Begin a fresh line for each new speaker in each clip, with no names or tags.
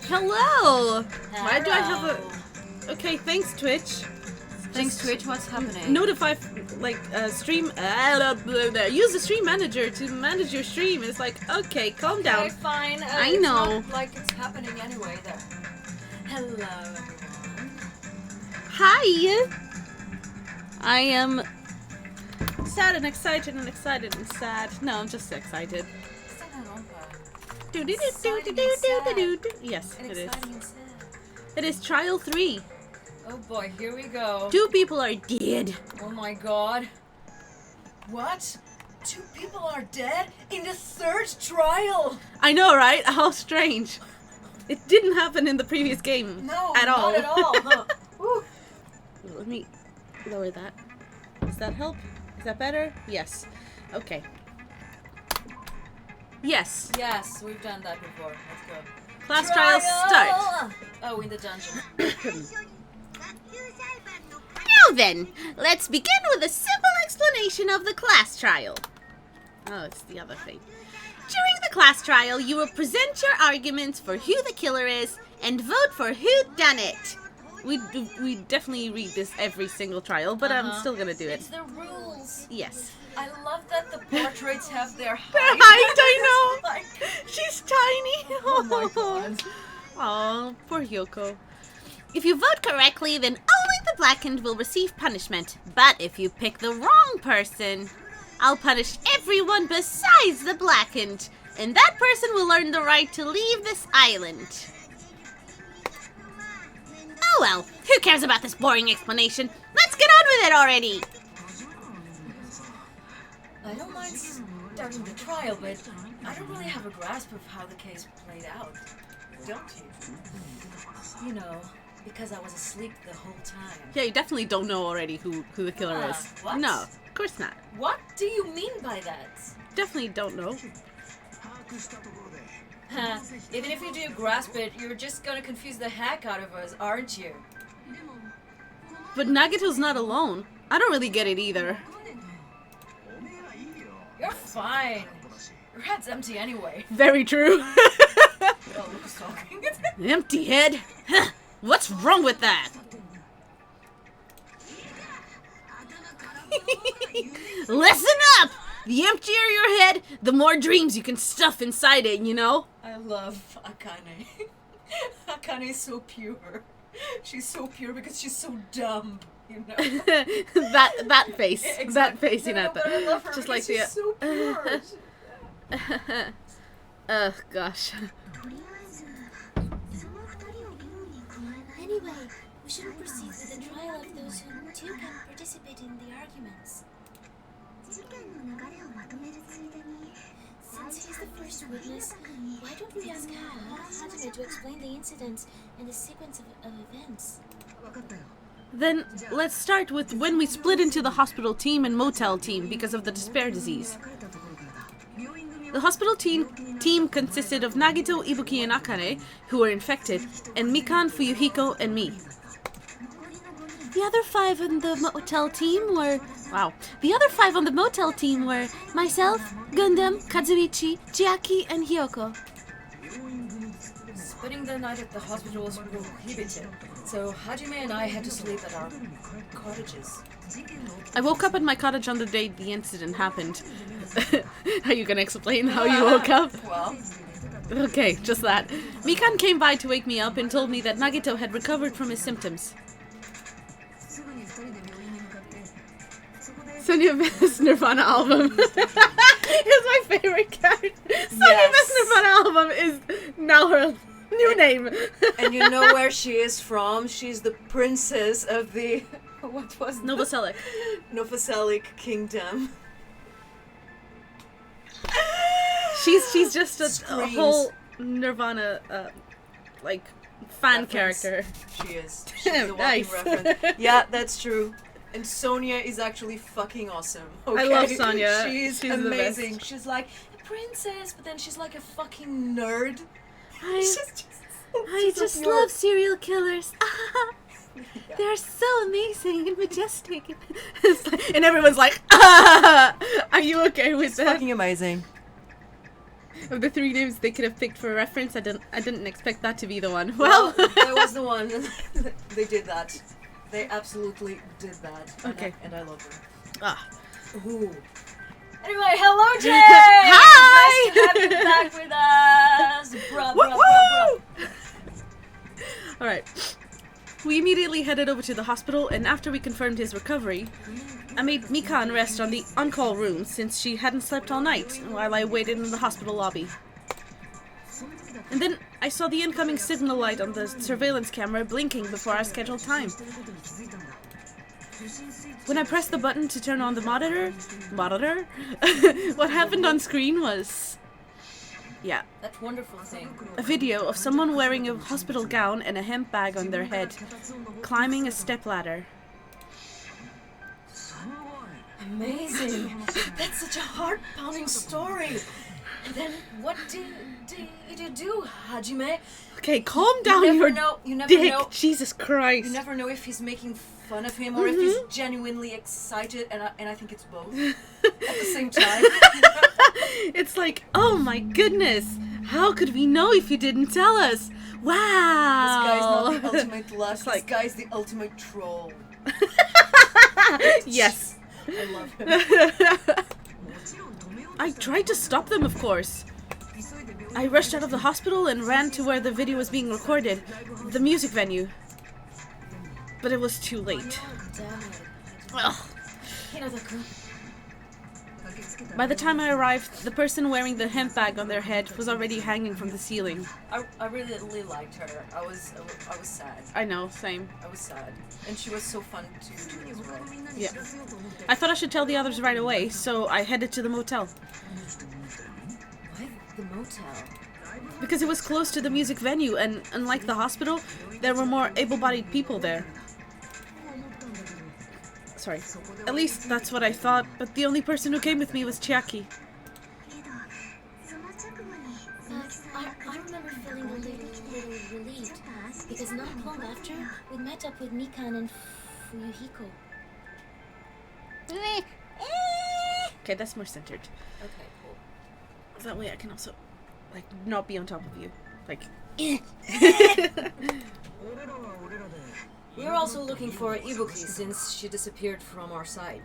Hello! Why do I have a... Okay, thanks Twitch.
Thanks Twitch, what's happening?
Notify, stream... use the stream manager to manage your stream. It's like, okay, calm down.
Okay, fine.
I
it's
know.
Not like it's happening anyway, though. Hello, everyone.
Hi! I am sad and excited and excited and sad. No, I'm just excited. Yes, it is. It is trial 3.
Oh boy, here we go.
2 people are dead.
Oh my god. What? 2 people are dead in the 3rd trial?
I know, right? How strange. It didn't happen in the previous game.
No,
at all.
not at all.
Let me lower that. Does that help? Is that better? Yes. Okay. Yes.
Yes, we've done that before. Let's go.
Class trial start.
Oh, in the dungeon.
Now then, let's begin with a simple explanation of the class trial. Oh, it's the other thing. During the class trial, you will present your arguments for who the killer is and vote for who done it. We definitely read this every single trial, but I'm still gonna do it.
It's the rules.
Yes.
I love that the portraits have their height.
Their height, I know. She's tiny.
Oh my god.
Oh, poor Yoko. If you vote correctly, then only the blackened will receive punishment. But if you pick the wrong person, I'll punish everyone besides the blackened, and that person will earn the right to leave this island. Oh well, who cares about this boring explanation? Let's get on with it already!
I don't mind starting the trial, but I don't really have a grasp of how the case played out. Don't you? You know, because I was asleep the whole time.
Yeah, you definitely don't know already who the killer is.
What?
No, of course not.
What do you mean by that?
Definitely don't know.
Even if you do grasp it, you're just gonna confuse the heck out of us, aren't you?
But Nagito's not alone. I don't really get it either.
You're fine. Your head's empty anyway.
Very true.
Oh, Lucas talking.
Empty head? Huh, what's wrong with that? Listen up! The emptier your head, the more dreams you can stuff inside it, you know?
I love Akane. Akane is so pure. She's so pure because she's so dumb, you know?
that face.
Exactly.
That face, you know.
But I love her
just
because
like
she's so pure.
Oh, gosh.
Anyway, we should proceed with the trial of those who too can participate in the arguments. Since he's the first witness, why don't we ask Hajime to explain the incidents and the sequence of events?
Then, let's start with when we split into the hospital team and motel team because of the despair disease. The hospital team consisted of Nagito, Ibuki, and Akane, who were infected, and Mikan, Fuyuhiko, and me. The other 5 on the motel team were... Wow. The other 5 on the motel team were myself, Gundam, Kazuichi, Chiaki, and Hyoko.
Spending the night at the hospital was prohibited, so Hajime and I had to sleep at our cottages.
I woke up at my cottage on the day the incident happened. Are you gonna explain how you woke up?
Well...
Okay, just that. Mikan came by to wake me up and told me that Nagito had recovered from his symptoms. Sonia Best Nirvana album. It's my favorite character. Sonia Best Nirvana album is now her new name.
And you know where she is from? She's the princess of the... What was
Novoselic.
Novoselic Kingdom.
She's just a whole Nirvana fan character.
She is. She's the walking
Nice.
reference. Yeah, that's true. And Sonia is actually fucking awesome. Okay?
I love Sonia.
She's
the
amazing.
best.
She's like a princess, but then she's like a fucking nerd.
I just love serial killers. They're so amazing and majestic. And everyone's like, are you okay with
It's
that?
fucking amazing.
Of the three names they could have picked for reference, I didn't expect that to be the one. Well,
that was the one. They did that. They absolutely did that.
Okay.
And I love them.
ah.
Ooh. Anyway, hello, Jay!
Hi!
Nice to have you back with us! Bruh, bruh, bruh, bruh.
Alright. We immediately headed over to the hospital, and after we confirmed his recovery, I made Mikan rest on the on-call room since she hadn't slept all night while I waited in the hospital lobby. And then I saw the incoming signal light on the surveillance camera blinking before our scheduled time. When I pressed the button to turn on the monitor, what happened on screen was... yeah,
That wonderful thing.
a video of someone wearing a hospital gown and a hemp bag on their head, climbing a stepladder.
Amazing! That's such a heart-pounding story! And then, what do you do, Hajime?
Okay, calm down
You
your
never
dick!
know.
Jesus Christ!
You never know if he's making fun of him or if he's genuinely excited, and I think it's both at the same time.
It's like, oh my goodness! How could we know if you didn't tell us? Wow!
This guy's not the ultimate lust. This
like-
guy's the ultimate troll.
Yes.
I love him.
I tried to stop them, of course. I rushed out of the hospital and ran to where the video was being recorded, the music venue. But it was too late.
Damn it.
Ugh.
Hinata-kun.
By the time I arrived, the person wearing the hemp bag on their head was already hanging from the ceiling.
I really liked her. I was sad.
I know, same.
I was sad. And she was so fun to do as well.
Yeah. I thought I should tell the others right away, so I headed to the motel.
Why the motel?
Because it was close to the music venue, and unlike the hospital, there were more able-bodied people there. Sorry. At least that's what I thought, but the only person who came with me was Chiaki.
I remember feeling a little relieved, because not long after, we met up with Mikan and Fuyuhiko.
Okay, that's more centered.
Okay, cool.
That way I can also, like, not be on top of you. Like,
We were also looking for Ibuki since she disappeared from our side.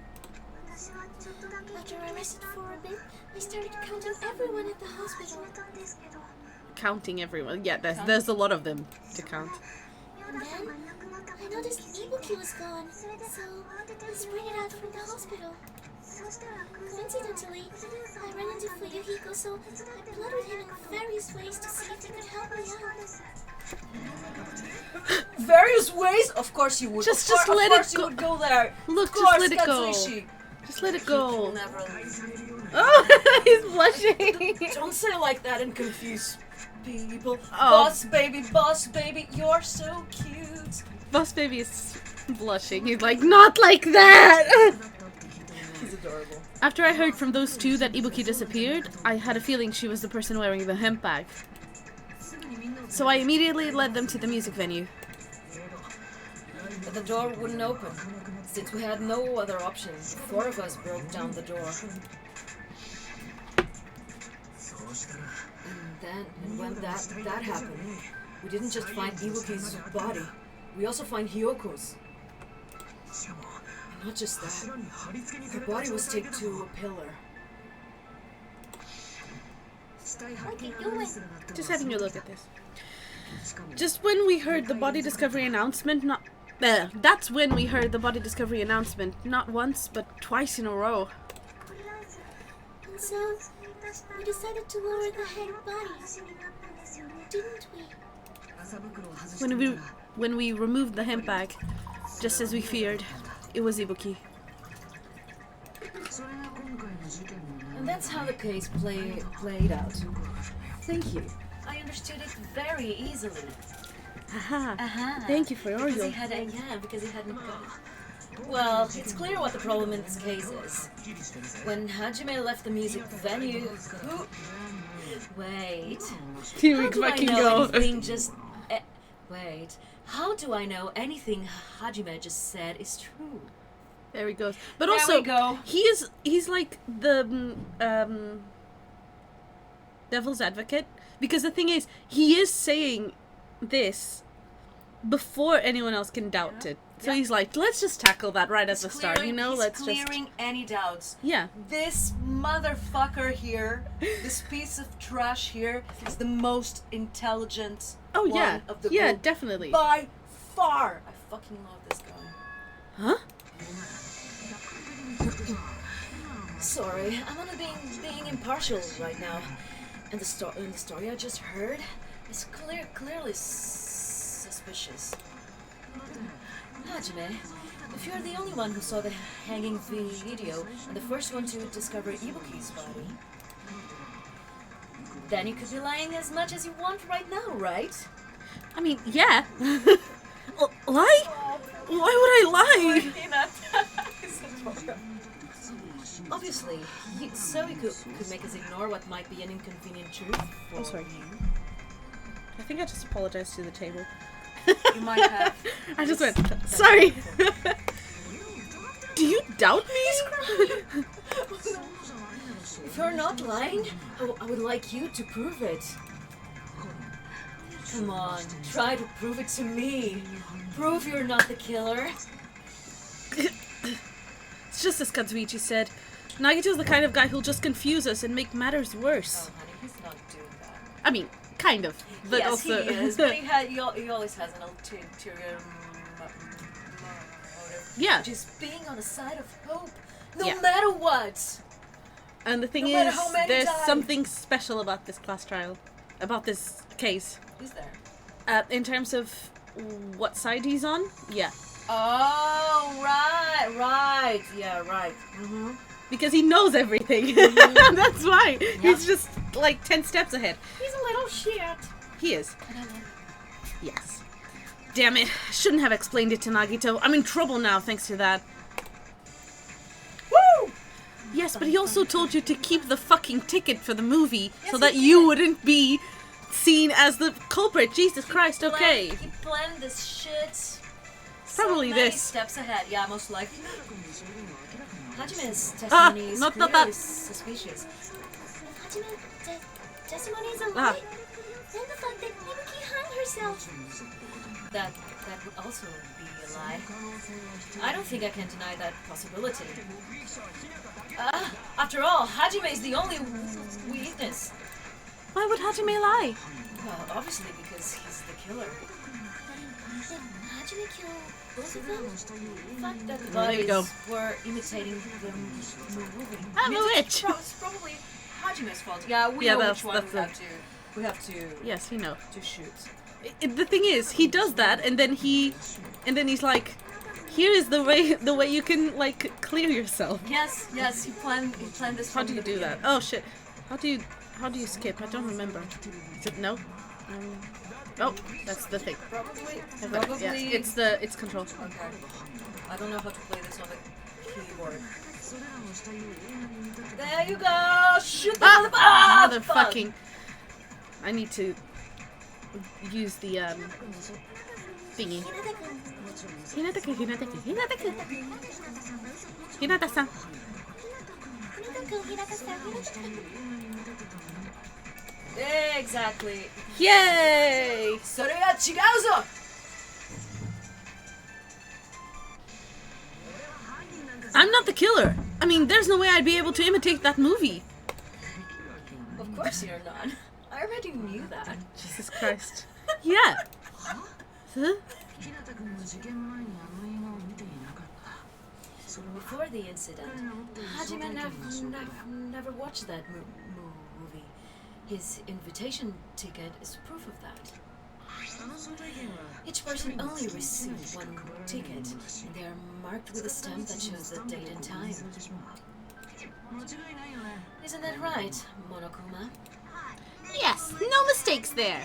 After I rested for a bit, I started counting everyone at the hospital.
counting everyone. Yeah, there's a lot of them to count.
And then, I noticed Ibuki was gone, so I sprinted out from the hospital. Coincidentally, I ran into Fuyuhiko, so I plotted with him in various ways to see if he could help me out.
Various ways? Of course you would.
Just
of
let
course
it go.
you would go there.
Look,
of course,
just let it go.
Katsuishi.
Just let it
You'll
go.
never.
Oh, he's blushing.
Don't say it like that and confuse people.
Oh.
Boss baby, you're so cute.
Boss baby is blushing. He's like, not like that.
He's adorable.
After I heard from those two that Ibuki disappeared, I had a feeling she was the person wearing the hemp bag. So I immediately led them to the music venue.
But the door wouldn't open. Since we had no other option, the four of us broke down the door. And when that happened, we didn't just find Ibuki's body, we also find Hyoko's. And not just that, her body was taped to a pillar.
Just having a look at this. Just when we heard the body discovery announcement, that's when we heard the body discovery announcement, not once, but twice in a row.
And so, we decided to lower the head body, didn't we?
When we removed the hemp bag, just as we feared, it was Ibuki.
And that's how the case played out. Thank you. I understood it very easily.
Haha. Thank you for your
Because he hadn't got. Well, it's clear what the problem in this case is. When Hajime left the music venue, who... Wait.
Here
How
we
do I
fucking
know
go.
anything just... Wait. How do I know anything Hajime just said is true?
There he goes. But
There
also,
we go.
he's like the devil's advocate, because the thing is, he is saying this before anyone else can doubt it. So he's like, let's just tackle that right at the start, you know?
He's
Let's
clearing any doubts.
Yeah.
This motherfucker here, this piece of trash here, is the most intelligent one of the group.
Yeah, definitely.
By far. I fucking love this guy.
Huh?
Sorry, I'm only being impartial right now. And the story I just heard is clearly suspicious. Hajime, if you're the only one who saw the hanging video and the first one to discover Ibuki's body, then you could be lying as much as you want right now, right?
I mean, yeah. Lie? Why would I lie?
Obviously, so he could make us ignore what might be an inconvenient truth for
Oh, sorry.
you.
I think I just apologized to the table.
You might have.
I just went, sorry. Do you doubt me?
If you're not lying, I would like you to prove it. Come on, try to prove it to me. Prove you're not the killer.
It's just as Katsuichi said. Nagito's the kind of guy who'll just confuse us and make matters worse.
Oh, honey, he's not doing that.
I mean, kind of. But
yes,
also...
he is. But he always has an ulterior motive.
Yeah.
Which is being on the side of hope, no
Yeah.
matter what.
And the thing
No matter
is,
how many
there's
die.
something special about this class trial. About this case.
Is there?
In terms of what side he's on, yeah.
Oh, right. Yeah, right. Mm-hmm.
Because he knows everything. That's why.
Yeah.
He's just like 10 steps ahead.
He's a little shit.
He is. Yes. Damn it. I shouldn't have explained it to Nagito. I'm in trouble now thanks to that.
Woo!
Yes, but he also told you to keep the fucking ticket for the movie so
Yes,
that
he
you wouldn't be seen as the culprit. Jesus Christ, okay.
He planned this shit.
Probably
so many
this.
steps ahead. Yeah, most likely. Hajime's testimony is
not
clearly
that.
suspicious.
Hajime's testimony is a
Ah.
lie. Then the fact that Ibuki hung herself.
That would also be a lie. I don't think I can deny that possibility. After all, Hajime is the only witness.
Why would Hajime lie?
Well, obviously because he's the killer.
Did Hajime kill both of them?
The fact that the
Well, there you
bodies
go.
were imitating the movie.
I'm a
means
witch.
It's probably Hajime's fault. Yeah, we
Yeah,
know
that's-
which one
that's
we have to
Yes, we know.
shoot.
The thing is, he does that, and then he's like, "Here is the way you can like clear yourself."
Yes, he planned this.
How
from
do you
the
do that?
beginning.
Oh shit! How do you skip? I don't remember. Is it no? Oh, that's the thing.
Probably.
Yeah, it's control.
Okay. I don't know how to play this on the keyboard. There you go. Shoot the
Motherfucking! I need to use the thingy. Hinata-san.
Hinata-san.
Exactly.
Yay!
それは違うぞ.
I'm not the killer. I mean, there's no way I'd be able to imitate that movie.
Of course you're not. I already knew that.
Jesus Christ. Yeah. Huh?
Before the incident, Hajime never watched that movie. His invitation ticket is proof of that. Each person only received one ticket, and they are marked with a stamp that shows the date and time. Isn't that right, Monokuma?
Yes, no mistakes there.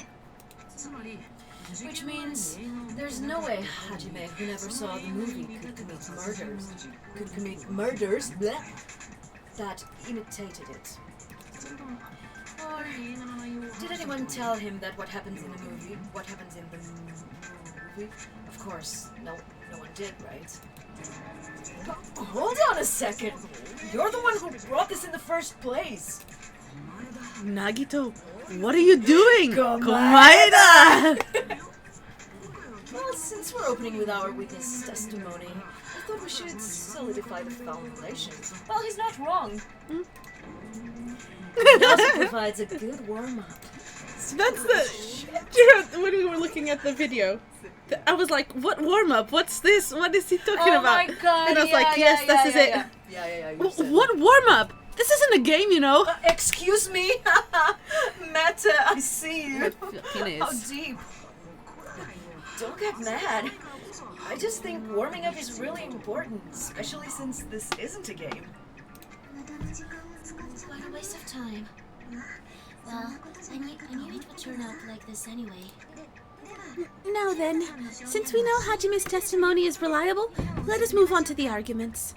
Which means there's no way Hajime, who never saw the movie, could commit murders bleh, that imitated it. Or did anyone tell him that what happens in the movie? Of course, no one did, right? But hold on a second. You're the one who brought this in the first place.
Nagito, what are you doing?
Komaeda! Well, since we're opening with our witness testimony, I thought we should solidify the foundation. Well, he's not wrong. It also provides a good warm-up.
So that's you know, when we were looking at the video, I was like, what warm-up? What's this? What is he talking about?
Oh my god,
And I was like, yes, this is it.
Yeah.
What warm-up? This isn't a game, you know.
Excuse me? Meta, I see you.
It fucking
How
is.
deep? Don't get mad. I just think warming up is really important, especially since this isn't a game.
What a waste of time. Well, I knew it would turn out like this anyway.
Now then, since we know Hajime's testimony is reliable, let us move on to the arguments.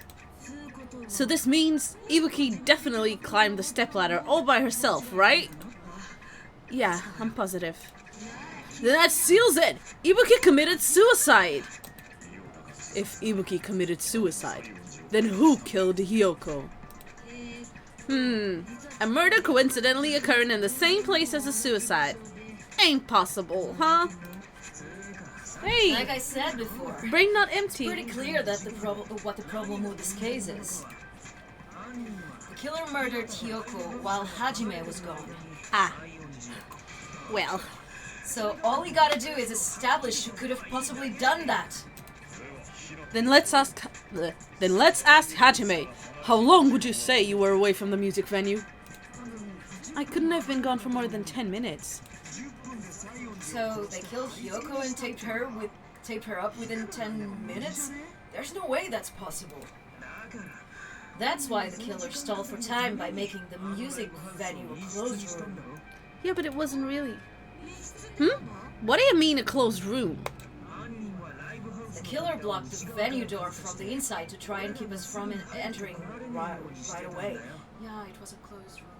So this means Ibuki definitely climbed the stepladder all by herself, right? Yeah, I'm positive. Then that seals it! Ibuki committed suicide! If Ibuki committed suicide, then who killed Hyoko? A murder coincidentally occurring in the same place as a suicide. Ain't possible, huh? Hey!
Like I said before,
Brain not
it's
empty.
pretty clear that what the problem with this case is. The killer murdered Hyoko while Hajime was gone.
Ah. Well.
So all we gotta do is establish who could have possibly done that.
Then let's ask Hajime. How long would you say you were away from the music venue? I couldn't have been gone for more than 10 minutes.
So they killed Hyoko and taped her up within 10 minutes? There's no way that's possible. That's why the killer stalled for time by making the music venue a closed room.
Yeah, but it wasn't really. What do you mean a closed room?
The killer blocked the venue door from the inside to try and keep us from entering right away. Yeah, it was a closed room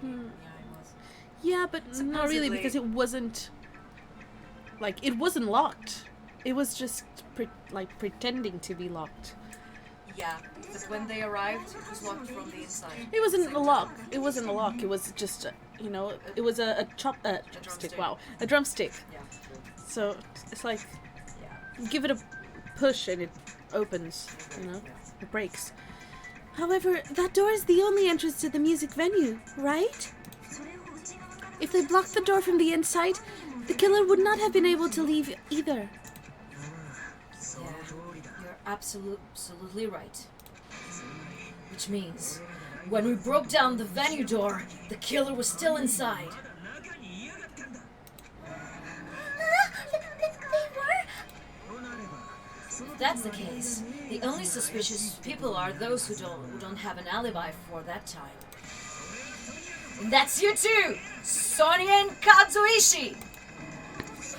thing. Yeah, it was.
Yeah, but not really,
Supposedly-
because it wasn't... Like, it wasn't locked. It was just, pretending to be locked.
Yeah, but when they arrived, it was locked from the inside.
It wasn't a lock. It wasn't a lock. It was just, it was a chopstick.
drumstick.
Wow. A drumstick.
Yeah.
So, it's like,
Yeah.
give it a push and it opens, it breaks. However, that door is the only entrance to the music venue, right? If they blocked the door from the inside, the killer would not have been able to leave either.
Yeah, you're absolutely right. Which means, when we broke down the venue door, the killer was still inside. If that's the case, the only suspicious people are those who don't have an alibi for that time. And that's you too, Sonia and Kazuishi.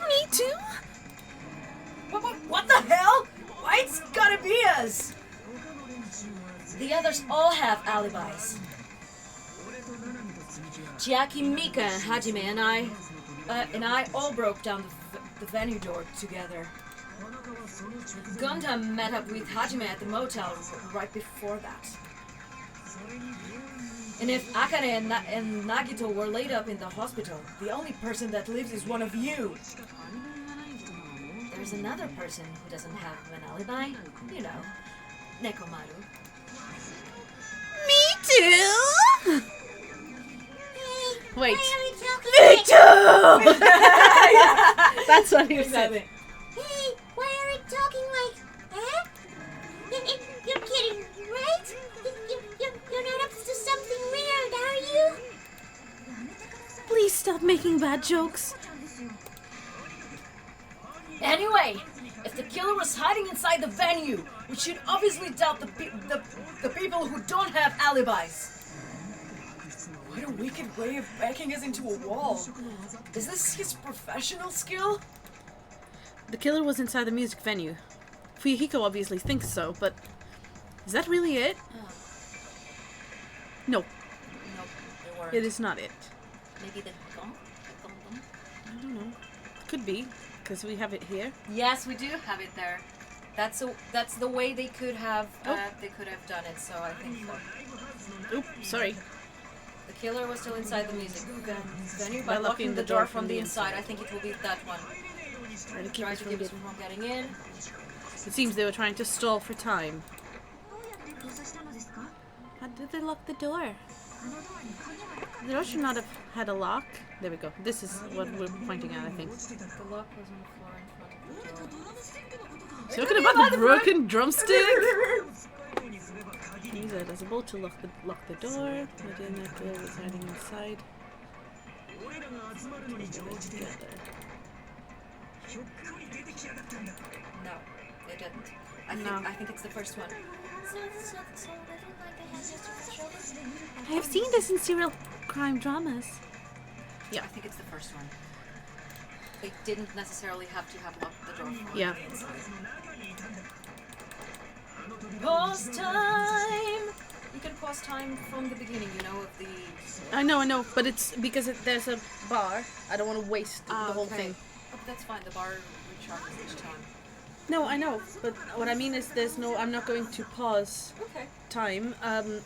Me too?
What the hell? Why it's gotta be us? The others all have alibis. Chiaki, Mika, and Hajime and I all broke down the venue door together. Gundam met up with Hajime at the motel right before that. And if Akane and Nagito were laid up in the hospital, the only person that lives is one of you. There's another person who doesn't have an alibi. You know, Nekomaru.
Me too! Wait.
Me
too! That's what he said.
Hey, why are we talking like that? You're kidding, right? You're not up to something weird, are you?
Please stop making bad jokes.
Anyway, if the killer was hiding inside the venue, we should obviously doubt the people who don't have alibis. What a wicked way of backing us into a wall. Is this his professional skill?
The killer was inside the music venue. Fuyuhiko obviously thinks so, but is that really it? No,
Nope, they weren't.
it is not it.
Maybe the gum?
I don't know. Could be, because we have it here.
Yes, we do have it there. That's the way they could have
Oh.
done it. So I think so.
Oop, sorry.
The killer was still inside the music venue
By
by locking the door from the inside.
inside.
I think it will be that one.
Trying to keep
Trying
us
to
from
keep us
getting...
from getting in.
It seems they were trying to stall for time. How did they lock the door? The door should not have had a lock. There we go. This is what we're pointing at, I think.
The lock was on the floor in front of the door.
Talking about the broken drumstick! Use it as a bolt to lock the door. The dinner killer was hiding inside. Together.
No, they didn't. I think it's the first one.
So they didn't like they had just children?
I have seen this in serial crime dramas.
I think it's the first one. They didn't necessarily have to have locked the door from
Yeah.
the inside. Pause time! You can pause time from the beginning, you know, of the...
I know, but it's because there's a bar. I don't want to waste the whole
okay.
thing.
Oh, but that's fine, the bar recharges each time.
No, I know, but what I mean is I'm not going to pause
Okay.
time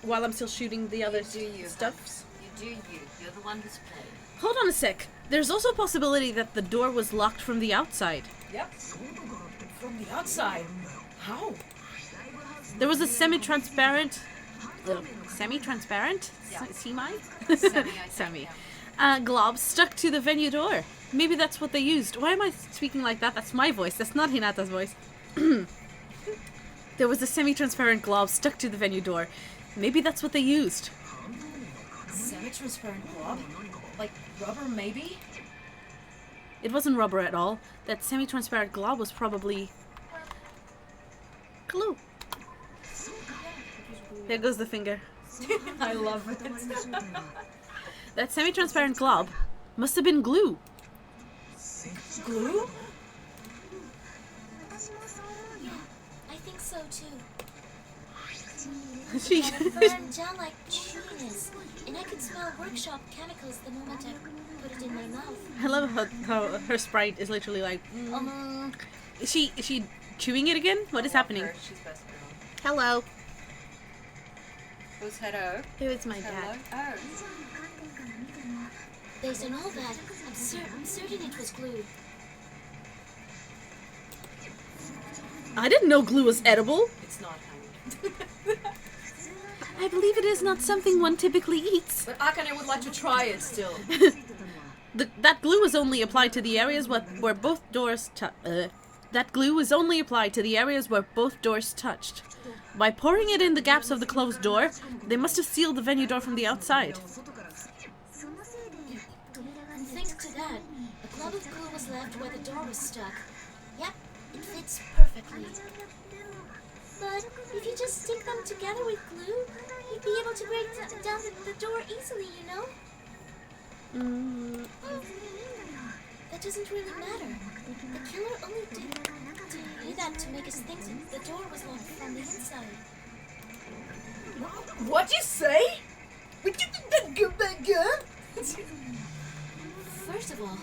while I'm still shooting the other
You
stuffs.
do you. You're the one who's playing.
Hold on a sec. There's also a possibility that the door was locked from the outside.
Yep. From the outside. How?
There was a semi-transparent... semi-transparent?
Yeah.
Semi?
Semi.
Glob stuck to the venue door. Maybe that's what they used. Why am I speaking like that? That's my voice. That's not Hinata's voice. There was a semi-transparent glob stuck to the venue door. Maybe that's what they used.
Semi-transparent blob? Like rubber, maybe?
It wasn't rubber at all. That semi-transparent glob was probably... glue. There goes the finger.
I love it.
That semi-transparent glob must have been glue.
Glue?
I think so too.
She...
Burned down like chewiness, and I could smell workshop chemicals the moment I put it in my mouth.
I love how her sprite is literally like... Is she chewing it again? What is happening?
She's best girl.
Hello.
Who's hello?
It's my
Hello?
dad.
Oh.
Based on all that, I'm certain it was glue.
I didn't know glue was edible.
It's not
I believe it is not something one typically eats.
But Akane would like to try it still.
That glue is only applied to the areas where both doors that glue is only applied to the areas where both doors touched. By pouring it in the gaps of the closed door, they must have sealed the venue door from the outside.
And thanks to that, a glob of glue was left where the door was stuck. Yep, it fits perfectly. But if you just stick them together with glue, you'd be able to break down the door easily, you know? That doesn't really matter. The killer only did that to make us think that the door was locked from the inside.
What'd you say?
First of all,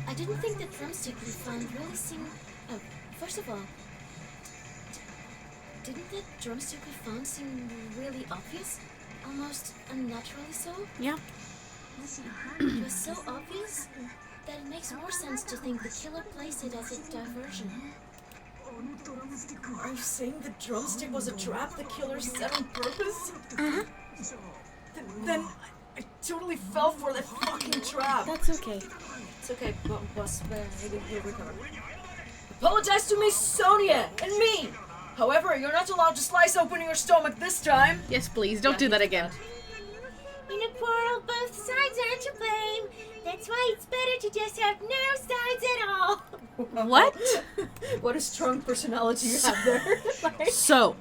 I didn't think the drumstick we found really seemed... Oh, first of all, didn't the drumstick we found seem really obvious? Almost unnaturally so?
Yeah.
It was so obvious that it makes more sense to think the killer placed it as a diversion.
Are you saying the drumstick was a trap the killer set on purpose? Then I totally fell for that fucking trap.
That's okay.
It's okay, boss. Here we go. Apologize to Miss Sonia and me. However, you're not allowed to slice open your stomach this time.
Yes, please, don't do that again.
In a quarrel, both sides are to blame. That's why it's better to just have no sides at all.
What?
What a strong personality you have there.
So,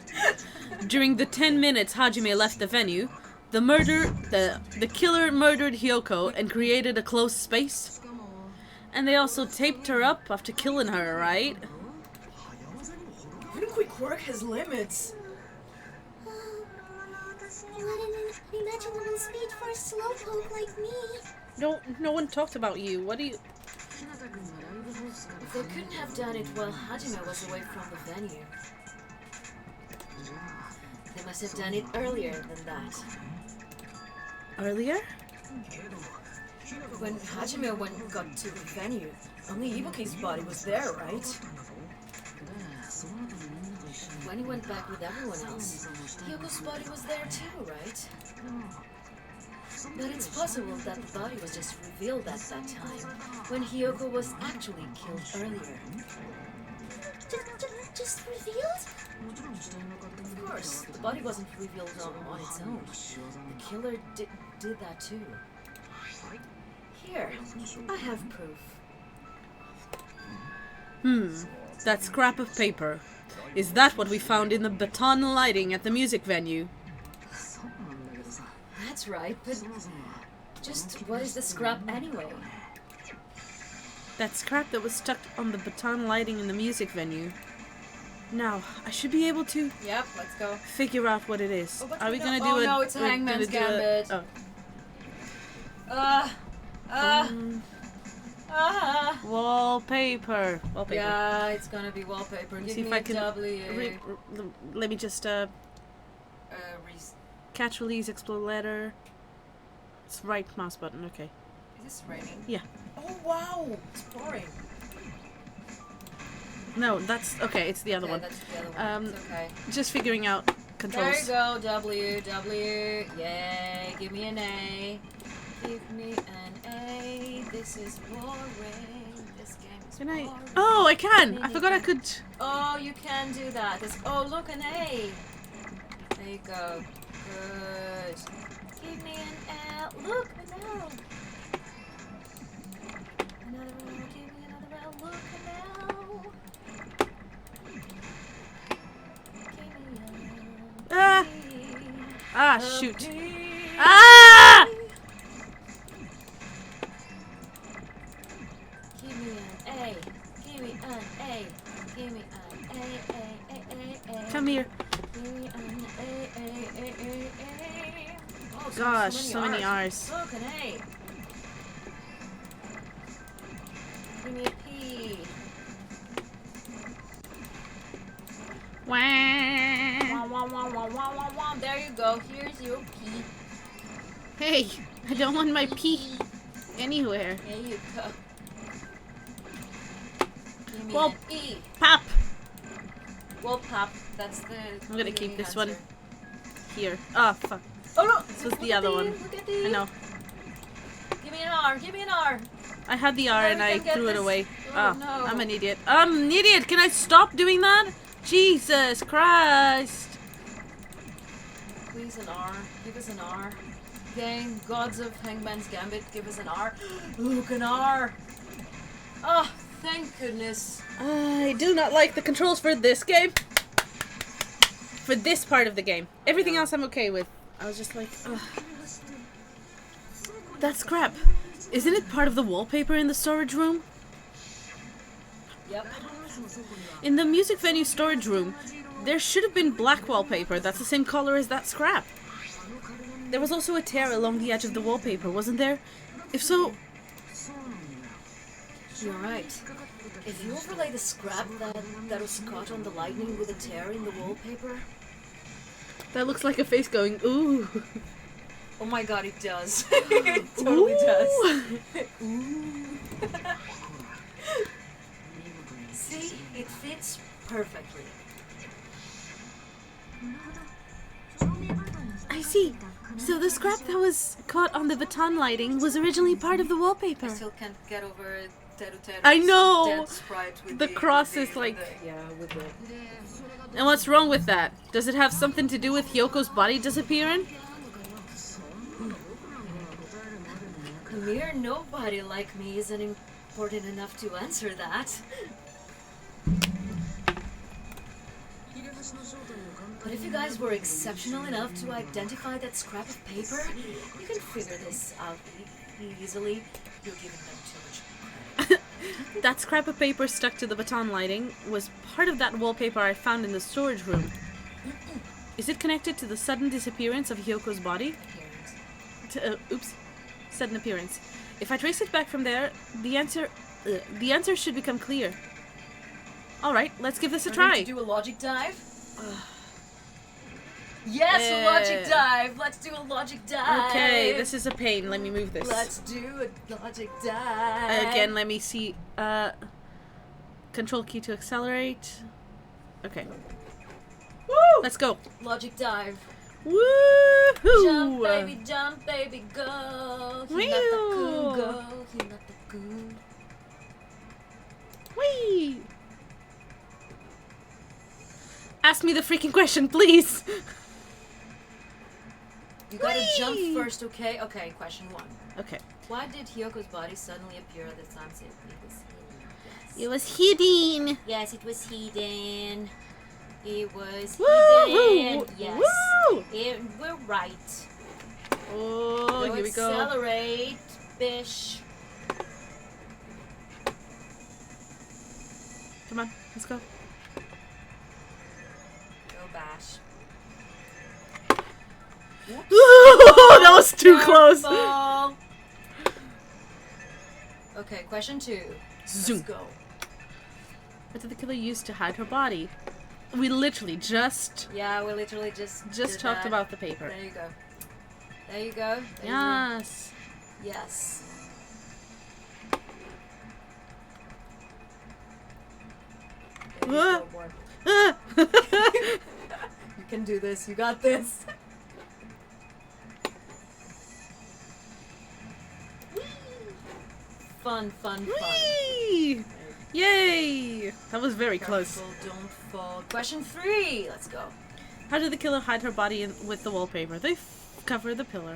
during the 10 minutes Hajime left the venue, the killer murdered Hyoko and created a closed space. And they also taped her up after killing her, right?
Even quick work has limits.
What an unimaginable speed for a slowpoke like me.
No one talked about you. What do you...
If they couldn't have done it while Hajime was away from the venue, they must have done it earlier than that.
Earlier?
When Hajime got to the venue, only Ibuki's body was there, right? When he went back with everyone else, Hyoko's body was there too, right? But it's possible that the body was just revealed at that time, when Hyoko was actually killed earlier.
Just revealed?
Of course, the body wasn't revealed on its own. The killer did that too. Here, I have proof.
That scrap of paper. Is that what we found in the baton lighting at the music venue?
That's right, but just what is the scrap anyway?
That scrap that was stuck on the baton lighting in the music venue. Now, I should be able to
Yep, let's go.
figure out what it is.
Oh, but
Are we
no-
gonna do
oh,
it?
no, it's a Hangman's Gambit.
Wallpaper. Wallpaper.
Yeah, it's gonna be wallpaper.
Let me
Give
see
me
if I
a
can.
W.
Let me just catch, release, explode letter. It's right mouse button. Okay.
Is this raining?
Yeah.
Oh wow, it's pouring.
No, that's okay. It's the other one.
That's the other one. It's okay.
Just figuring out controls.
There you go, W. Yay, give me an A. Give me an A. This is boring. This game is
Can I?
boring.
Oh, I can. I forgot I could.
Oh, you can do that. Oh, look, an A. There you go. Good. Give me an L. Look, an L. Another L. Give me another L. Look, an L.
Ah! Ah! Shoot! Ah!
Give me an A. Give me an A. Give me an A.
Come here.
Give me an A. Oh,
Gosh, so many R's.
Look, an A. Give me a P.
Wah.
There you go. Here's your P.
Hey, I don't want my pee anywhere.
There you go. Give me
Well,
an E.
Pop.
Well, pop. That's the.
I'm gonna keep this
answer.
one here. Oh fuck.
Oh no!
This was
Look
the
at
other one.
Look at these.
I know.
Give me an R. Give me an R.
I had the R
No,
and
you
I
can get
threw it
this.
away.
Oh,
Oh,
no.
I'm an idiot. I'm an idiot. Can I stop doing that? Jesus Christ.
Please an R. Give us an R. Game, gods of Hangman's Gambit, give us an R. Look, an R. Oh, thank goodness.
I do not like the controls for this game. For this part of the game. Everything else I'm okay with. I was just like, ugh. That's crap. Isn't it part of the wallpaper in the storage room?
Yep.
In the music venue storage room, there should have been black wallpaper that's the same color as that scrap. There was also a tear along the edge of the wallpaper, wasn't there? If so...
You're right. If you overlay the scrap that was caught on the lightning with a tear in the wallpaper...
That looks like a face going, ooh.
Oh my god, it does. It totally does.
Ooh.
See? It fits perfectly.
I see. So the scrap that was caught on the baton lighting was originally part of the
I
wallpaper.
still can't get over Teruteru's
I know!
dead sprite with
The cross is like...
with the...
And what's wrong with that? Does it have something to do with Hyoko's body disappearing?
A mere nobody like me isn't important enough to answer that. But if you guys were exceptional enough to identify that scrap of paper, you can figure this out easily. You're giving them too much credit.
That scrap of paper stuck to the baton lighting was part of that wallpaper I found in the storage room. Is it connected to the sudden disappearance of Hyoko's body? Sudden appearance. If I trace it back from there, the answer should become clear. Alright, let's give this a
Are we
try.
going to do a logic dive? Yes, a logic dive! dive. Let's do a logic dive.
Okay, this is a pain. Let me move this.
Let's do a logic dive.
Again, let me see. Control key to accelerate. Okay.
Woo!
Let's go.
Logic dive.
Woohoo!
Jump, baby, go. He
Whee!
let the goo go. He let the goo.
Whee! Ask me the freaking question, please.
You gotta
Whee!
jump first, okay? Okay, question 1.
Okay.
Why did Hyoko's body suddenly appear at the time it was hidden? Yes.
It was hidden.
Yes, it was hidden.
It was
Woo!
hidden. Yes.
Woo!
We're right.
Oh, here we go.
Accelerate, bish.
Come on, let's go.
Go bash.
That was too close.
Careful. Okay, question 2.
Zoom.
Let's go.
What did the killer use to hide her body? We literally just
Yeah, we literally just
talked
that.
about the paper.
There you go. There you go. There's
Yes.
your- Yes. There you
Ah.
go, boy.
Ah.
You can do this. You got this. Fun.
Whee! Yay! That was very close.
Careful, don't fall. Question 3. Let's go.
How did the killer hide her body with the wallpaper? They covered the pillar.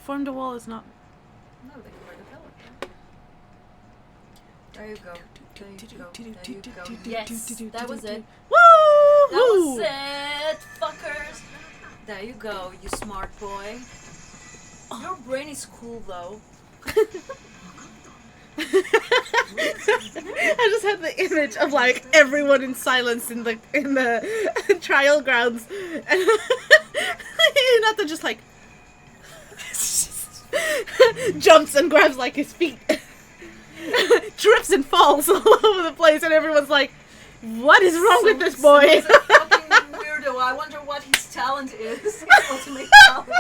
Formed a wall is not.
No, they covered the pillar. There you go. There you go. There you go. Yes, that was it.
Woo!
That was it, fuckers. There you go, you smart boy. Your brain is cool though.
I just had the image of like everyone in silence in the trial grounds, and Hinata just like jumps and grabs like his feet, trips and falls all over the place, and everyone's like, "What is wrong with this boy?"
He's a fucking weirdo. I wonder what his talent is. His ultimate talent.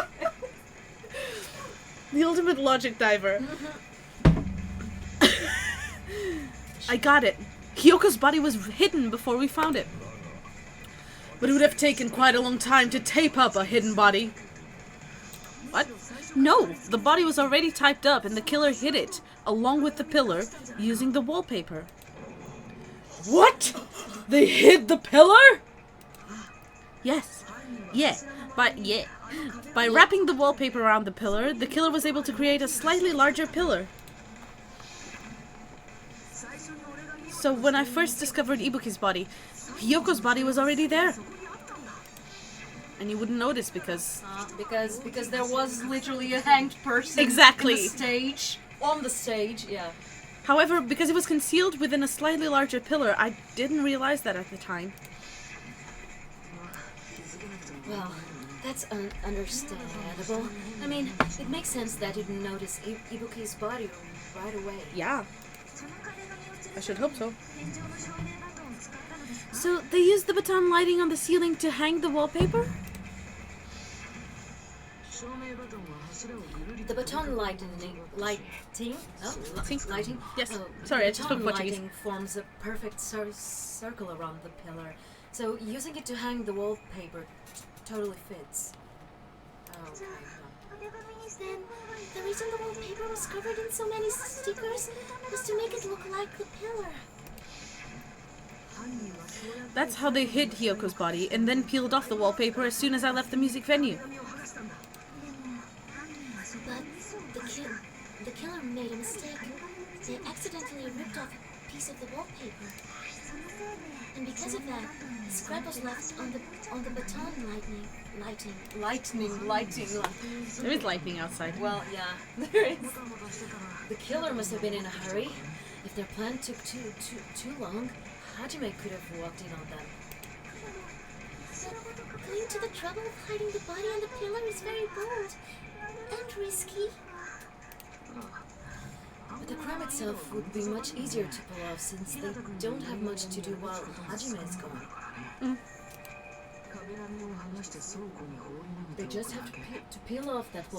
The ultimate logic diver. I got it. Hyoko's body was hidden before we found it. But it would have taken quite a long time to tape up a hidden body. What? No, the body was already typed up and the killer hid it, along with the pillar, using the wallpaper. What? They hid the pillar? Yes. By wrapping the wallpaper around the pillar, the killer was able to create a slightly larger pillar. So when I first discovered Ibuki's body, Hyoko's body was already there. And you wouldn't notice because...
Because there was literally a hanged person
Exactly.
in the stage. On the stage, yeah.
However, because it was concealed within a slightly larger pillar, I didn't realize that at the time.
Well, that's understandable. I mean, it makes sense that you didn't notice Ibuki's body right away.
Yeah. I should hope so. So, they used the baton lighting on the ceiling to hang the wallpaper?
The baton lighting?
Yes.
Oh,
Sorry, I
the
just spoke
baton
Portuguese.
lighting forms a perfect circle around the pillar. So using it to hang the wallpaper totally fits. Oh, okay.
Then, the reason the wallpaper was covered in so many stickers was to make it look like the pillar.
That's how they hid Hyoko's body, and then peeled off the wallpaper as soon as I left the music venue.
But the killer made a mistake. They accidentally ripped off a piece of the wallpaper. And because of that, a scrap was left on the baton lighting.
Lighting.
There is lightning outside.
Well, yeah, there is. The killer must have been in a hurry. If their plan took too long, Hajime could have walked in on them.
But going to the trouble of hiding the body on the pillar is very bold and risky.
But the crime itself would be much easier to pull off since they don't have much to do while Hajime is gone. They just have to peel off that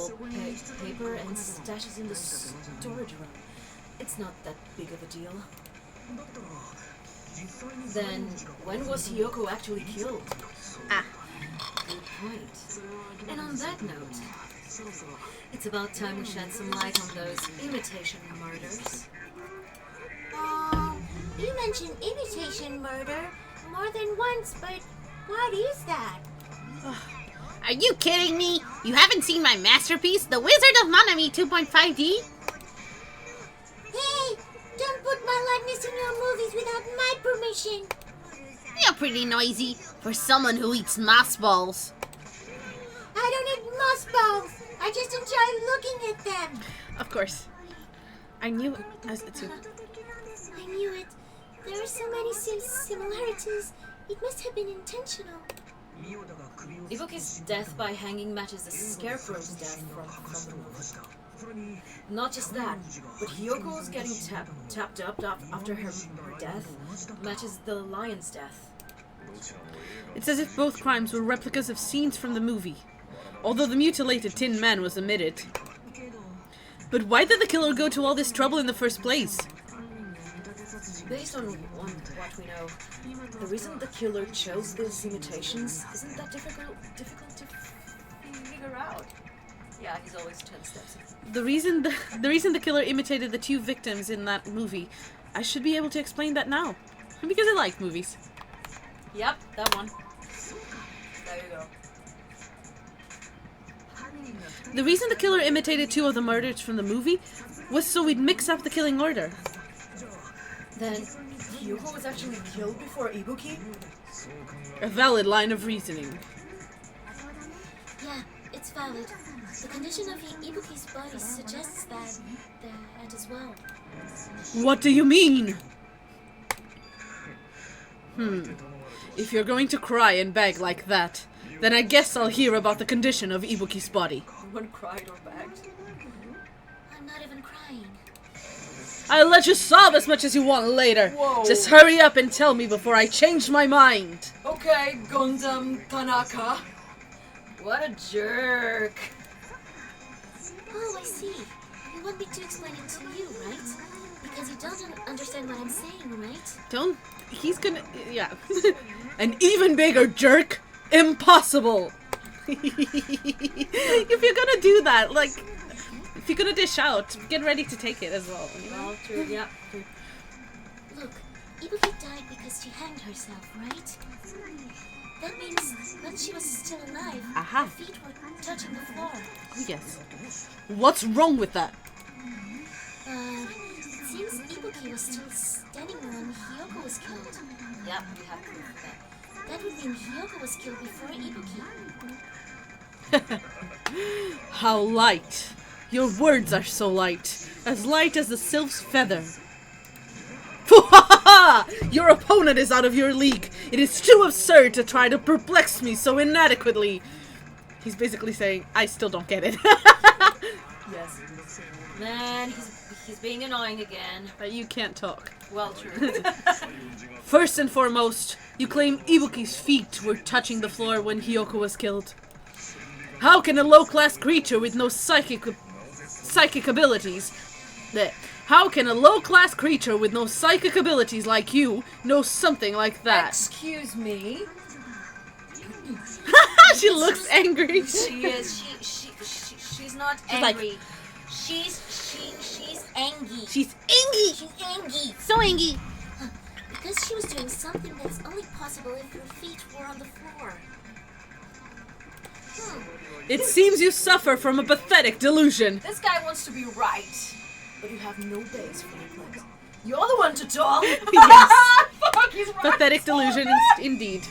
paper and stash it in the storage room. It's not that big of a deal. Then, when was Hiyoko actually killed?
Ah.
Good point. And on that note, it's about time we shed some light on those imitation murders.
You mentioned imitation murder more than once, but what is that?
Are you kidding me? You haven't seen my masterpiece, The Wizard of Monami 2.5D?
Hey, don't put my likeness in your movies without my permission.
You're pretty noisy for someone who eats moss balls.
I don't eat moss balls. I just enjoy looking at them.
Of course. I knew it.
I knew it. There are so many similarities. It must have been intentional.
Ibuki's death by hanging matches the Scarecrow's death from the movie. Not just that, but Hiyoko's getting tapped up after her death matches the lion's death.
It's as if both crimes were replicas of scenes from the movie, although the mutilated Tin Man was omitted. But why did the killer go to all this trouble in the first place?
Based on what we know, the reason the killer chose these imitations isn't that difficult to figure out. Yeah, he's always 10 steps ahead.
The reason the killer imitated the two victims in that movie, I should be able to explain that now. Because I like movies.
Yep, that one. There you go.
The reason the killer imitated two of the murders from the movie was so we'd mix up the killing order.
Then, Hiyoko was actually killed before Ibuki?
A valid line of reasoning.
Yeah, it's valid. The condition of Ibuki's body suggests that as well.
What do you mean? If you're going to cry and beg like that, then I guess I'll hear about the condition of Ibuki's body.
No one cried or begged.
I'm not even crying.
I'll let you sob as much as you want later.
Whoa.
Just hurry up and tell me before I change my mind.
Okay, Gundam Tanaka. What a jerk.
Oh, I see. You want me to explain it to you, right? Because you don't understand what I'm saying, right?
He's gonna, yeah. An even bigger jerk? Impossible! If you're gonna do that, like, if you're gonna dish out, get ready to take it as well. You know?
Well, true, yeah. True.
Look, Ibuki died because she hanged herself, right? That means when she was still alive,
Aha.
her feet were touching the floor.
Yes. What's wrong with that?
It seems Ibuki was still standing when Hiyoko was killed.
Yep, we have proof of that.
That would mean Hiyoko was killed before Ibuki.
How light. Your words are so light as the sylph's feather. Your opponent is out of your league. It is too absurd to try to perplex me so inadequately. He's basically saying, I still don't get it.
Yes. Man, he's being annoying again.
But you can't talk.
Well, true.
First and foremost, you claim Ibuki's feet were touching the floor when Hiyoko was killed. How can a low-class creature with no psychic abilities... How can a low-class creature with no psychic abilities like you know something like that?
Excuse me?
She looks angry.
She is. She's not angry.
She's angry.
She's angry.
She's angry.
So angry.
Because she was doing something that's only possible if your feet were on the floor.
It seems you suffer from a pathetic delusion.
This guy wants to be right, but you have no base for your claims. You're the one to talk.
Yes.
Fuck, he's right.
Pathetic delusion, indeed.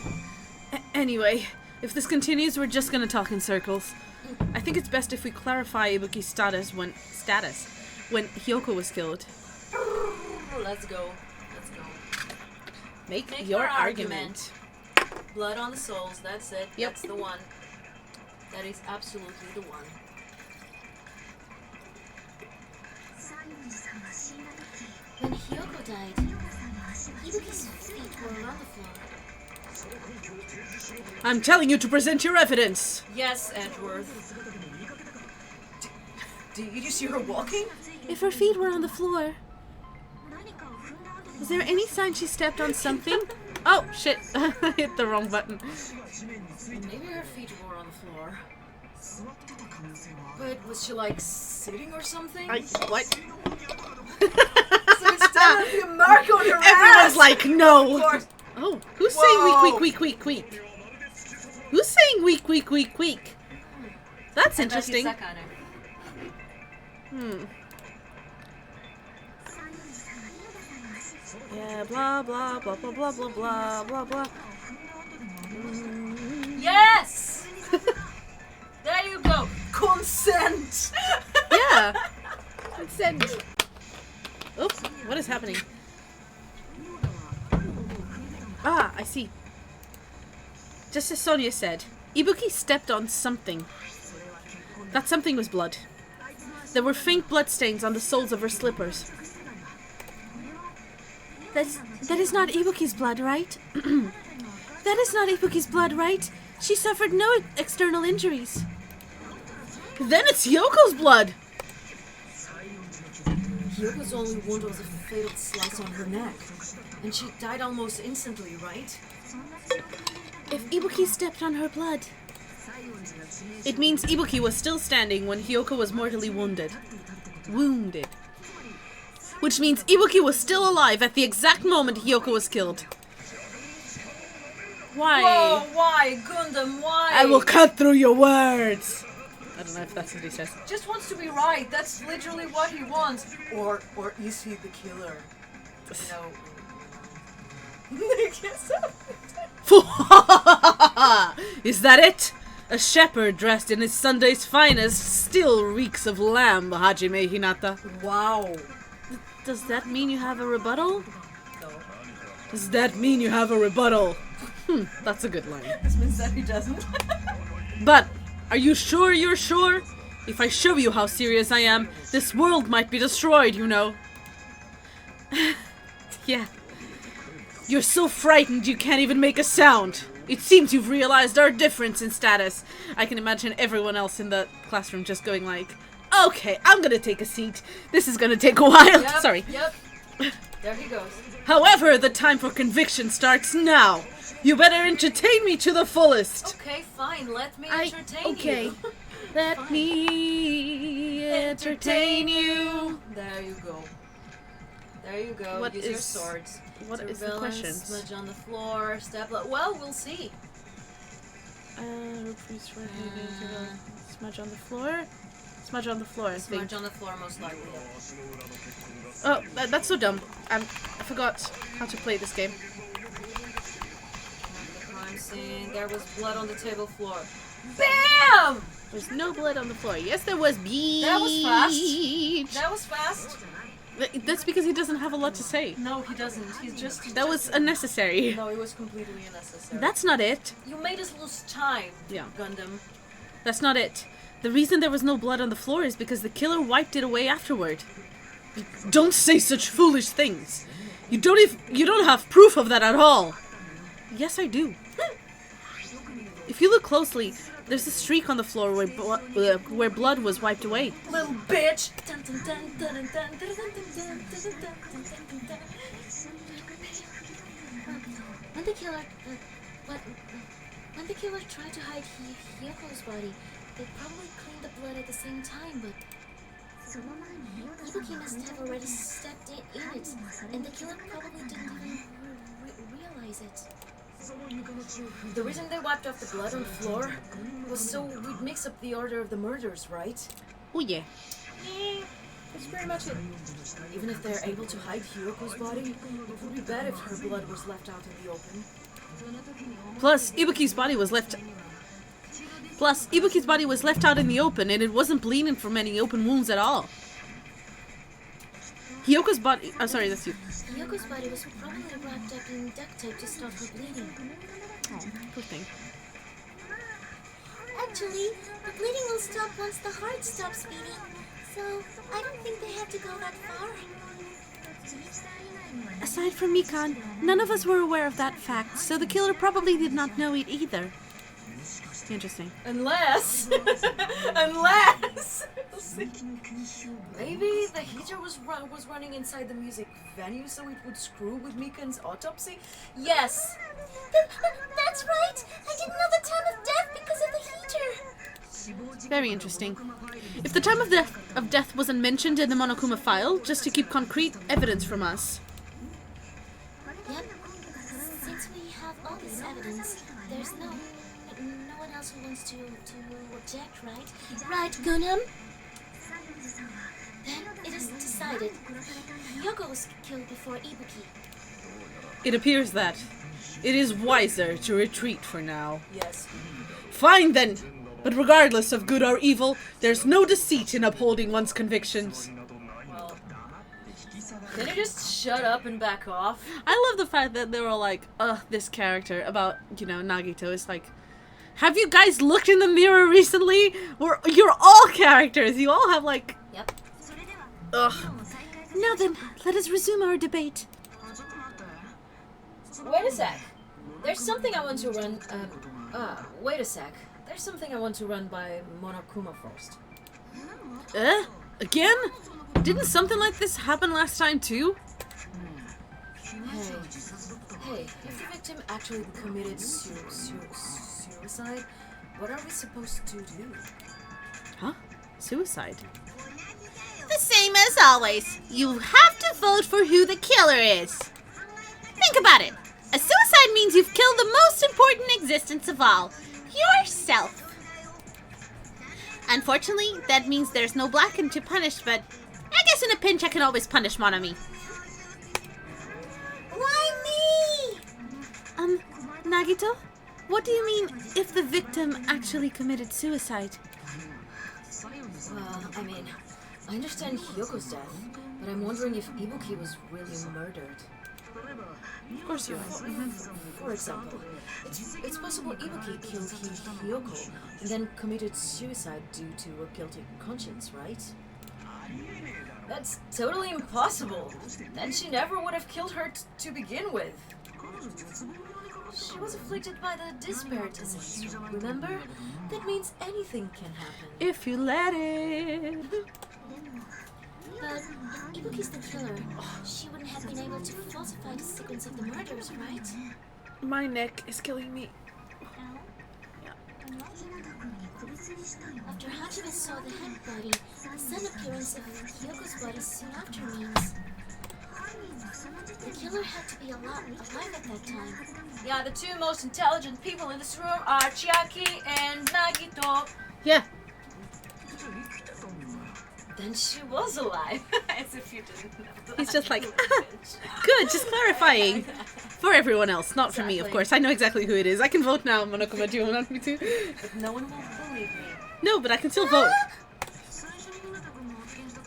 Anyway, if this continues, we're just gonna talk in circles. I think it's best if we clarify Ibuki's status when Hiyoko was killed.
Let's go.
Make your argument.
Blood on the souls, that's it.
Yep.
That's the one. That is absolutely the one.
When Hiyoko died, Ibuki's feet were on the floor.
I'm telling you to present your evidence.
Yes, Edgeworth. Did you see her walking?
If her feet were on the floor... Is there any sign she stepped on something? Oh, shit. I hit the wrong button.
Maybe her feet were on the floor. But was she like sitting or something?
What?
So instead of the mark on her
Everyone's
ass,
like, no.
of course.
Oh, who's saying weak? Who's saying weak? That's interesting. Yeah, blah, blah, blah, blah, blah, blah, blah, blah, blah.
Yes! There you go. Consent!
Yeah. Consent. Oops, what is happening? Ah, I see. Just as Sonia said, Ibuki stepped on something. That something was blood. There were faint blood stains on the soles of her slippers. That is not Ibuki's blood, right? That is not Ibuki's blood, right? She suffered no external injuries. Then it's Yoko's blood!
Yoko's only wound was a fatal slice on her neck. And she died almost instantly, right?
If Ibuki stepped on her blood... It means Ibuki was still standing when Hyoko was mortally wounded. Which means Ibuki was still alive at the exact moment Hyoko was killed. Why?
Whoa, why? Gundam, why?
I will cut through your words! I don't know if that's what he says.
Just wants to be right. That's literally what he wants. Or is he the killer? No.
Is that it? A shepherd dressed in his Sunday's finest still reeks of lamb, Hajime Hinata.
Wow.
Does that mean you have a rebuttal?
No.
Does that mean you have a rebuttal? That's a good line.
This means that he doesn't.
But, are you sure you're sure? If I show you how serious I am, this world might be destroyed, you know. Yeah. You're so frightened you can't even make a sound. It seems you've realized our difference in status. I can imagine everyone else in the classroom just going like, okay, I'm gonna take a seat. This is gonna take a while.
Yep,
Sorry.
Yep. There he goes.
However, the time for conviction starts now. You better entertain me to the fullest.
Okay, fine. Let me entertain
okay.
you.
Let me entertain you.
There you go. There you go.
What
Use
is-
your swords.
What is the
Surveillance,
question?
Smudge on the floor. Well, we'll see.
Smudge on the floor. Smudge on the floor, I think.
Smudge on the floor, most likely.
Oh, that's so dumb. I forgot how to play this game.
Crime scene. There was blood on the table floor. BAM!
There's no blood on the floor. Yes, there was bleach.
That was fast. That was fast.
That's because he doesn't have a lot to say.
No, he doesn't. He's just.
That was unnecessary.
No, it was completely unnecessary.
That's not it.
You made us lose time.
Yeah.
Gundam.
That's not it. The reason there was no blood on the floor is because the killer wiped it away afterward. Don't say such foolish things. You don't have proof of that at all. Yes, I do. If you look closely, there's a streak on the floor where blood was wiped away.
Little bitch!
When the killer, when the killer tried to hide Hyoko's body, they probably cleaned the blood at the same time, but Ibuki must have already stepped in it, and the killer probably didn't even realize it.
The reason they wiped off the blood on the floor was so we'd mix up the order of the murders, right?
Oh yeah.
That's pretty much it. Even if they're able to hide Hyoko's body, it would be bad if her blood was left out in the open.
Plus, Ibuki's body was left out in the open, and it wasn't bleeding from any open wounds at all. Hyoko's body... Oh, sorry, that's you.
Hyoko's body was probably wrapped up in duct tape to stop her bleeding.
Oh, poor thing.
Actually, the bleeding will stop once the heart stops beating, so I don't think they have to go that far.
Aside from Mikan, none of us were aware of that fact, so the killer probably did not know it either. Interesting.
Unless... Maybe the heater was running inside the music venue so it would screw with Mikan's autopsy? Yes!
That's right! I didn't know the time of death because of the heater!
Very interesting. If the time of death wasn't mentioned in the Monokuma file, just to keep concrete evidence from us.
Yep. Since we have all this evidence, there's no one else who wants to object, right? Right, Gunham? Then it is decided. Hyoko was killed before Ibuki.
It appears that it is wiser to retreat for now.
Yes.
Fine then! But regardless of good or evil, there's no deceit in upholding one's convictions.
Well, can you just shut up and back off?
I love the fact that they were like, this character about, Nagito is like, have you guys looked in the mirror recently? You're all characters. You all have like...
Yep.
Ugh. Now then, let us resume our debate.
Wait a sec. There's something I want to run... wait a sec. There's something I want to run by Monokuma first.
Again? Didn't something like this happen last time too?
Hey, if the victim actually committed suicide, what are we supposed to do?
Huh? Suicide?
The same as always. You have to vote for who the killer is. Think about it. A suicide means you've killed the most important existence of all. Yourself. Unfortunately, that means there's no Blacken to punish, but I guess in a pinch I can always punish Monomi.
Why me?
Nagito? What do you mean, if the victim actually committed suicide?
Well, I understand Hyoko's death, but I'm wondering if Ibuki was really murdered.
Of course you are.
For example, it's possible Ibuki killed Hyoko and then committed suicide due to a guilty conscience, right? That's totally impossible. Then she never would have killed her to begin with. She was afflicted by the despair disease, remember? That means anything can happen.
If you let it.
But if Ibuki's the killer, she wouldn't have been able to falsify the sequence of the murders, right?
My neck is killing me.
After Hajime saw the head body, the sudden appearance of Hyoko's body soon after means the killer had to be alive at that time.
Yeah, the two most intelligent people in this room are Chiaki and Nagito.
Yeah.
Then she was alive. As if you didn't know.
He's just like, good, just clarifying. For everyone else, not for me, of course. I know exactly who it is. I can vote now, Monokuma. Do you want me to?
But no one will believe me.
No, but I can still vote.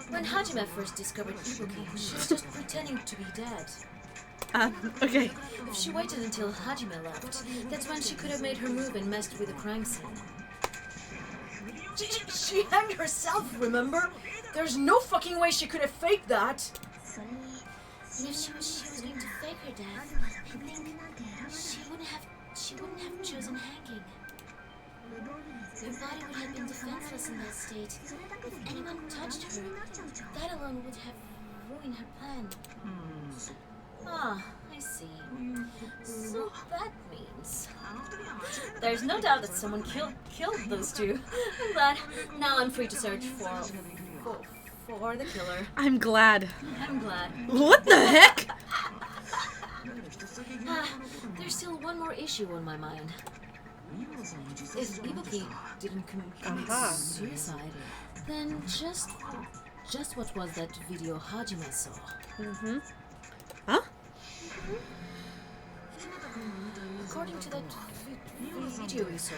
When Hajime first discovered Ibuki, she was just pretending to be dead.
Okay.
If she waited until Hajime left, that's when she could have made her move and messed with the crime scene. She hanged herself, remember? There's no fucking way she could have faked that.
And if she was going to fake her death, I think she wouldn't have chosen hanging. Her body would have been defenseless in that state. If anyone touched her, that alone would have ruined her plan.
Ah, I see. So that means there's no doubt that someone killed those two. I'm glad. Now I'm free to search for the killer.
I'm glad.
I'm glad.
What the heck?
There's still one more issue on my mind. If Ibuki didn't commit suicide, then just what was that video Hajime saw?
Huh?
According to that video you saw,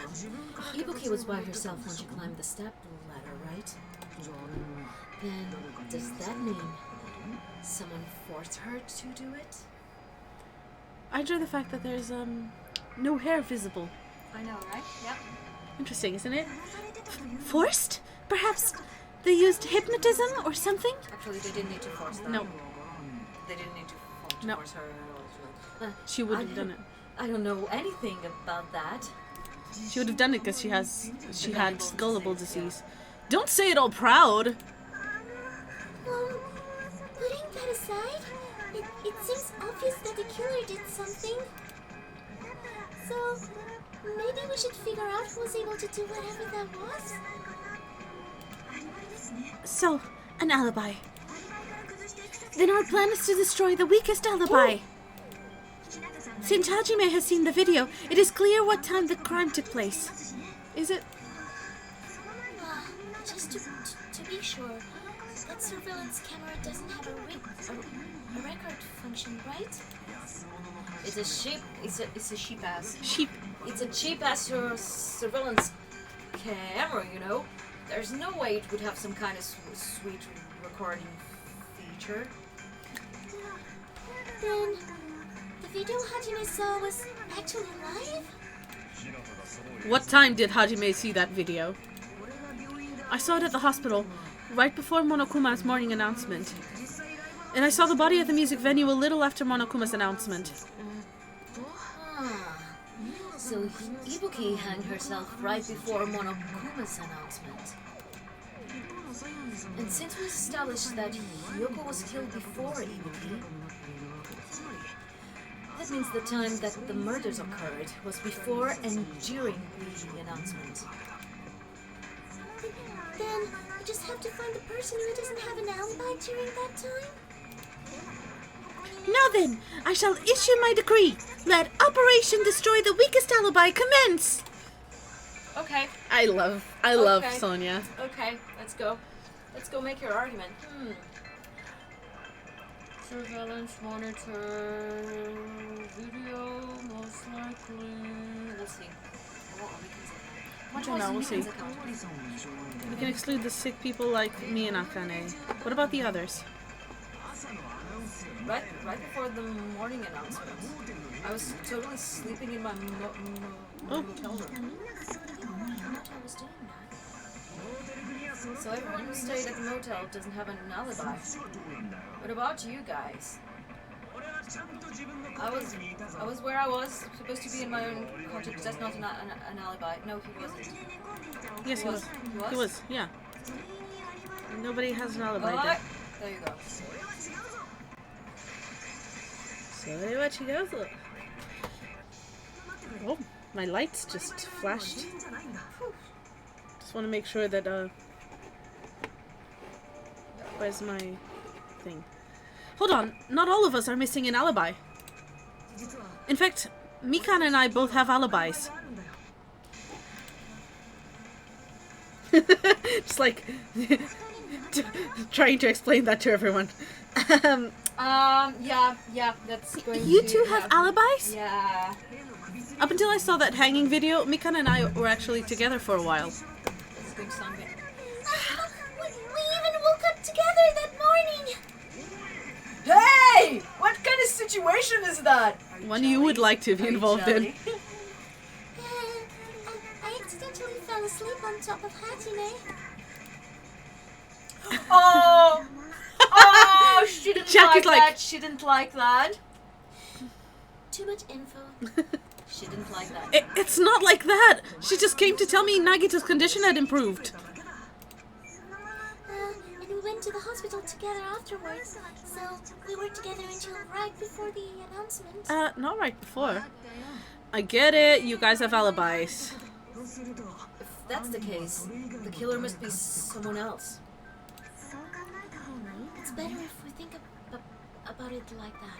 Ibuki was by herself when she climbed the step ladder, right? Then does that mean someone forced her to do it?
I enjoy the fact that there's no hair visible.
I know, right? Yep.
Interesting, isn't it? Forced? Perhaps they used hypnotism or something?
Actually, they didn't need to force that.
No.
they didn't need to fall
No.
towards her at all.
She would have done it.
I don't know anything about that.
She would have done it because she had gullible disease. Don't say it all proud.
Putting that aside, it seems obvious that the killer did something. So, maybe we should figure out who was able to do whatever that was.
So, an alibi. Then our plan is to destroy the weakest alibi. Since Hajime has seen the video, it is clear what time the crime took place. Is it?
Just to be sure, that surveillance camera doesn't have a record function, right?
It's a sheep. It's a sheep ass.
Sheep.
It's a cheap ass surveillance camera, you know. There's no way it would have some kind of sweet recording feature.
Then, the video Hajime saw was actually live?
What time did Hajime see that video? I saw it at the hospital, right before Monokuma's morning announcement. And I saw the body at the music venue a little after Monokuma's announcement.
So Ibuki hung herself right before Monokuma's announcement. And since we established that Yoko was killed before Ibuki, that means the time that the murders occurred was before and during the announcement.
Then, we just have to find the person who doesn't have an alibi during that time?
Now then, I shall issue my decree. Let Operation Destroy the Weakest Alibi commence.
Okay.
I love
Okay.
Sonia.
Okay, let's go. Let's go make your argument. Surveillance monitor video, most likely. Let's see.
I don't know, we'll see. We can exclude the sick people like me and Akane. What about the others?
Right before the morning announcement, I was totally sleeping in my motel room.
I was doing that.
So everyone who stayed at the motel doesn't have an alibi. What about you guys? I was where I was, supposed to be in my own cottage. That's not an alibi. No, he wasn't.
Yes, he was. He was, yeah. Nobody has an alibi
What?
then.
There you go.
So what you go for? Oh, my lights just flashed. Just want to make sure that, where's my thing? Hold on, not all of us are missing an alibi. In fact, Mikan and I both have alibis. Just like trying to explain that to everyone.
Yeah, that's going
You
to
two have alibis?
Yeah.
Up until I saw that hanging video, Mikan and I were actually together for a while.
That's going to sound good.
We even woke up together that morning!
Hey! What kind of situation is that?
One you would like to be involved in.
I accidentally fell asleep on top of Hajime.
Oh! Oh! She didn't
Jack
like
is like-
that. She didn't like that.
Too much info.
She didn't like that.
It's not like that! She just came to tell me Nagito's condition had improved.
And we went to the hospital together afterwards. So we were together until right before the announcement.
Not right before. I get it, you guys have alibis.
If that's the case, the killer must be someone else.
It's better if we think about it like that.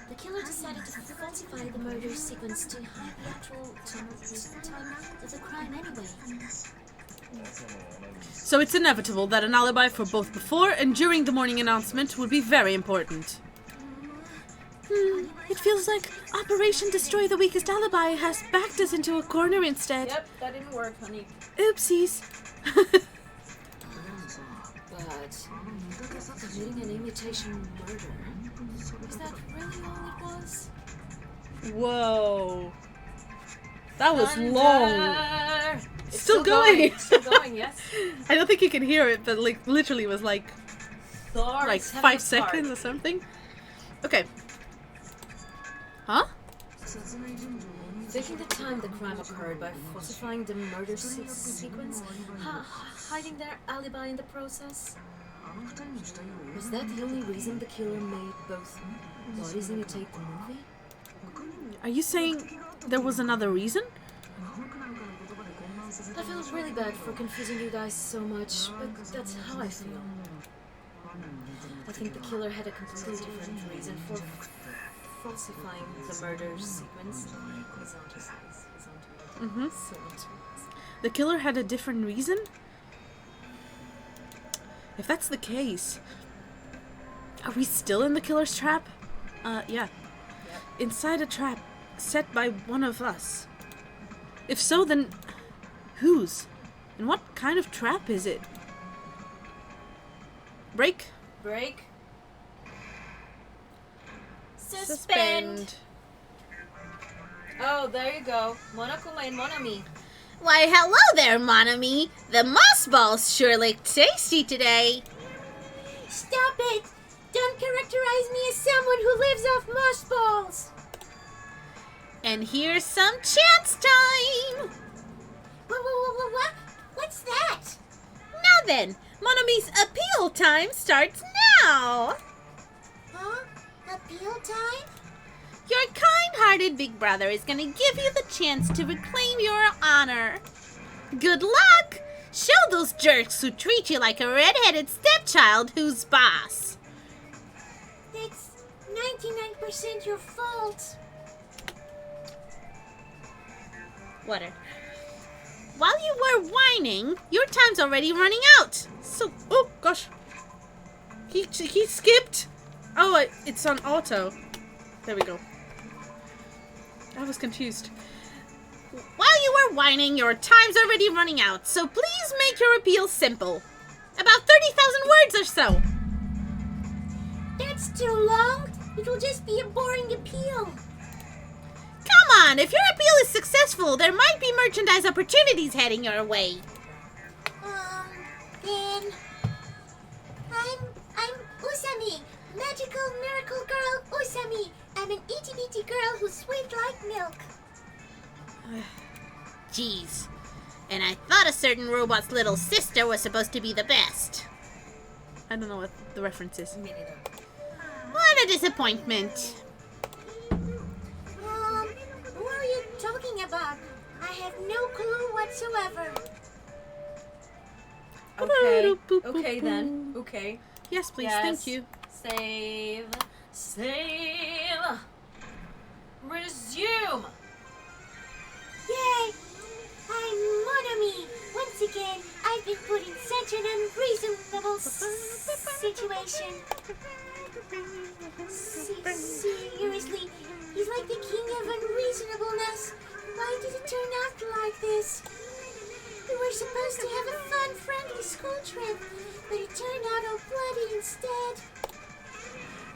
The killer decided to falsify the murder sequence to hide the actual time of the crime anyway.
So it's inevitable that an alibi for both before and during the morning announcement would be very important. It feels like Operation Destroy the Weakest Alibi has backed us into a corner instead.
Yep, that didn't work, honey.
Oopsies.
But committing an imitation murder, is that really all it was?
Whoa. That was long.
Thunder! It's
Still going.
Still going, yes.
I don't think you can hear it, but like literally was like
Thor
like
is having
5
a
seconds
part.
or something. Okay. Huh?
Taking the time the crime occurred by falsifying the murder sequence, hiding their alibi in the process. Was that the only reason the killer made both bodies imitate the movie?
Are you saying there was another reason?
I feel really bad for confusing you guys so much, but that's how I feel. I think the killer had a completely different reason for falsifying the murder sequence.
The killer had a different reason? If that's the case, are we still in the killer's trap? Yeah.
Yep.
Inside a trap set by one of us. If so, then whose? And what kind of trap is it? Break?
Break.
Suspend.
Oh, there you go. Monokuma and Monami.
Why, hello there, Monami. The moss balls sure look tasty today.
Stop it! Don't characterize me as someone who lives off moss balls!
And here's some chance time.
What? What's that?
Now then, Monami's appeal time starts now.
Huh? Appeal time?
Your kind-hearted big brother is going to give you the chance to reclaim your honor. Good luck! Show those jerks who treat you like a red-headed stepchild who's boss.
That's 99% your fault.
Water. While you were whining, your time's already running out.
So, oh gosh. He skipped. Oh, it's on auto. There we go. I was confused.
While you were whining, your time's already running out, so please make your appeal simple. About 30,000 words or so.
That's too long. It'll just be a boring appeal.
Come on, if your appeal is successful, there might be merchandise opportunities heading your way.
Then I'm Usami, magical miracle girl Usami. I'm an itty bitty girl who's sweet like milk.
Jeez. And I thought a certain robot's little sister was supposed to be the best.
I don't know what the reference is.
Me neither.
What a disappointment.
What are you talking about? I have no clue whatsoever.
Okay then. Okay.
Yes, please.
Yes.
Thank you.
Save. Resume.
Yay! I'm Monami. Once again, I've been put in such an unreasonable situation. Seriously, he's like the king of unreasonableness. Why did it turn out like this? We were supposed to have a fun, friendly school trip, but it turned out all bloody instead.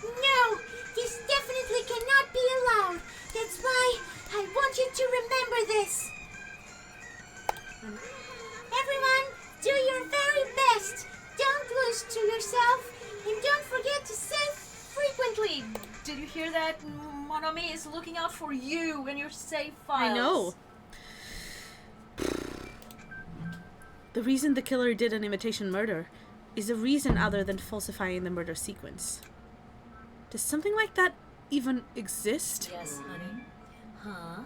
No, this definitely cannot be allowed. That's why I want you to remember this. Everyone, do your very best. Don't lose to yourself, and don't forget to save frequently.
Did you hear that? Monami is looking out for you and your save files.
I know. The reason the killer did an imitation murder is a reason other than falsifying the murder sequence. Does something like that even exist?
Yes, honey. Huh?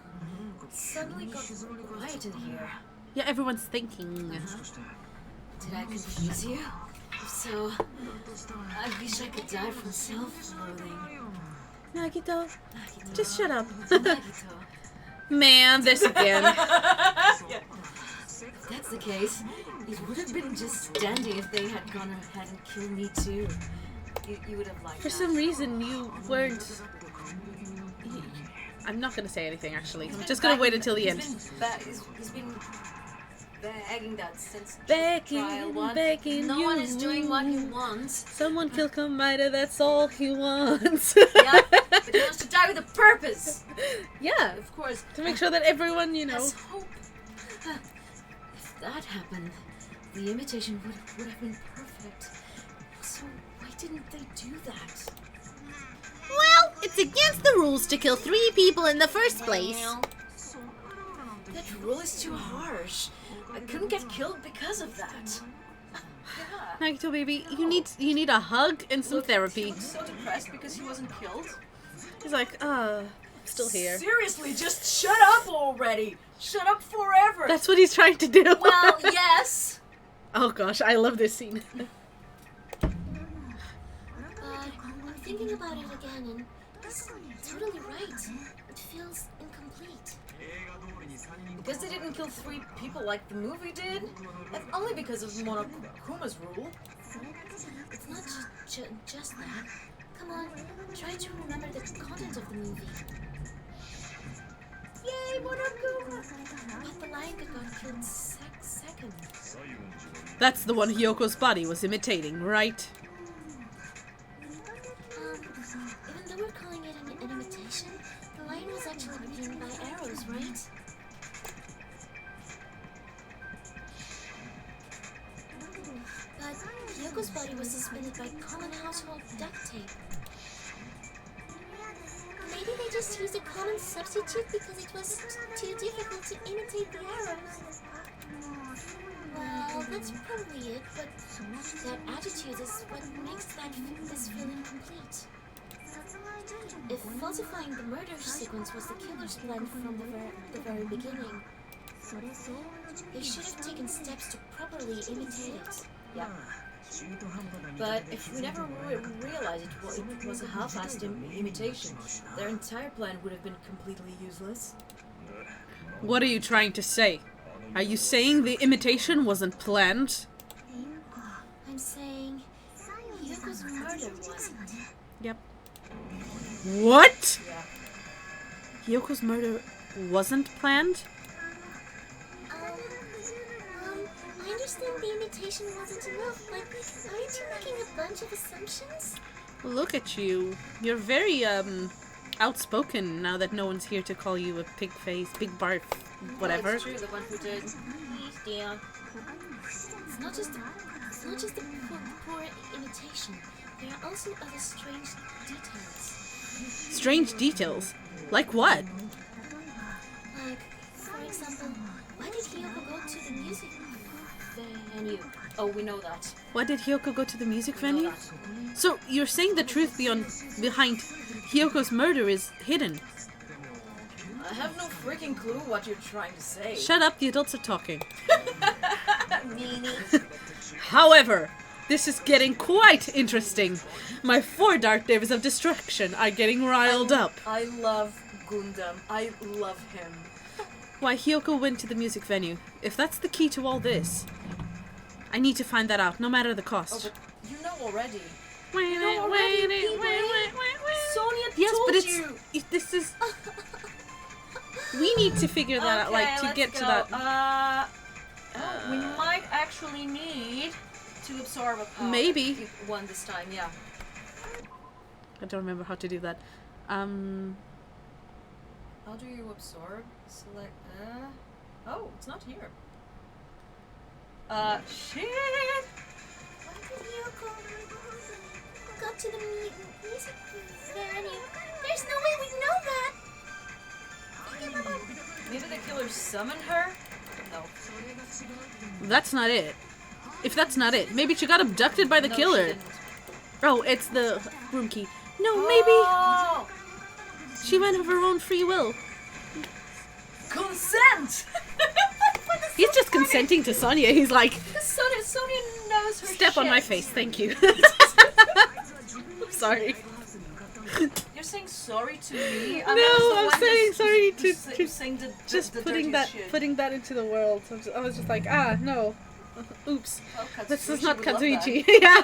It suddenly got quiet in here.
Yeah, everyone's thinking.
Did I confuse you? If so, I wish I could die from self-loathing.
Nagito, just shut up.
Nagito.
Man, this again.
If that's the case, it would have been just dandy if they had gone ahead and killed me too. You would have liked
For
that.
some reason, you weren't... I'm not going to say anything, actually. I'm just going to wait until the end.
He's been begging that since
Begging,
trial one.
begging
No
you.
one is doing what he wants.
Someone kill Komida, that's all he wants.
Yeah, but he wants to die with a purpose.
Yeah,
Of course.
to make sure that everyone, you know...
Let's hope. If that happened, the imitation would have been perfect. So wait didn't they do that?
Well, it's against the rules to kill 3 people in the first place.
That rule is too harsh. I couldn't get killed because of that.
Nagito baby, you need a hug and some therapy.
He looks so depressed because he wasn't killed.
He's like, still here.
Seriously, just shut up already. Shut up forever.
That's what he's trying to do.
Well, yes.
Oh gosh, I love this scene.
I'm thinking about it again, and he's totally right. It feels incomplete.
Because they didn't kill 3 people like the movie did? That's only because of Monokuma's rule.
It's not just that. Come on, try to remember the content of the movie.
Yay, Monokuma!
But the lion got killed second.
That's the one Hyoko's body was imitating, right?
Even though we're calling it an imitation, the lion was actually bitten by arrows, right? But Hyoko's body was suspended by common household duct tape. Maybe they just used a common substitute because it was too difficult to imitate the arrows. Well, that's probably it, but that attitude is what makes this feel incomplete. If falsifying the murder sequence was the killer's plan from the very beginning, they should have taken steps to properly imitate it.
Yeah. But if we never realized it was a half-assed imitation, their entire plan would have been completely useless.
What are you trying to say? Are you saying the imitation wasn't planned?
I'm saying Hyoko's murder wasn't.
Yep. What?
Yeah.
Hyoko's murder wasn't planned?
I understand the imitation wasn't enough, but aren't you making a bunch of assumptions?
Look at you. You're very, outspoken now that no one's here to call you a pig face, big barf, whatever.
It's true, the one who did. He's down.
It's not just a poor imitation. There are also other strange details.
Strange details? Like what?
Like, for example, why did Hyoko go to the music
venue? Oh, we know that.
Why did Hyoko go to the music
We know
venue?
that.
So, you're saying the truth behind Hyoko's murder is hidden?
I have no freaking clue what you're trying to say.
Shut up, the adults are talking.
Meanie.
However, this is getting quite interesting. My 4 Dark Days of Destruction are getting riled up.
I love Gundam. I love him.
Why Hyoko went to the music venue. If that's the key to all this, I need to find that out, no matter the
Oh,
cost.
but you know already.
Wait,
already, Sonia
Yes,
told
but
you.
this is... We need to figure that out, like, to
let's
get
go.
to that...
We might actually need to absorb a power.
Maybe.
One this time, yeah.
I don't remember how to do that.
How do you absorb? Select. Oh, it's not here. Shit!
Why did Hyoko go to the music venue? There's no way we'd know that!
Maybe the killer summoned her? No.
That's not it. If that's not it, maybe she got abducted by the
No,
killer.
she didn't.
Oh, it's the room key. No,
Oh!
maybe she went of her own free will.
Consent!
He's just consenting to Sonia. He's like,
Sonia knows her
step on
shit.
my face, thank you. Sorry.
You're saying sorry to me?
I'm saying sorry to
saying
just
the
putting
dirtiest
that
shit.
putting that into the world. I was just like, no. Oops.
Oh,
This is
Katsuichi
not
would love that.
Kazuichi. Yeah.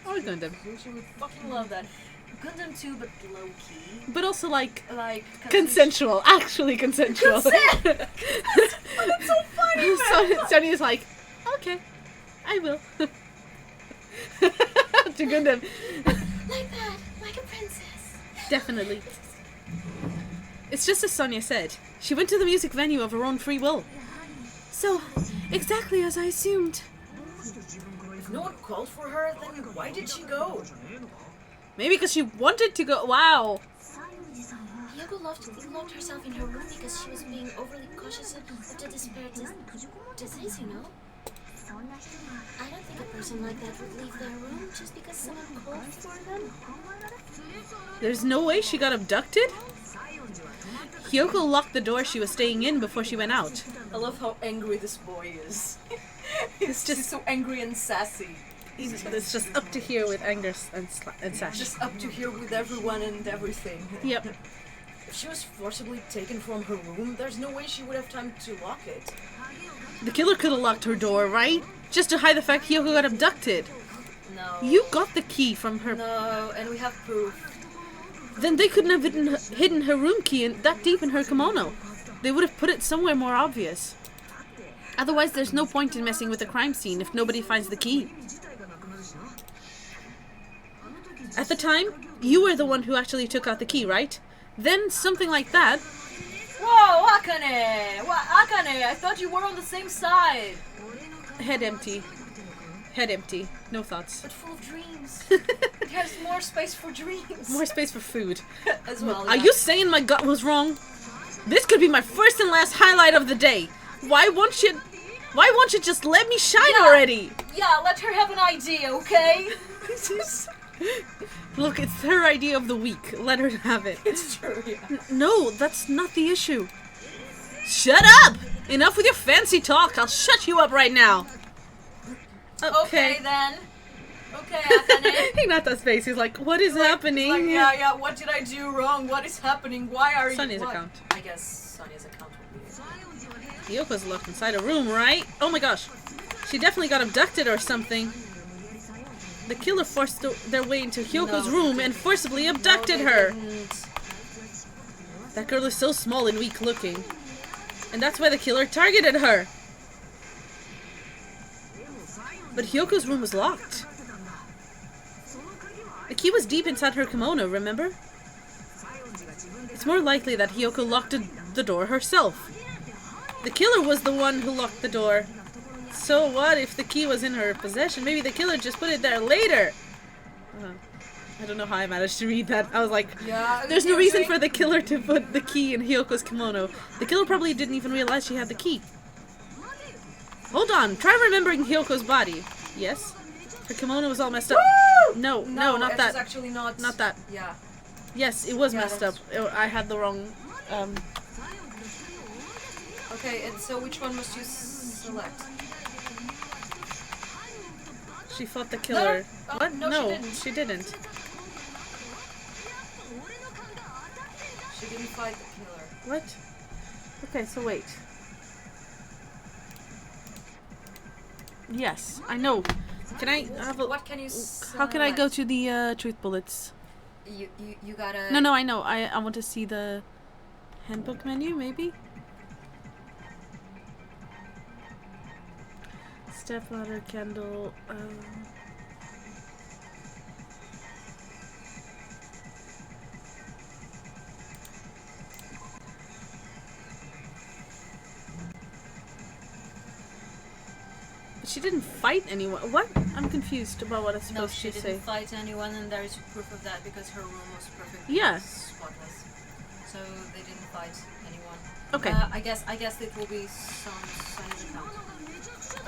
Oh, Gundam.
Katsuichi would fucking love that. Gundam too, but low key.
But also like
Like Katsuichi-
consensual, actually consensual.
Consent! Oh, that's so funny, man.
Sonia's like, okay, I will. To Gundam.
Like that, like a princess.
Definitely. It's just as Sonia said. She went to the music venue of her own free will. So, exactly as I assumed.
If no one called for her, then why did she go?
Maybe because she wanted to go. Wow.
Hyoko locked herself in her room because she was being overly cautious of the despair disease, you know? I don't think a person like that would leave their room just because someone called for them.
There's no way she got abducted? Hyoko locked the door she was staying in before she went out.
I love how angry this boy is. He's just so angry and sassy.
It's just up to here with anger and sash.
Just up to here with everyone and everything.
Yep.
If she was forcibly taken from her room, there's no way she would have time to lock it.
The killer could have locked her door, right? Just to hide the fact Hyoko got abducted.
No.
You got the key from her.
No, and we have proof.
Then they couldn't have hidden her room key that deep in her kimono. They would have put it somewhere more obvious. Otherwise, there's no point in messing with the crime scene if nobody finds the key. At the time, you were the one who actually took out the key, right? Then something like that.
Whoa, Akane! What, Akane? I thought you were on the same side.
Head empty. Head empty. No thoughts.
But full of dreams. There's more space for dreams.
More space for food.
As well.
Are
Yeah.
you saying my gut was wrong? This could be my first and last highlight of the day. Why won't you just let me shine already?
Yeah, let her have an idea, okay?
Look, it's her idea of the week. Let her have it.
It's true, yeah.
No, that's not the issue. Shut up! Enough with your fancy talk. I'll shut you up right now.
Okay then. Okay, Akane.
Hinata's face. He's like, what is happening?
Like, yeah, what did I do wrong? What is happening? Why are
Sonya's
you... what?
account.
I guess Sonya's account will be it.
Hyoko's locked inside a room, right? Oh my gosh. She definitely got abducted or something. The killer forced their way into Hyoko's room and forcibly abducted her. That girl is so small and weak looking. And that's why the killer targeted her. But Hyoko's room was locked. The key was deep inside her kimono, remember? It's more likely that Hyoko locked the door herself. The killer was the one who locked the door. So what if the key was in her possession? Maybe the killer just put it there later. I don't know how I managed to read that. I was like,
Yeah,
there's no reason for the killer to put the key in Hyoko's kimono. The killer probably didn't even realize she had the key. Hold on, try remembering Hyoko's body. Yes? Her kimono was all messed up.
Woo!
No, not
it's
that.
actually not...
Not that.
Yeah.
Yes, it was
Yeah,
messed up. I had the wrong...
Okay, and so which one must you select?
She fought the killer.
Oh,
What?
no,
She didn't.
She didn't fight the killer.
What? Okay, so wait. Yes, I know. Can I have a...
What can you
How can I go
select?
to the truth bullets?
You gotta...
No, I know. I want to see the handbook menu, maybe? Stepladder, candle, But she didn't fight anyone. What? I'm confused about what it's
No,
supposed
she
to
didn't
say.
fight anyone, and there is proof of that because her room was perfectly
Yeah.
spotless. So they didn't fight anyone.
Okay.
I guess it will be Sonya's account.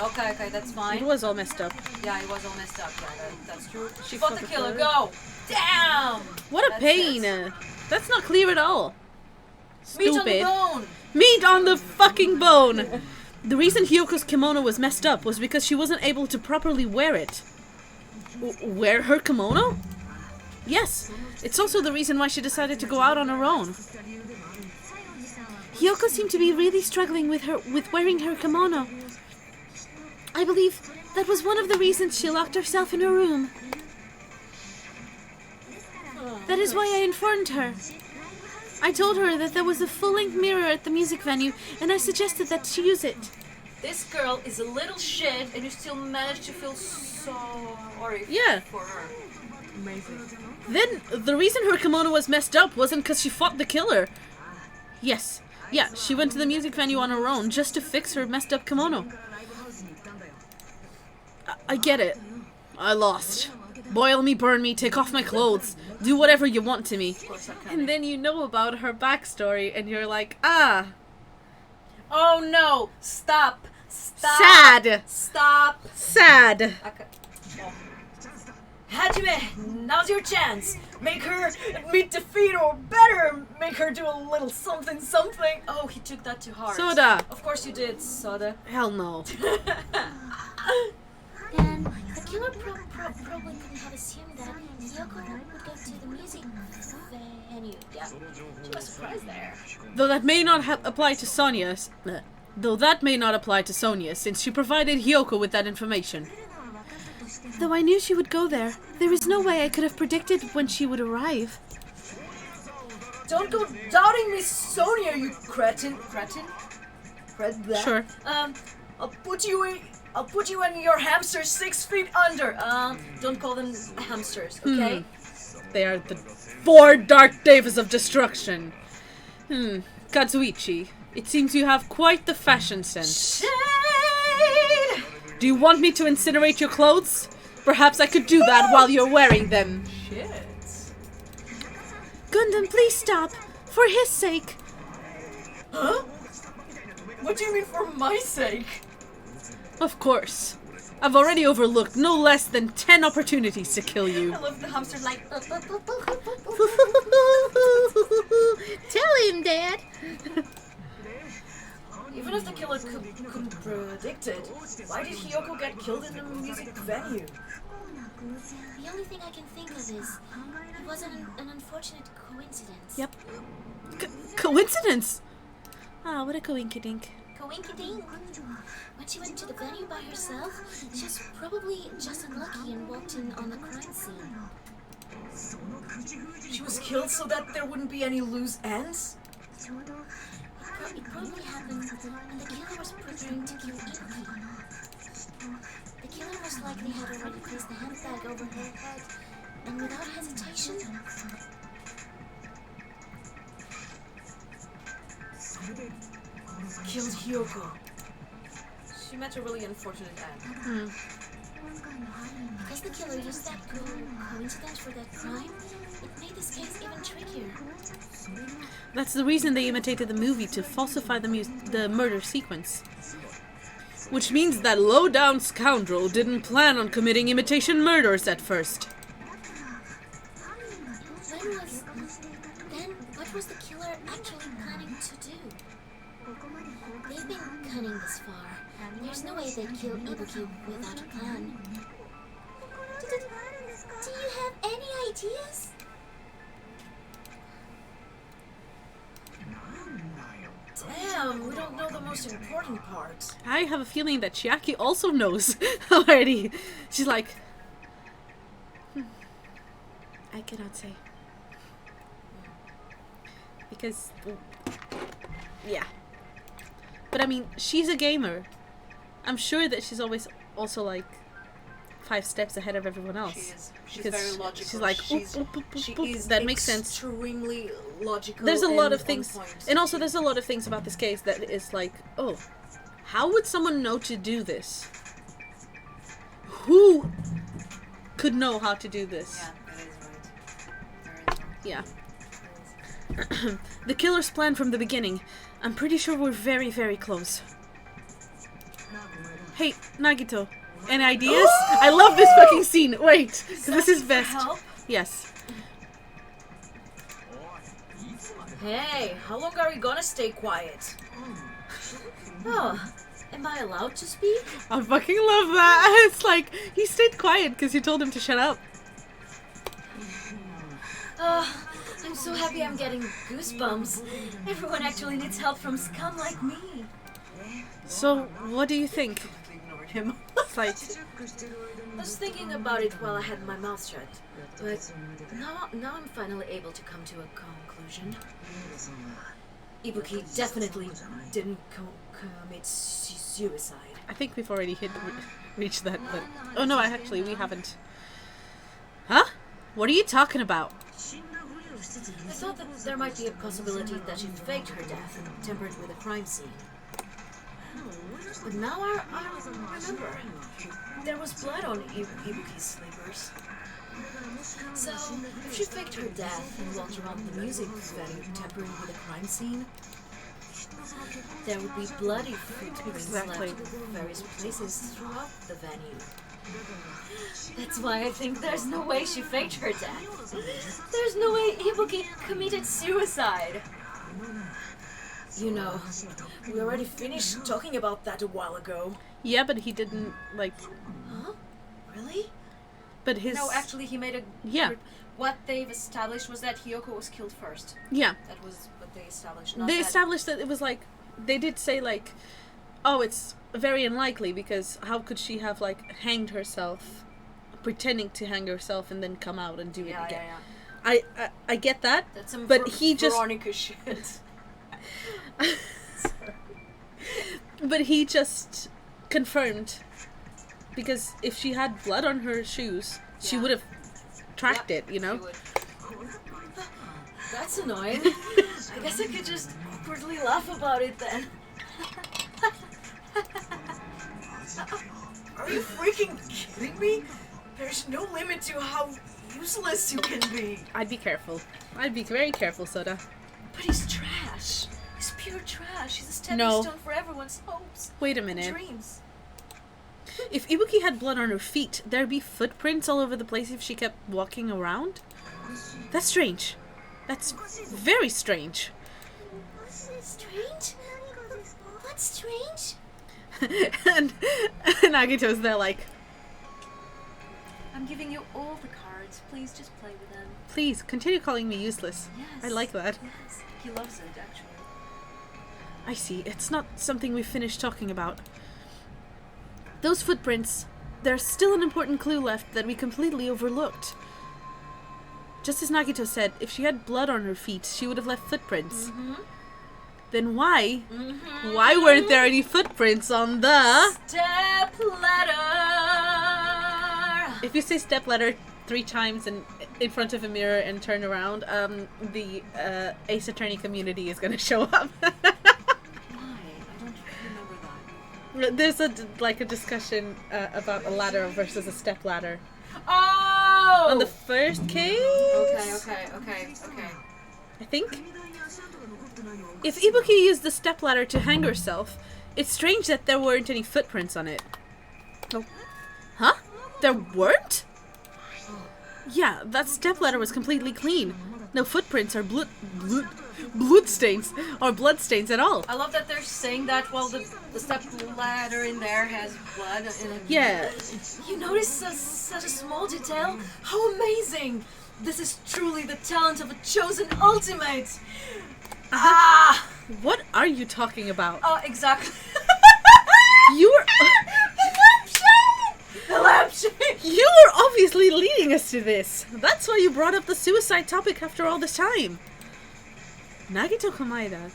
Okay, that's
It
fine.
was all messed up.
Yeah, it was all messed up. Yeah, that's true.
She
fought
fought
the
the
killer.
killer.
Go! Damn!
What a
That's
pain!
it.
That's not clear at all.
Meat on the
Stupid.
bone!
Meat on the fucking bone! The reason Hyoko's kimono was messed up was because she wasn't able to properly wear it. Wear her kimono? Yes. It's also the reason why she decided to go out on her own. Hyoko seemed to be really struggling with wearing her kimono. I believe that was one of the reasons she locked herself in her room. That is why I informed her. I told her that there was a full-length mirror at the music venue, and I suggested that she use it.
This girl is a little shit, and you still manage to feel sorry
Yeah.
for her. Amazing.
Then, the reason her kimono was messed up wasn't because she fought the killer. Yes. Yeah, she went to the music venue on her own just to fix her messed up kimono. I get it. I lost. Boil me, burn me, take off my clothes. Do whatever you want to me. And then you know about her backstory and you're like, ah.
Oh no! Stop! Stop!
Sad.
Stop!
Sad.
Okay. Oh. Hajime, now's your chance. Make her meet defeat, or better, make her do a little something something. Oh, he took that too hard.
Soda.
Of course you did, Soda.
Hell no.
Then the killer probably couldn't have assumed that Yoko would go to the music venue.
Yeah, she was surprised there.
Though that may not apply to Sonia. Though that may not apply to Sonia, since she provided Hyoko with that information. Though I knew she would go there, there is no way I could have predicted when she would arrive.
Don't go doubting Miss Sonia, you cretin. Cretin?
Sure.
I'll put you and your hamsters 6 feet under. Don't call them hamsters, okay?
They are the 4 Dark Davis of Destruction. Kazuichi, it seems you have quite the fashion sense.
Shade!
Do you want me to incinerate your clothes? Perhaps I could do that while you're wearing them.
Shit.
Gundam, please stop. For his sake.
Huh? What do you mean for my sake?
Of course. I've already overlooked no less than 10 opportunities to kill you.
I love the hamster like...
Tell him, Dad.
Even if the killer couldn't predict it, why did Hyoko get killed in a music venue?
The only thing I can think of is it was an unfortunate coincidence.
Yep. Coincidence? Ah, what a coinkydink.
Coinkydink. When she went to the venue by herself, she was probably just unlucky and walked in on the crime scene.
She was killed so that there wouldn't be any loose ends?
It probably happened when the killer was preparing to kill Ibuki. The killer most likely had already placed the handbag over her head, and without hesitation...
Killed Hyoko. She met a really unfortunate end.
Because the killer used that coincidence for that crime, it made this case even trickier.
That's the reason they imitated the movie, to falsify the murder sequence. Which means that low-down scoundrel didn't plan on committing imitation murders at first.
Then what was the killer actually planning to do? They've been cunning this far. There's no way they'd kill Ibuki without a plan. Do you have any ideas?
Damn, we don't know the most important part.
I have a feeling that Chiaki also knows already. She's like, I cannot say. Because, yeah. But I mean, she's a gamer. I'm sure that she's always also like 5 steps ahead of everyone else.
She is. She's
Because
very logical.
she's like,
She is
that makes sense.
Extremely logical.
There's a lot of
on
things,
point.
and also there's a lot of things about this case that is like, oh, how would someone know to do this? Who could know how to do this?
Yeah, that is right.
Yeah. The killer's plan from the beginning. I'm pretty sure we're very, very close. Hey, Nagito, any ideas? I love this fucking scene. Wait, this is best.
Help?
Yes.
Hey, how long are we gonna stay quiet? Oh, am I allowed to speak?
I fucking love that. It's like, he stayed quiet because you told him to shut up.
I'm so happy I'm getting goosebumps. Everyone actually needs help from scum like me.
So, what do you think?
Ignored him.
It's like,
I was thinking about it while I had my mouth shut, but now I'm finally able to come to a conclusion. Ibuki definitely didn't commit suicide.
I think we've already reached that, but... Oh no, we haven't. Huh? What are you talking about?
I thought that there might be a possibility that she faked her death and tampered with a crime scene. But now I remember. There was blood on Ibuki's sleepers. So, if she faked her death and walked around the music venue tampering with a crime scene, there would be bloody footprints left in various places throughout the venue. That's why I think there's no way she faked her death. There's no way Ibuki committed suicide. You know, we already finished talking about that a while ago.
Yeah, but he didn't, like...
Huh? Really?
But his...
No, actually he made a...
Yeah.
What they've established was that Hiyoko was killed first.
Yeah.
That was what they established.
They established that it was like... They did say, like... Oh, it's very unlikely because how could she have, like, hanged herself, pretending to hang herself and then come out and do it again?
Yeah.
I get that,
That's some
but he just...
Veronica shit.
But he just confirmed, because if she had blood on her shoes, she would have tracked it, you know?
That's annoying. I guess I could just awkwardly laugh about it then. Are you freaking kidding me? There's no limit to how useless you can be.
I'd be careful. I'd be very careful, Soda.
But he's trash. He's pure trash. He's a stepping
No.
stone for everyone's hopes
Wait a
and
minute.
dreams.
If Ibuki had blood on her feet, there'd be footprints all over the place if she kept walking around? That's strange. That's very strange.
Strange? What's strange?
And Nagito's there like,
I'm giving you all the cards. Please just play with them.
please, continue calling me useless.
Yes.
I like that.
Yes. He loves it, actually.
I see. It's not something we've finished talking about. Those footprints, there's still an important clue left that we completely overlooked. Just as Nagito said, if she had blood on her feet, she would have left footprints. Then why weren't there any footprints on the...
Step ladder!
If you say step ladder 3 times in front of a mirror and turn around, the Ace Attorney community is going to show up.
Why? I don't remember that.
There's a discussion about a ladder versus a step ladder.
Oh!
On the first case?
Okay.
I think. If Ibuki used the stepladder to hang herself, it's strange that there weren't any footprints on it. Oh. Huh? There weren't? Yeah, that stepladder was completely clean. No footprints or blood stains at all.
I love that they're saying that while the step ladder in there has blood in it.
Yeah.
You notice such a small detail? How amazing! This is truly the talent of a chosen ultimate! Ah!
What are you talking about?
Oh, exactly.
You were...
The lampshade!
You were obviously leading us to this. That's why you brought up the suicide topic after all this time. Nagito Komaeda,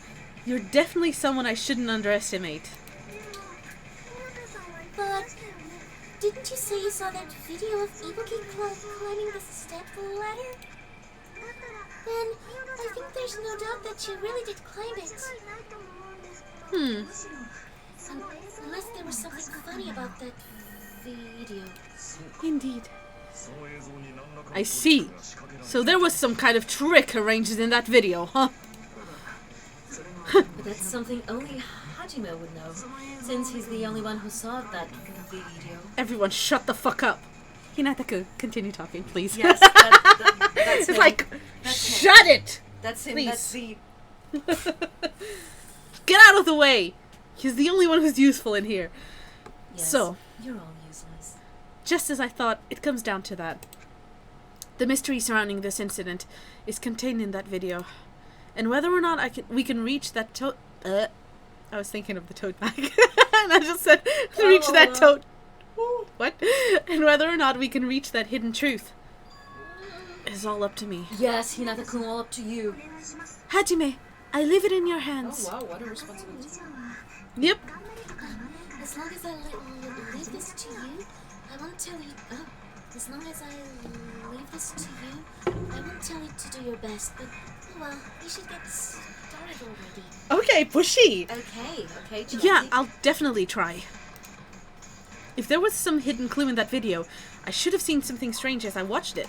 you're definitely someone I shouldn't underestimate.
But didn't you say you saw that video of Ibuki climbing the step ladder? Then I think there's no doubt that she really did climb it. Unless there was something funny about that video.
Indeed. I see. So there was some kind of trick arranged in that video, huh?
But that's something only Hajime would know, since he's the only one who saw that video.
Everyone shut the fuck up. Hinata-kun, continue talking, please.
Yes, that's
It's
him.
like,
That's him.
shut it!
That's him.
Please.
That's the...
Get out of the way! He's the only one who's useful in here.
Yes,
So,
you're all useless.
just as I thought, it comes down to that. The mystery surrounding this incident is contained in that video. And whether or not we can reach that tote... I was thinking of the tote bag. And I just said, reach that tote... What? And whether or not we can reach that hidden truth is all up to me.
Yes, Hinata-kun, all up to you.
Hajime, I leave it in your hands.
Oh wow, what a responsibility.
Yep.
As long as I leave this to you, I won't tell you. As long as I leave this to you, I won't tell you to do your best. But Well, we should get started already.
Okay, pushy.
Okay, Jackie.
Yeah, I'll definitely try. If there was some hidden clue in that video, I should have seen something strange as I watched it.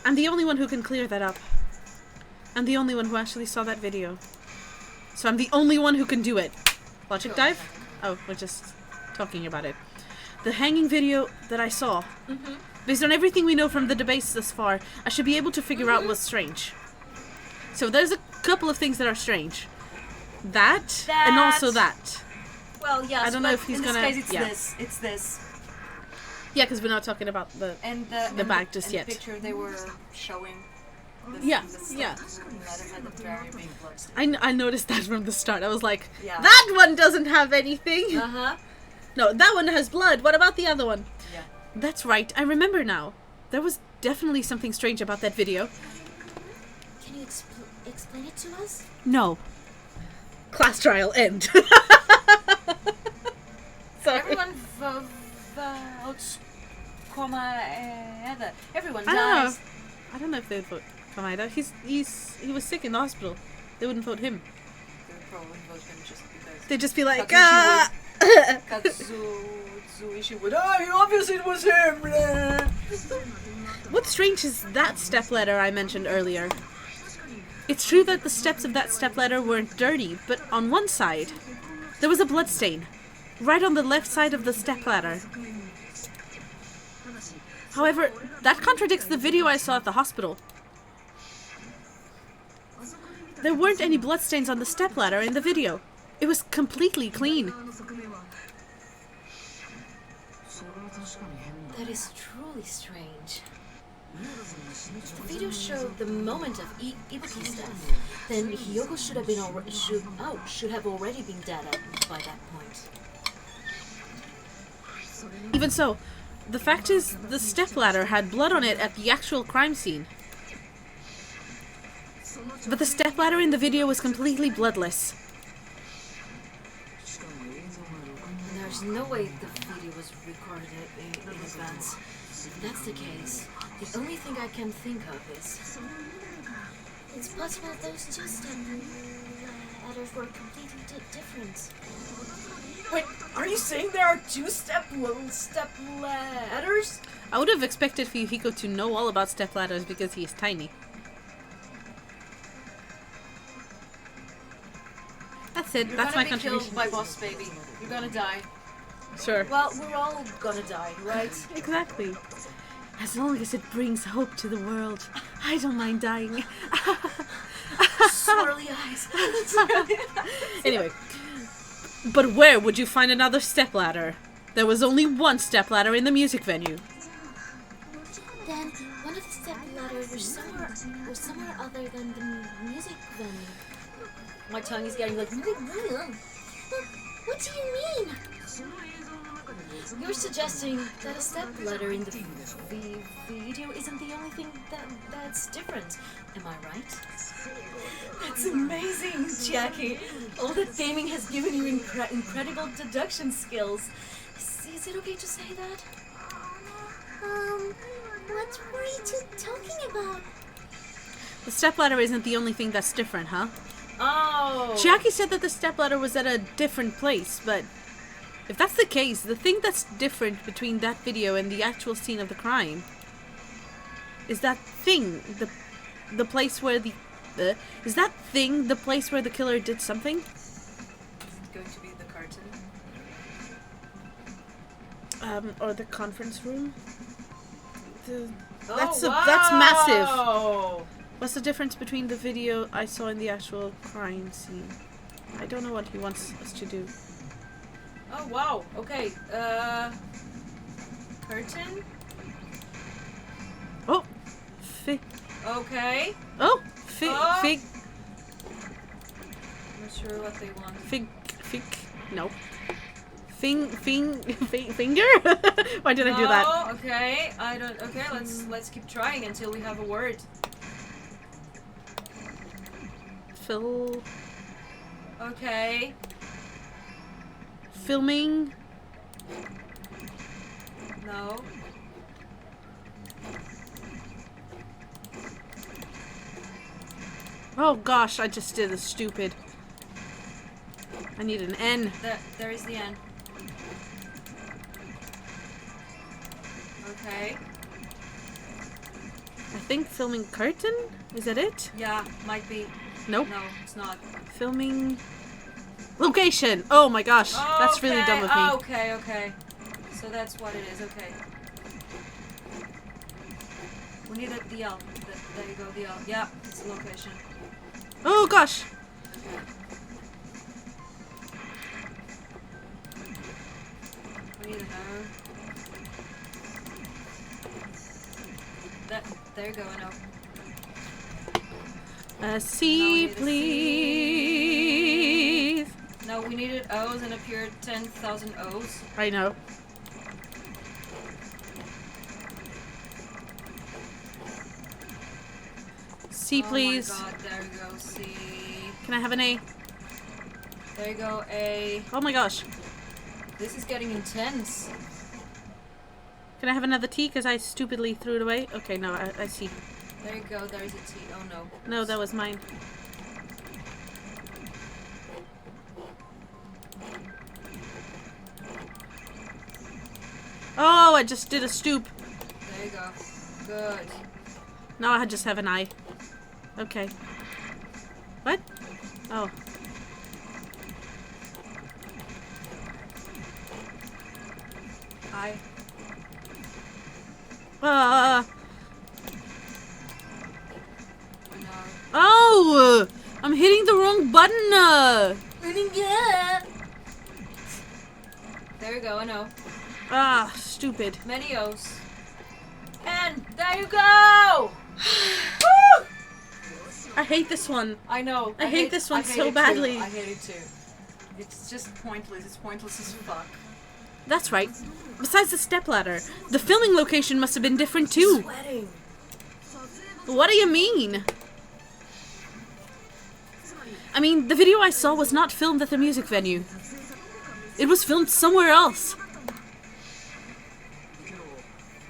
I'm the only one who can clear that up. I'm the only one who actually saw that video. So I'm the only one who can do it. Logic dive? Oh, we're just talking about it. The hanging video that I saw. Based on everything we know from the debates thus far, I should be able to figure out what's strange. So there's a couple of things that are strange. That and also that.
Well, yes.
I don't know if he's
in
gonna-
this case, it's
yeah.
this. It's this.
Yeah, because we're not talking about the...
And
The bag just
and
yet.
The picture they were showing.
Yeah,
the
yeah.
That had a very big blood.
I noticed that from the start. I was like,
Yeah.
that one doesn't have anything.
Uh-huh.
No, that one has blood. What about the other one?
Yeah.
That's right. I remember now. There was definitely something strange about that video.
Can you explain it to us?
No. Class trial end. Sorry.
Everyone votes either. Everyone
I don't know.
dies.
I don't know if they'd vote Kamada. He was sick in the hospital. They wouldn't vote him.
They would probably vote him just because.
They'd just be like,
Katsushi
ah!
Katsuishi would. Oh, obviously it was him.
What's strange is that stepladder I mentioned earlier. It's true that the steps of that stepladder weren't dirty, but on one side, there was a bloodstain. Right on the left side of the stepladder. However, that contradicts the video I saw at the hospital. There weren't any bloodstains on the stepladder in the video. It was completely clean.
That is truly strange. If the video showed the moment of Ibuki's death, then Hiyoko should have been should have already been dead by that point.
Even so, the fact is, the stepladder had blood on it at the actual crime scene. But the stepladder in the video was completely bloodless.
And there's no way the video was recorded in advance. If that's the case, the only thing I can think of is...
It's possible those two step-ladders were completely different.
Wait, are you saying there are two step ladders?
I would have expected Fuyuhiko to know all about stepladders because he is tiny. That's it.
You're
That's my
gonna be
contribution.
killed by Boss Baby. You're gonna die.
Sure.
Well, we're all gonna die, right?
Exactly. As long as it brings hope to the world, I don't mind dying.
Swirly eyes.
Anyway, but where would you find another stepladder? There was only one stepladder in the music venue.
Then one of the step-ladders was somewhere other than the music venue.
My tongue is getting like...
What do you mean?
You're suggesting that a stepladder in the video isn't the only thing that's different. Am I right? That's amazing, Jackie. All that gaming has given you incredible deduction skills. Is it okay to say that?
What were you two talking about?
The stepladder isn't the only thing that's different, huh?
Oh.
Jackie said that the stepladder was at a different place, but if that's the case, the thing that's different between that video and the actual scene of the crime is that thing, the place where is that thing the place where the killer did something?
Is it going to be the curtain?
Or the conference room?
Oh,
That's
wow.
massive. What's the difference between the video I saw and the actual crime scene? I don't know what he wants us to do.
Oh, wow. Okay. Curtain?
Oh!
Okay.
Oh!
Oh.
Fig.
Not sure what they want.
No. Finger? Why did I do that?
Oh, okay. I don't. Okay, let's keep trying until we have a word.
Phil.
Okay.
Filming.
No.
Oh gosh, I just did a stupid. I need an N.
There is the N. Okay.
I think filming curtain? Is that it?
Yeah, might be.
Nope.
No, it's not.
Filming location. Oh my gosh, that's really dumb of me.
Okay, okay. So that's what it is. Okay. We need the L. There you go, the L. Yeah, it's the location.
Oh gosh.
We need an O. There you go, an O.
A C,
No,
please.
No, we needed O's and appeared 10,000 O's.
I know. C, please.
Oh my god, there you go, C.
Can I have an A?
There you go, A.
Oh my gosh.
This is getting intense.
Can I have another T? Because I stupidly threw it away. Okay, no, I see.
There you go, there is a T. Oh no.
No, that was mine. Oh, I just did a stoop.
There you go. Good.
Now I just have an I. Okay. What? Oh.
I.
Uh.
No.
Oh! I'm hitting the wrong button!
There you go, I know.
Ah, stupid.
Many O's. And there you go! Woo!
I hate this one.
I know.
I hate this one
I hate
so
it
badly.
Too. I hate it too. It's just pointless. It's pointless as fuck.
That's right. Besides the stepladder, the filming location must have been different too.
Sweating.
What do you mean? I mean, the video I saw was not filmed at the music venue. It was filmed somewhere else.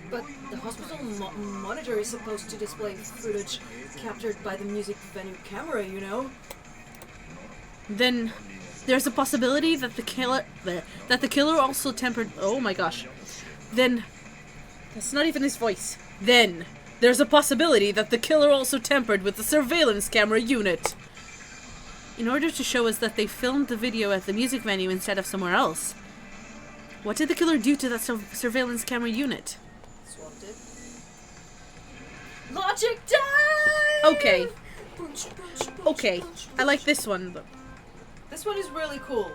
But the hospital monitor is supposed to display footage captured by the music venue camera, you know?
Then there's a possibility that the killer also tempered. Oh my gosh. Then that's not even his voice. Then there's a possibility that the killer also tampered with the surveillance camera unit. In order to show us that they filmed the video at the music venue instead of somewhere else. What did the killer do to that surveillance camera unit?
Swapped it. Logic time!
Okay. Okay. I like this one. But
This one is really cool.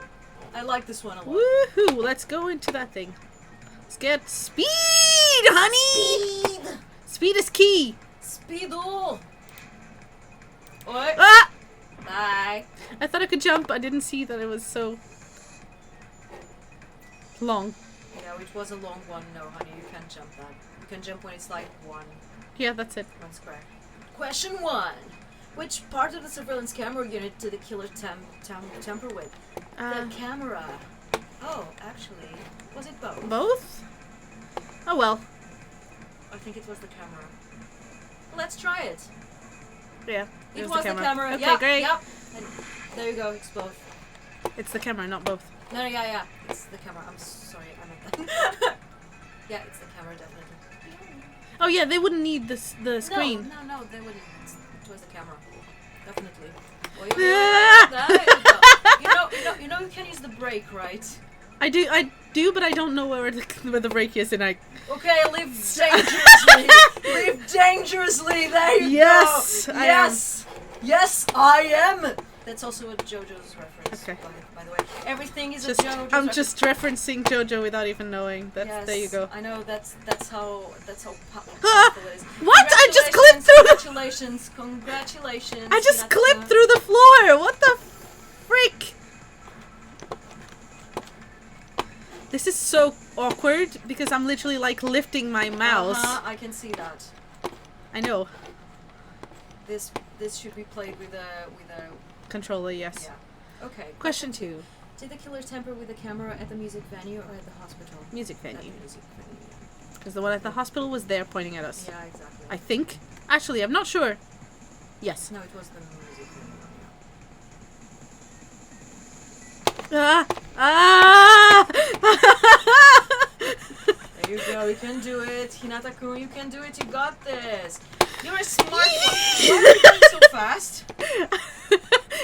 I like this one a lot.
woohoo! Let's go into that thing. Let's get speed, honey! Speed is key!
Speedo! Oi!
Ah!
Bye!
I thought I could jump. I didn't see that it was so long.
Yeah, it was a long one. No, honey, you can't jump that. You can jump when it's like one
Yeah, that's it.
square. Question 1. Which part of the surveillance camera unit did the killer tamper with? The camera. Oh, actually, was it both?
Both? Oh well.
I think it was the camera. Let's try it.
Yeah.
It was the camera.
Okay,
Yep,
great.
Yep. And there you go. It's both.
It's the camera, not both.
No, yeah. It's the camera. I'm sorry. I meant that. Yeah, it's the camera, definitely.
Oh yeah, they wouldn't need the screen.
No, they wouldn't. It was the camera. Definitely. You know you can use the brake, right?
I do, but I don't know where the brake is, and I.
Okay, live dangerously. Live dangerously. There you
Yes,
go.
I
Yes, I am. That's also a JoJo's reference.
Okay.
By the way, everything is
Just,
a JoJo's
I'm
reference.
just referencing JoJo without even knowing. That's
Yes,
there you go.
I know that's how
Ah,
powerful it is.
what? I just clipped through the.
Congratulations.
I just
Hinata.
clipped through the floor. What the freak? This is so awkward because I'm literally like lifting my mouse.
I can see that.
I know.
This should be played with a
Controller, yes.
yeah. Okay.
Question 2.
Did the killer tamper with the camera at the music venue or at the hospital?
Music
At
venue.
the music venue.
Because the one at the hospital was there pointing at us.
Yeah, exactly.
I think. Actually, I'm not sure. Yes.
No, it was the music
Ah! Ah!
There you go, you can do it. Hinata-kun, you can do it. You got this. You're a smart one. Why are you going so fast?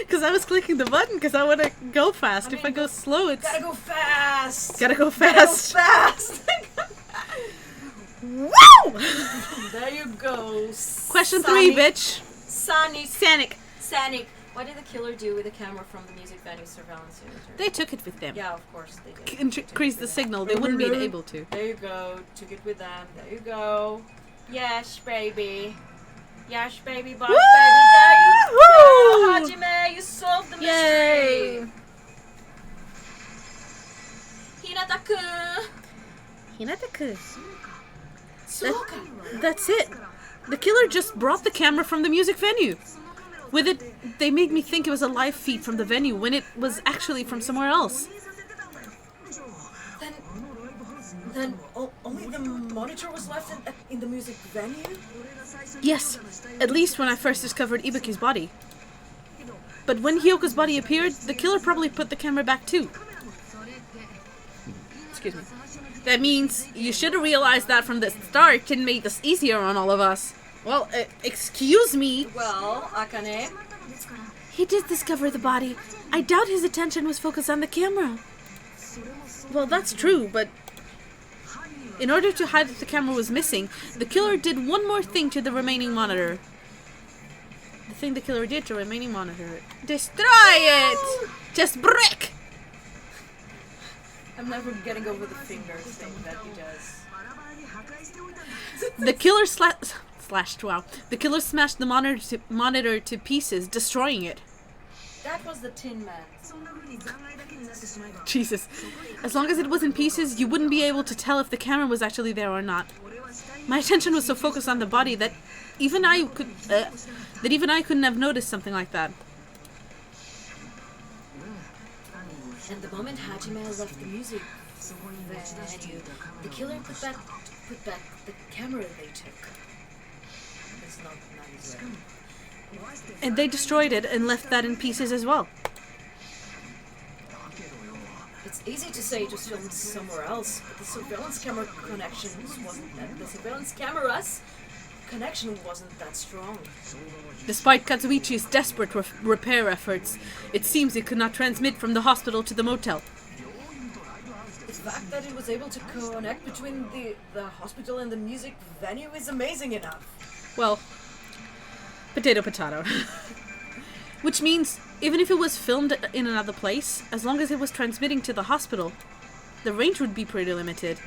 Because I was clicking the button because I want to go fast. If I go slow, it's...
Gotta go fast.
Gotta go
Gotta go
fast.
fast.
Woo!
There you go.
Question 3, bitch.
Sonic.
Sanic.
What did the killer do with the camera from the music venue surveillance unit?
They took it with them.
Yeah, of course they did.
Increase the signal. They wouldn't be able to.
There you go. Took it with them. There you go. Yes, baby. Yes, baby, boss,
Woo!
baby. There you go. Hajime, you solved the
Yay!
mystery. Hinata-kun.
Hinata-kun.
Suoka.
That's it. The killer just brought the camera from the music venue. With it, they made me think it was a live feed from the venue when it was actually from somewhere else.
Then only the monitor was left in the music venue?
Yes, at least when I first discovered Ibuki's body. But when Hyoko's body appeared, the killer probably put the camera back too. Excuse me. That means you should have realized that from the start and made this easier on all of us. Well, excuse me.
Well, Akane.
He did discover the body. I doubt his attention was focused on the camera. Well, that's true, but in order to hide that the camera was missing, the killer did one more thing to the remaining monitor. The thing the killer did to the remaining monitor. Destroy it! Just brick!
I'm never getting over the finger thing that he does.
The killer The killer smashed the monitor to pieces, destroying it.
That was the Tin Man.
Jesus. As long as it was in pieces, you wouldn't be able to tell if the camera was actually there or not. My attention was so focused on the body that even I couldn't have noticed something like that.
And the moment Hajime left the music venue, the killer put back the camera they took. It's not nice.
And they destroyed it and left that in pieces as well.
It's easy to say it was filmed somewhere else, but the surveillance camera camera's connection wasn't that strong.
Despite Kazuichi's desperate repair efforts, it seems it could not transmit from the hospital to the motel.
The fact that it was able to connect between the hospital and the music venue is amazing enough.
Well, potato. Which means, even if it was filmed in another place, as long as it was transmitting to the hospital, the range would be pretty limited.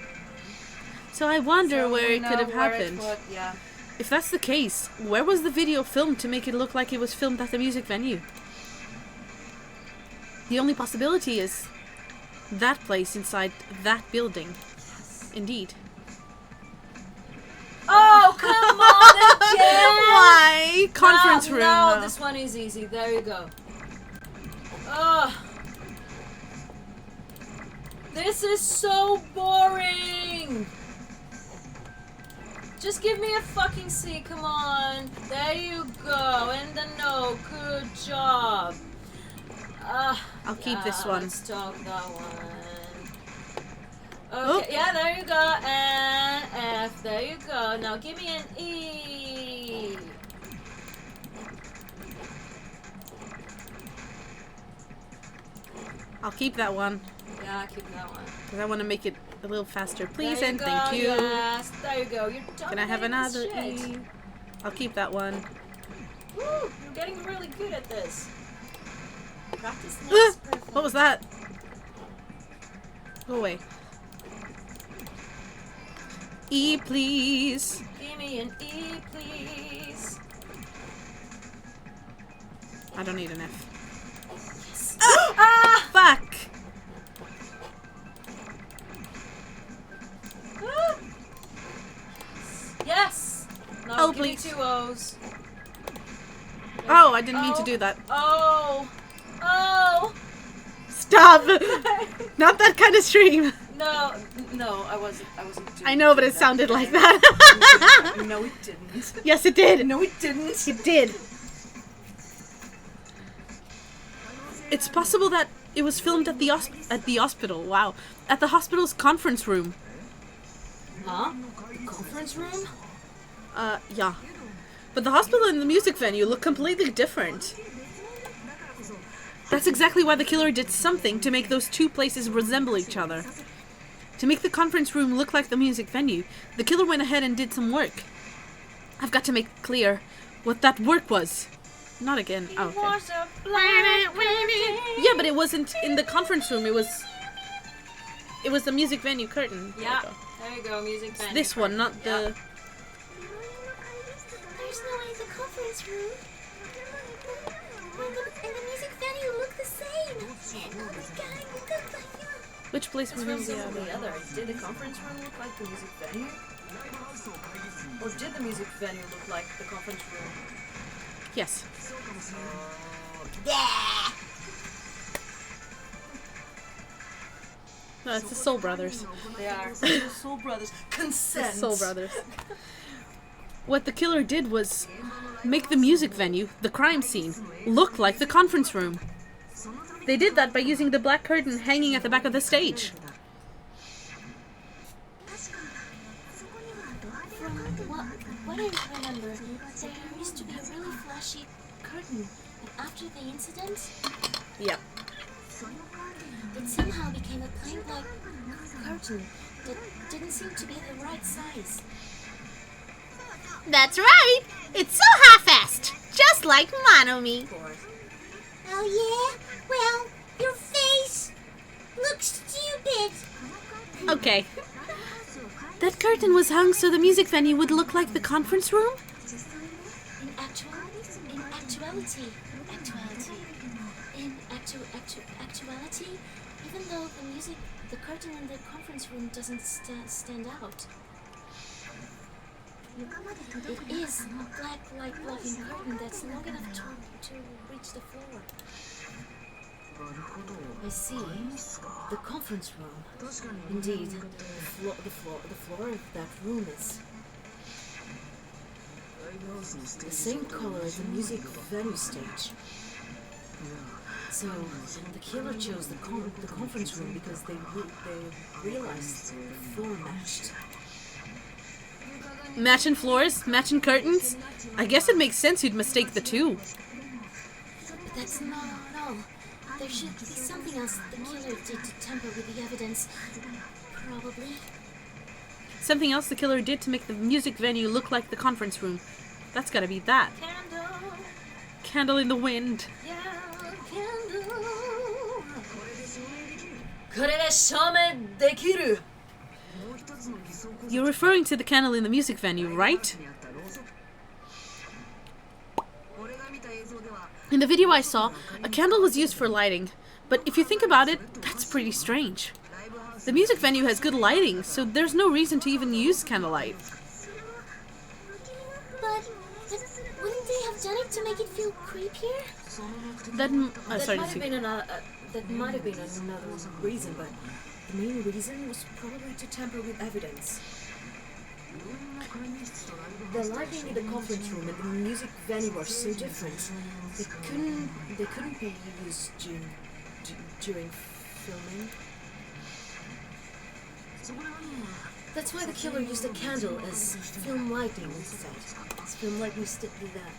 So I wonder where it could have happened.
Yeah.
If that's the case, where was the video filmed to make it look like it was filmed at the music venue? The only possibility is that place inside that building.
Yes.
Indeed.
Oh, come on again!
Why? Conference room.
No,
though.
this one is easy. There you go. Ugh. This is so boring! Just give me a fucking C, come on. There you go. And the no. Good job.
I'll keep this one.
Let's talk that one. Okay,
Oh.
yeah, there you go. And F, there you go. Now give me an E.
I'll keep that one.
Yeah, keep that one.
Because I want to make it a little faster. Please
There
and
go,
thank you.
Yes, there you go. You're
Can I have
dominating
another
this shit.
E? I'll keep that one.
Woo, you're getting really good at this. Practice makes perfect.
What was that? Go away. E, please.
Give me an E, please.
I don't need an F.
Yes.
Ah! Fuck!
Ah. Yes. Now
Oh,
give me
please.
2 O's.
Oh, I didn't mean to do that.
Oh. Oh.
Stop! Not that kind of stream.
No, I wasn't doing
I know, but it
that.
sounded like that.
No, it didn't.
Yes, it did.
No, it didn't.
It did. It's possible that it was filmed at the hospital. Wow, at the hospital's conference room.
Huh? The conference room?
Yeah. But the hospital and the music venue look completely different. That's exactly why the killer did something to make those two places resemble each other. To make the conference room look like the music venue, the killer went ahead and did some work. I've got to make clear what that work was. Not again. Oh, okay. Yeah, but it wasn't in the conference room. It was the music venue curtain.
Yeah. There you go, music venue.
This one, not the...
There's no way the conference room and the music venue look the same. Oh my god, it look like
Which place
This
was
one's
the
over
other?
the other. Did the conference room look like the music venue? Or did the music venue look like the conference room?
Yes. No, it's the Soul Brothers.
They are. Soul Brothers.
The
Consent.
Soul Brothers. What the killer did was make the music venue, the crime scene, look like the conference room. They did that by using the black curtain hanging at the back of the stage.
From what I remember, there used to be a really flashy curtain, and after the incident,
Yep.
it somehow became a plain black curtain that didn't seem to be the right size.
That's right. It's so half-assed, just like Monomi.
Of course.
Oh yeah? Well, your face looks stupid.
Okay. That curtain was hung so the music venue would look like the conference room?
Actuality, even though the curtain in the conference room doesn't stand out. It is a black light blocking curtain that's long enough to reach the floor.
I see. The conference room. Indeed, the floor of that room is the same color as the music venue stage. So the killer chose the conference room because they realized the floor matched.
Matching floors, matching curtains? I guess it makes sense you'd mistake the two.
But that's not all. There should be something else the killer did to tamper with the evidence. Probably.
Something else the killer did to make the music venue look like the conference room. That's gotta be that.
Candle,
Candle in the wind.
yeah, candle. これで証明できる.
You're referring to the candle in the music venue, right? In the video I saw, a candle was used for lighting, but if you think about it, that's pretty strange. The music venue has good lighting, so there's no reason to even use candlelight.
But wouldn't they have done it to make it feel creepier?
That might have been another reason, but the main reason was probably to tamper with evidence. The lighting in the conference room and the music venue are so different. They couldn't be used during filming. That's why the killer used a candle as film lighting instead. As film lighting stick with that.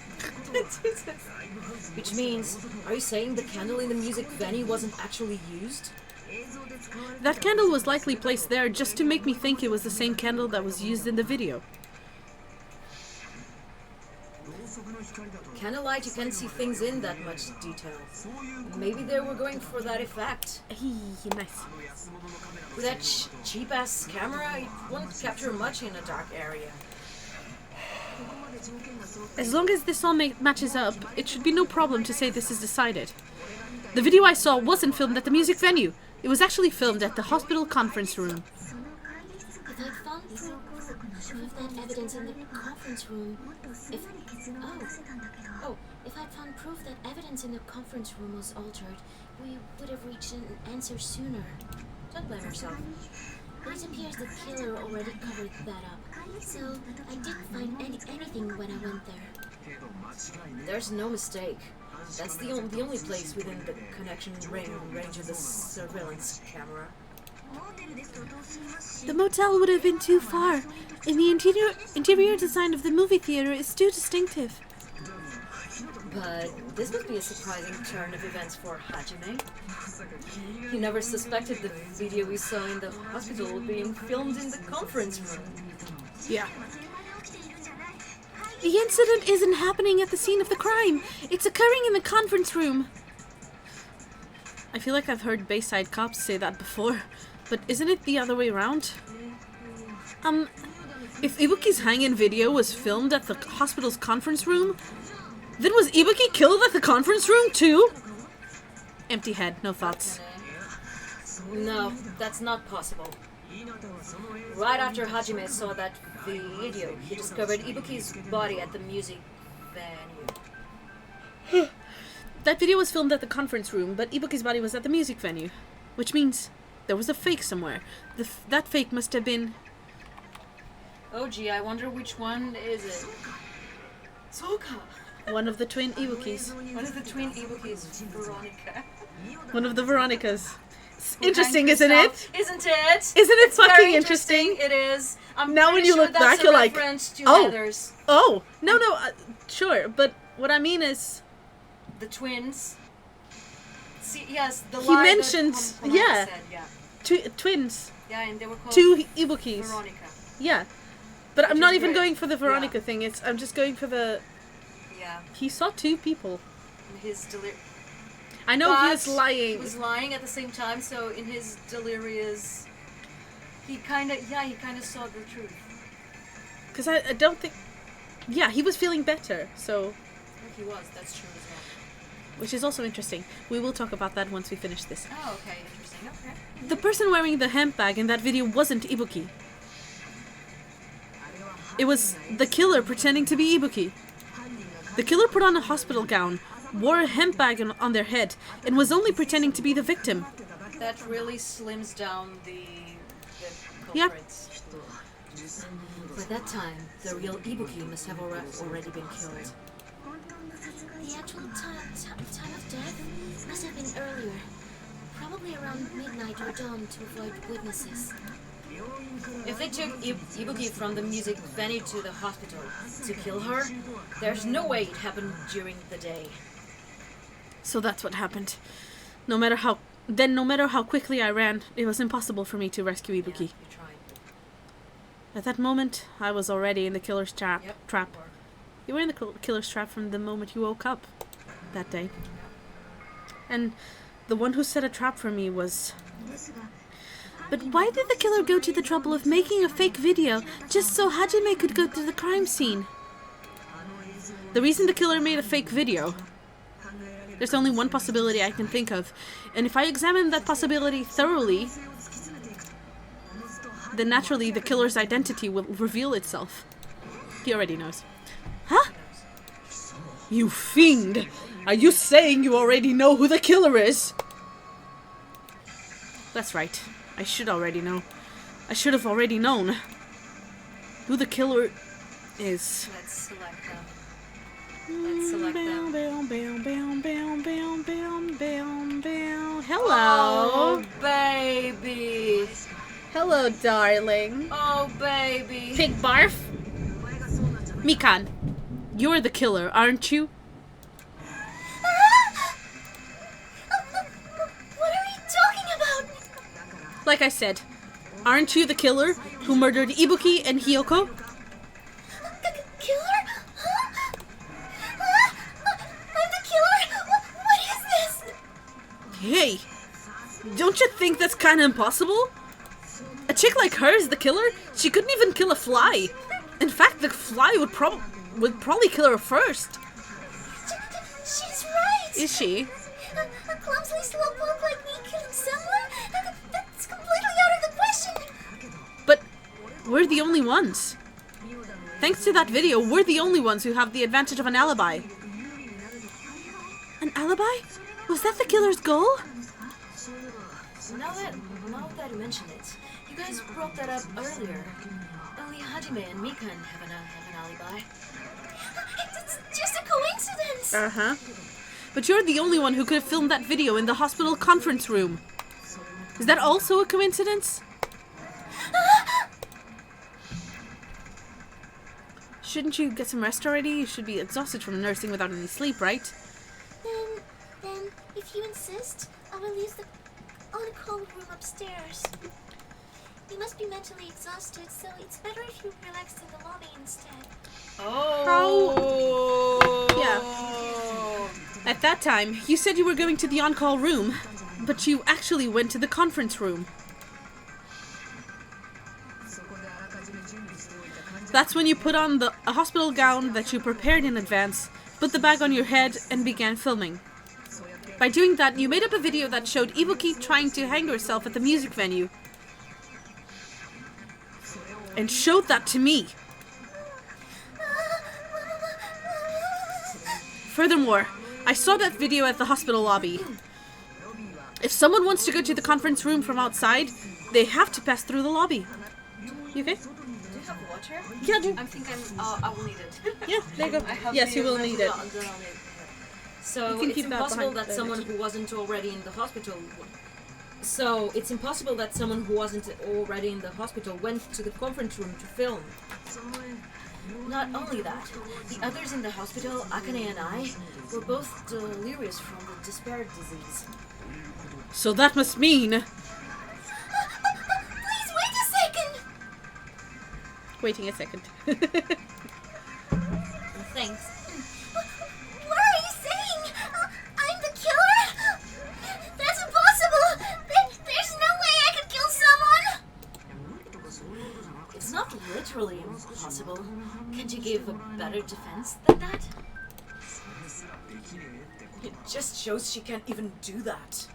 Which means, are you saying the candle in the music venue wasn't actually used?
That candle was likely placed there just to make me think it was the same candle that was used in the video.
Candlelight, you can't see things in that much detail. Maybe they were going for that effect.
Nice.
With that cheap-ass camera, it won't capture much in a dark area.
As long as this all matches up, it should be no problem to say this is decided. The video I saw wasn't filmed at the music venue. It was actually filmed at the hospital conference room.
If I found proof of that evidence in the conference room, if I'd found proof that evidence in the conference room was altered, we would have reached an answer sooner.
Don't blame yourself.
But it appears the killer already covered that up, so I didn't find anything when I went there.
There's no mistake. That's the only place within the connection range of the surveillance camera.
The motel would have been too far, and the interior design of the movie theater is too distinctive.
But this must be a surprising turn of events for Hajime. He never suspected the video we saw in the hospital being filmed in the conference room.
Yeah. The incident isn't happening at the scene of the crime. It's occurring in the conference room. I feel like I've heard Bayside cops say that before, but isn't it the other way around? If Ibuki's hang-in video was filmed at the hospital's conference room, then was Ibuki killed at the conference room too? Empty head, no thoughts.
No, that's not possible. Right after Hajime saw that video, he discovered Ibuki's body at the music venue.
That video was filmed at the conference room, but Ibuki's body was at the music venue. Which means there was a fake somewhere. That fake must have been...
Oh gee, I wonder which one is it? Soka!
one of the twin Ibukis.
One of the twin Ibukis, Veronica.
One of the Veronicas. It's interesting, isn't it?
Isn't it?
Isn't it fucking
very
interesting?
It is. I'm
Now when
pretty
you
sure
look back,
that's
you're
a
like,
reference to
oh.
Heather's.
Oh, no, sure, but what I mean is...
The twins. See, yes, the
He
line
mentioned,
that Hanako
yeah.
said, yeah.
Twins.
Yeah, and they were called
Two Ibukis.
Veronica.
Yeah. But I'm
Which
not
is
even
great.
going for the Veronica
Yeah.
thing, I'm just going for the...
Yeah.
He saw two people.
His
I know he was lying.
He was lying at the same time, so in his delirious... He kind of saw the truth.
Because I don't think... Yeah, he was feeling better, so...
He was, that's true as well.
Which is also interesting. We will talk about that once we finish this.
Oh, okay, interesting, okay.
The person wearing the hemp bag in that video wasn't Ibuki. It was the killer pretending to be Ibuki. The killer put on a hospital gown, wore a hemp bag on their head, and was only pretending to be the victim.
That really slims down the
Yep.
culprits. By that time, the real Ibuki must have already been killed.
The actual time of death must have been earlier. Probably around midnight or dawn to avoid witnesses.
If they took Ibuki from the music venue to the hospital to kill her, there's no way it happened during the day.
So that's what happened. No matter how quickly I ran, it was impossible for me to rescue Ibuki.
Yeah, you tried.
At that moment, I was already in the killer's trap.
Yep.
You were in the killer's trap from the moment you woke up that day. And the one who set a trap for me was... But why did the killer go to the trouble of making a fake video just so Hajime could go to the crime scene? The reason the killer made a fake video... There's only one possibility I can think of, and if I examine that possibility thoroughly, then naturally the killer's identity will reveal itself. He already knows. Huh? You fiend! Are you saying you already know who the killer is? That's right. I should already know. I should have already known who the killer is.
Let's select them. Let's select them.
Hello.
Oh, baby.
Hello, darling.
Oh, baby.
Pig barf. Mikan, you're the killer, aren't you?
What are you talking about?
Like I said, aren't you the killer who murdered Ibuki and Hiyoko?
Killer? Huh? I'm the killer? What is this?
Hey, don't you think that's kind of impossible? A chick like her is the killer? She couldn't even kill a fly. In fact, the fly would probably kill her first.
She's right.
Is she?
A clumsy slowpoke like me killing someone? That's completely out of the question.
But we're the only ones. Thanks to that video, we're the only ones who have the advantage of an alibi. An alibi? Was that the killer's goal?
Now that you mention it, you guys brought that up earlier. Only Hajime and Mikan have an alibi.
It's just a coincidence.
Uh-huh. But you're the only one who could have filmed that video in the hospital conference room. Is that also a coincidence? Shouldn't you get some rest already? You should be exhausted from nursing without any sleep, right?
Then, if you insist, I will use the on-call room upstairs. You must be mentally exhausted, so it's better if you relax in the lobby instead.
Oh.
Yeah. At that time, you said you were going to the on-call room, but you actually went to the conference room. That's when you put on a hospital gown that you prepared in advance, put the bag on your head, and began filming. By doing that, you made up a video that showed Ibuki trying to hang herself at the music venue. And showed that to me. Furthermore, I saw that video at the hospital lobby. If someone wants to go to the conference room from outside, they have to pass through the lobby. You okay?
Water?
Yeah, I do.
I will need it.
Yeah, there you go. Yes, you will need it.
So
You can
it's
keep that
impossible
behind
that
the
someone
bandage.
who wasn't already in the hospital. So it's impossible that someone who wasn't already in the hospital went to the conference room to film. Not only that, the others in the hospital, Akane and I, were both delirious from the despair disease.
So that must mean...
Please wait a second!
Waiting a second.
Thanks.
What are you saying? I'm the killer? That's impossible! There's no way I could kill someone!
It's not literally impossible. Can't you give a better defense than that? It just shows she can't even do that.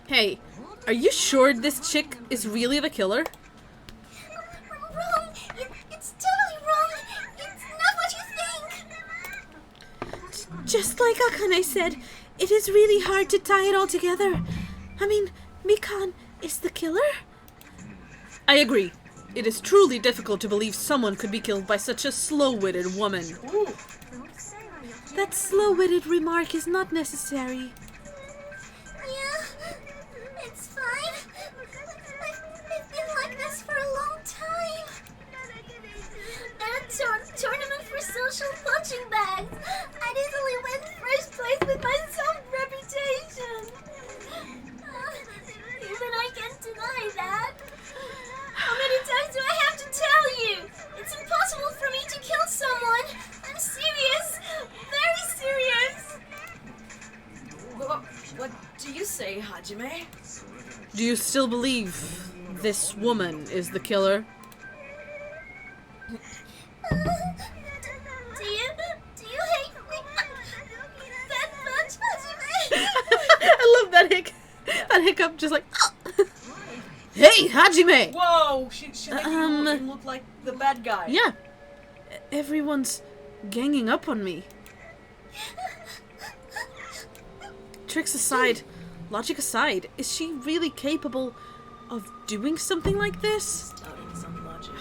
Hey, are you sure this chick is really the killer?
Wrong! It's totally wrong! It's not what you think!
Just like Akane said, it is really hard to tie it all together. I mean, Mikan is the killer? I agree. It is truly difficult to believe someone could be killed by such a slow-witted woman.
Ooh.
That slow-witted remark is not necessary.
Yeah, it's fine. I've been like this for a long time. At a tournament for social punching bags, I'd easily win first place with my self-reputation. Even I can't deny that. How many times do I have to tell you? It's impossible for me to kill someone. I'm serious. Very serious.
What do you say, Hajime?
Do you still believe this woman is the killer?
Do you hate me that much, Hajime?
I love that hiccup, just like... Hey, Hajime!
Whoa! She made him look like the bad guy.
Yeah. Everyone's ganging up on me. Tricks aside, logic aside, is she really capable of doing something like this?
Doubting some logic.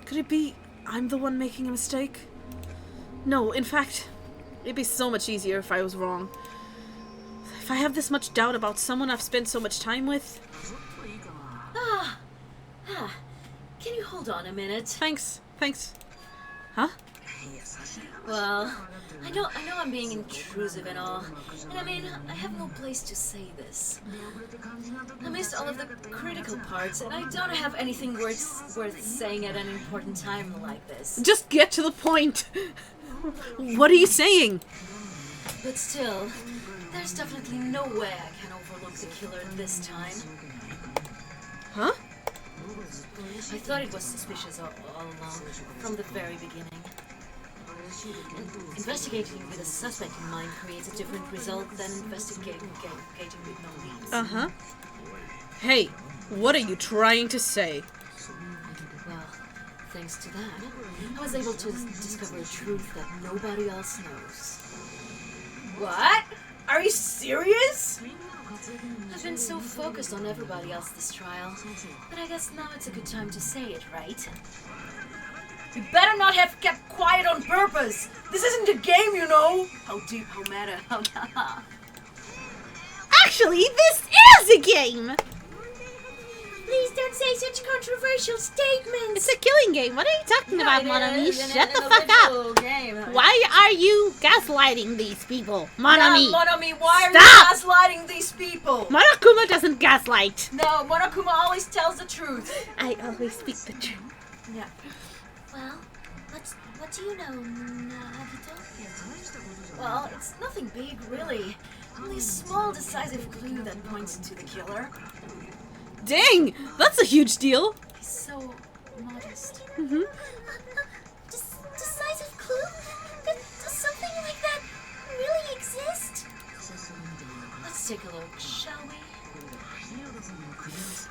Could it be I'm the one making a mistake? No, in fact, it'd be so much easier if I was wrong. If I have this much doubt about someone I've spent so much time with...
Can you hold on a minute?
Thanks. Huh?
Well, I know I'm being intrusive and all, and I mean, I have no place to say this. I missed all of the critical parts, and I don't have anything worth saying at an important time like this.
Just get to the point! What are you saying?
But still, there's definitely no way I can overlook the killer this time.
Huh?
I thought it was suspicious all along, from the very beginning. And investigating with a suspect in mind creates a different result than investigating with no leads.
Uh-huh. Hey, what are you trying to say?
Well, thanks to that, I was able to discover a truth that nobody else knows. What? Are you serious? I've been so focused on everybody else this trial, but I guess now it's a good time to say it, right? You better not have kept quiet on purpose. This isn't a game, you know. How deep, how meta, how...
Actually, this is a game!
Please don't say such controversial statements.
It's a killing game. What are you talking about, Mon Ami? Shut the fuck up!
Game.
Why are you gaslighting these people, Mon Ami?
Mon Ami, why
Stop!
are you gaslighting these people?
Monokuma doesn't gaslight.
No, Monokuma always tells the truth.
I always speak the truth.
Yeah.
Well, what do you know, Nagito?
Well, it's nothing big, really. Only a small, decisive clue that points to the killer.
Dang, that's a huge deal.
He's so modest.
Decisive clue? Does something like that really exist?
Let's take a look, shall we?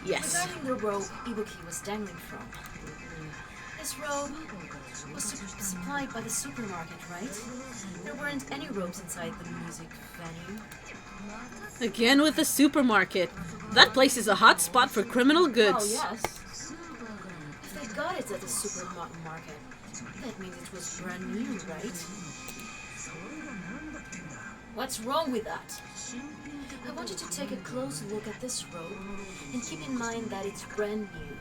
Yes.
Regarding the rope Ibuki was dangling from. This rope was supplied by the supermarket, right? There weren't any ropes inside the music venue.
Again with the supermarket. That place is a hot spot for criminal
Oh,
goods.
yes. If they got it at the supermarket, that means it was brand new, right? What's wrong with that? I want you to take a close look at this rope and keep in mind that it's brand new.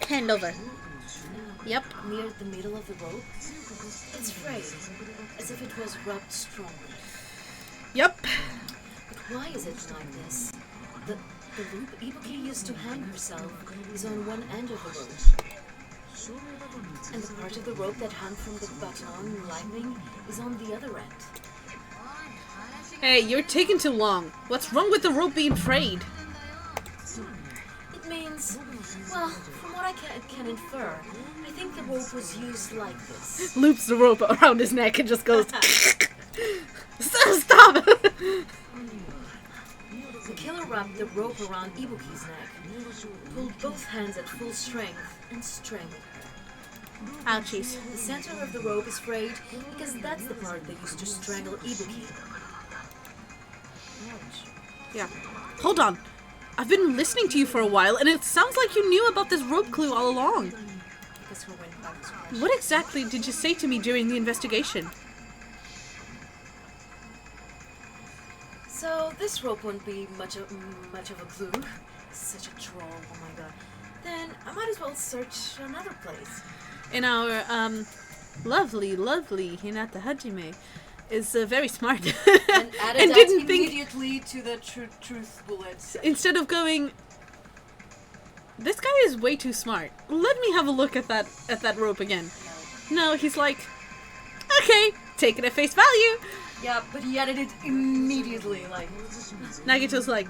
Hand over. Yep.
Near the middle of the rope, it's frayed, as if it was rubbed strongly.
Yep.
But why is it like this? The loop Ibuki used to hang herself is on one end of the rope. And the part of the rope that hung from the baton lightning is on the other end.
Hey, you're taking too long. What's wrong with the rope being frayed?
It means, well, from what I can infer, I think the rope was used like this.
Loops the rope around his neck and just goes... Stop!
The killer wrapped the rope around Ibuki's neck, pulled both hands at full strength, and strangled her.
Ouchies.
The center of the rope is frayed because that's the part they used to strangle Ibuki.
Yeah. Hold on. I've been listening to you for a while, and it sounds like you knew about this rope clue all along.
Because her wind back was crushed.
What exactly did you say to me during the investigation?
So this rope won't be much of a clue. Such a troll, oh my god. Then I might as well search another place.
In our, lovely Hinata Hajime is very smart.
And added
And
that
didn't think-
immediately to the truth bullets.
Instead of going... This guy is way too smart. Let me have a look at that rope again. No, he's like... Okay, take it at face value.
Yeah, but he added it immediately, like...
Nagito's like...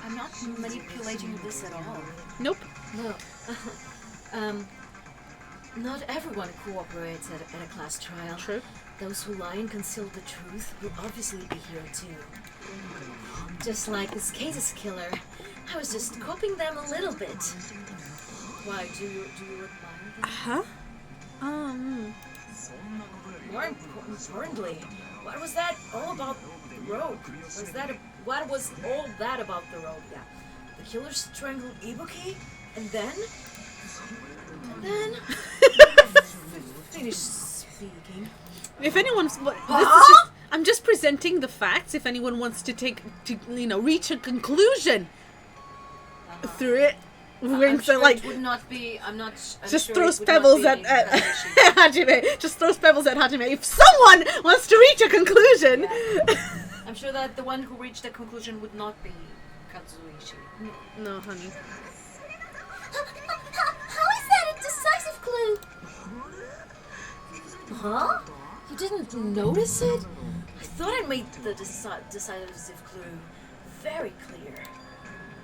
I'm not manipulating this at all.
Nope.
No. Not everyone cooperates at a class trial.
True.
Those who lie and conceal the truth will obviously be here too. Just like this case's killer, I was just copying them a little bit. Why, do you admire them?
Huh?
More importantly, what was that all about the rope? What was all that about the rope? Yeah. The killer strangled Ibuki, and then finish speaking.
If anyone's... This is just, I'm just presenting the facts if anyone wants to reach a conclusion through it.
I'm sure
like,
it would not be. I'm
just
sure
throws
it would not
pebbles
be
at
Kazushi.
Hajime. Just throws pebbles at Hajime. If someone wants to reach a conclusion...
I'm sure that the one who reached the conclusion would not be Kazuichi.
No, honey.
How is that a decisive clue?
Huh? You didn't notice it? I thought I made the decisive clue very clear.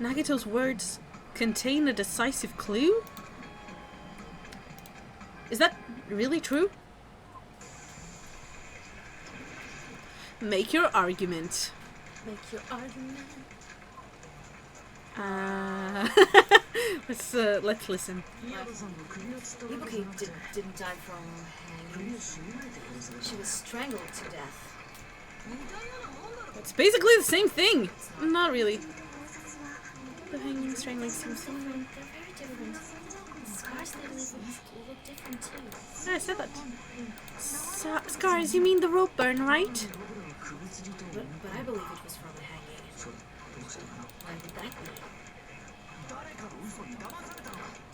Nagito's words contain a decisive clue? Is that really true? Make your argument.
Make your argument.
Let's listen.
Ibuki didn't die from hanging. She was strangled to death.
It's basically the same thing. Not really. The hanging, strangling seems
They're very
different. The scars they leave will look different too.
Yeah, I said that. Scars, you mean the rope burn, right?
But I believe it was from the hanging. Why would that be?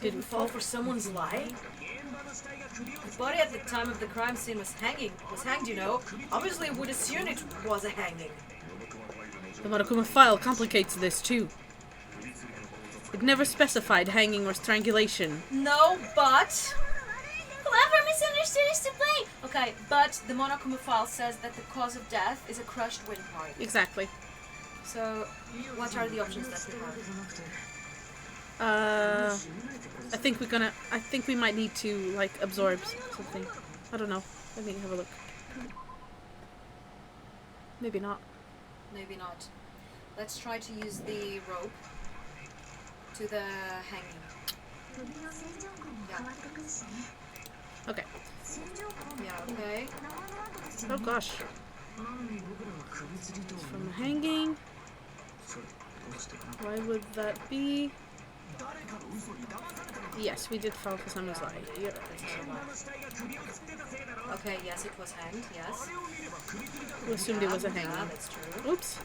Did we fall for someone's lie? The body at the time of the crime scene was hanged, you know. Obviously, would assume it was a hanging.
The Monokuma file complicates this too. It never specified hanging or strangulation.
No, but... Whoever misunderstood is to blame! Okay, but the Monokuma file says that the cause of death is a crushed windpipe.
Exactly.
So, what are the options that we have?
I think we might need to, like, absorb something. I don't know. Let me have a look. Maybe not.
Maybe not. Let's try to use the rope to the hanging. Yeah.
Okay.
Yeah, okay.
Oh gosh. From the hanging. Why would that be? Yes, we did fall for someone's lie. You're right.
Okay, yes, it was hanged, yes.
We assumed it was a
Yeah,
hanging.
that's true.
Oops.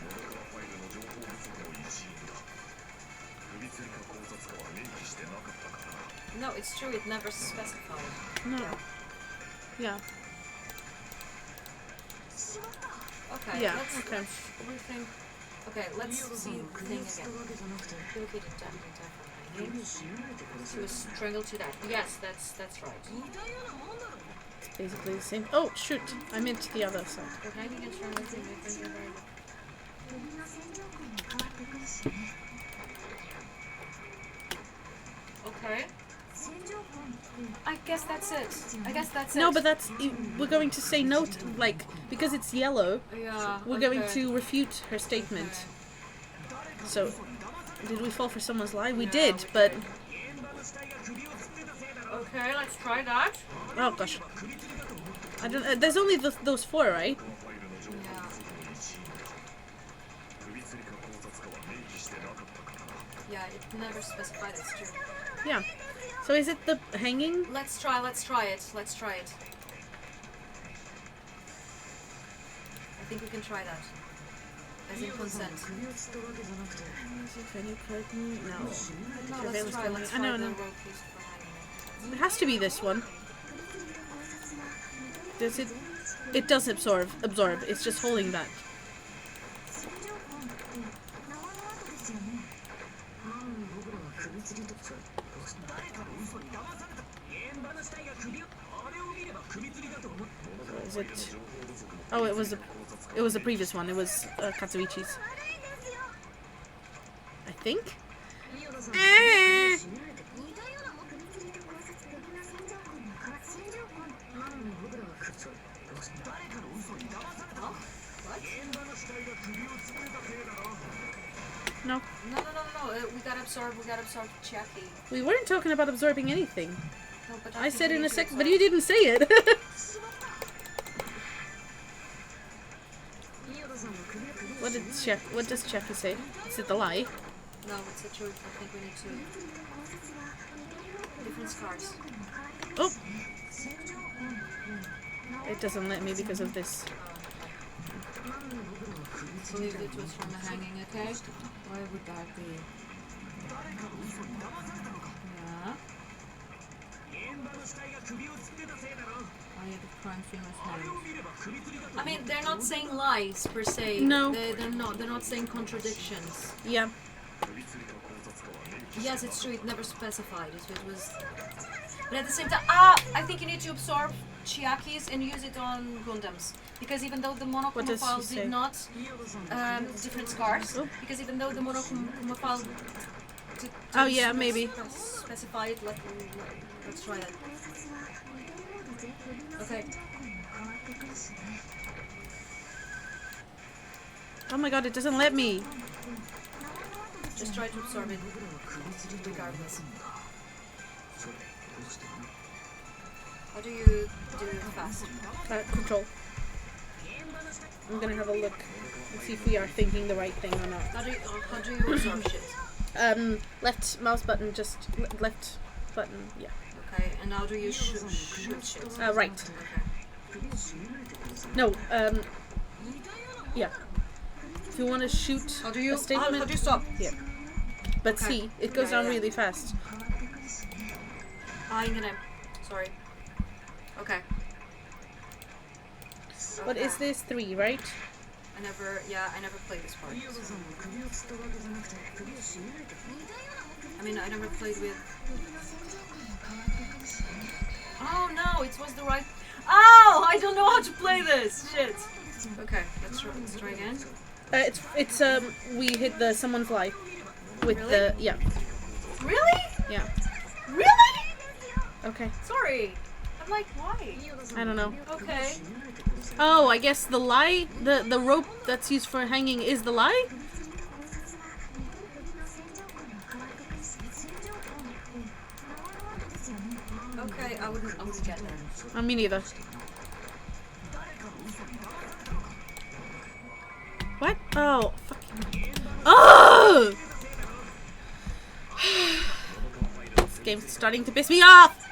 No, it's true, it never specified.
No. Yeah.
Okay,
Yeah,
let's
okay.
rethink. Okay, let's see the thing again. Located definitely. She was strangled to death. Yes, that's right.
It's basically the same. Oh, shoot. I meant the other side.
The hanging and strangling thing are very okay. I guess that's it.
No, but that's... We're going to say no to, like, because it's yellow,
yeah,
we're going to refute her statement. So, did we fall for someone's lie? We did, but...
Okay, let's try that.
Oh, gosh. I don't... there's only those four, right?
Yeah. Yeah, it never specified, it's true.
Yeah. So is it the hanging?
Let's try it. I think we can try that. As in consent.
No.
No, let's try
I know,
the
no.
rope used for hanging.
It has to be this one. Does it? It does absorb. It's just holding that. Is it? Oh, it was the previous one. It was Katsuichi's. I think. No.
No. We gotta absorb Chiaki.
We weren't talking about absorbing anything.
No, but
I said
think
in
we
a
need to
sec,
absorb.
but you didn't say it. What does Chiaki say? Is it the lie?
No, it's the truth. I think we need to... Different scars.
Oh! It doesn't let me because of this.
I believe it was from the hanging, okay? Why would that be? Yeah. Oh yeah, the crime scene was hanged. I mean, they're not saying lies per se.
No.
They're not saying contradictions.
Yeah.
Yes, it's true, it never specified. It was... But at the same time, I think you need to absorb Chiaki's and use it on Gundams. Because even though the
What
Monokuma
does
file
she
did
say?
not... different scars.
Oh.
Because even though the Monokuma file...
Oh, yeah, maybe.
Specify it, let's try that. Okay.
Oh my god, it doesn't let me.
Just try to absorb it regardless. How do you do it fast?
Control. I'm gonna have a look and see if we are thinking the right thing or not.
How do you absorb shit?
Left mouse button, just left button, yeah.
Okay, and how do you shoot shit?
Right.
Okay.
No, yeah. If you want to shoot
How do you
a statement,
how do you stop?
yeah. But
Okay.
see, it goes
Yeah,
down
yeah.
really fast.
I'm gonna. Sorry. Okay.
What is this? 3, right?
I never played this part. I mean, I never played with. Oh no, it was the right. Oh, I don't know how to play this. Shit. Okay, let's try again.
It's we hit the summon fly with
Really?
the yeah.
Really?
Yeah.
Really?
Okay.
Sorry. I'm like, why?
I don't know.
Okay.
Oh, I guess the lie, the rope that's used for hanging is the lie?
Okay, I wouldn't get there.
Me neither. What? Oh, fucking. Oh! This game's starting to piss me off!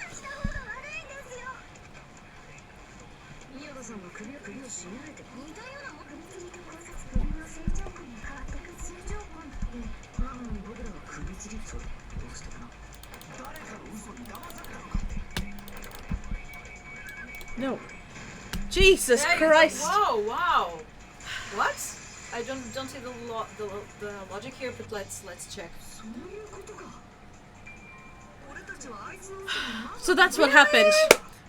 No. Jesus
Yeah,
Christ!
Whoa, wow. What? I don't see the logic here, but let's check.
So that's what happened.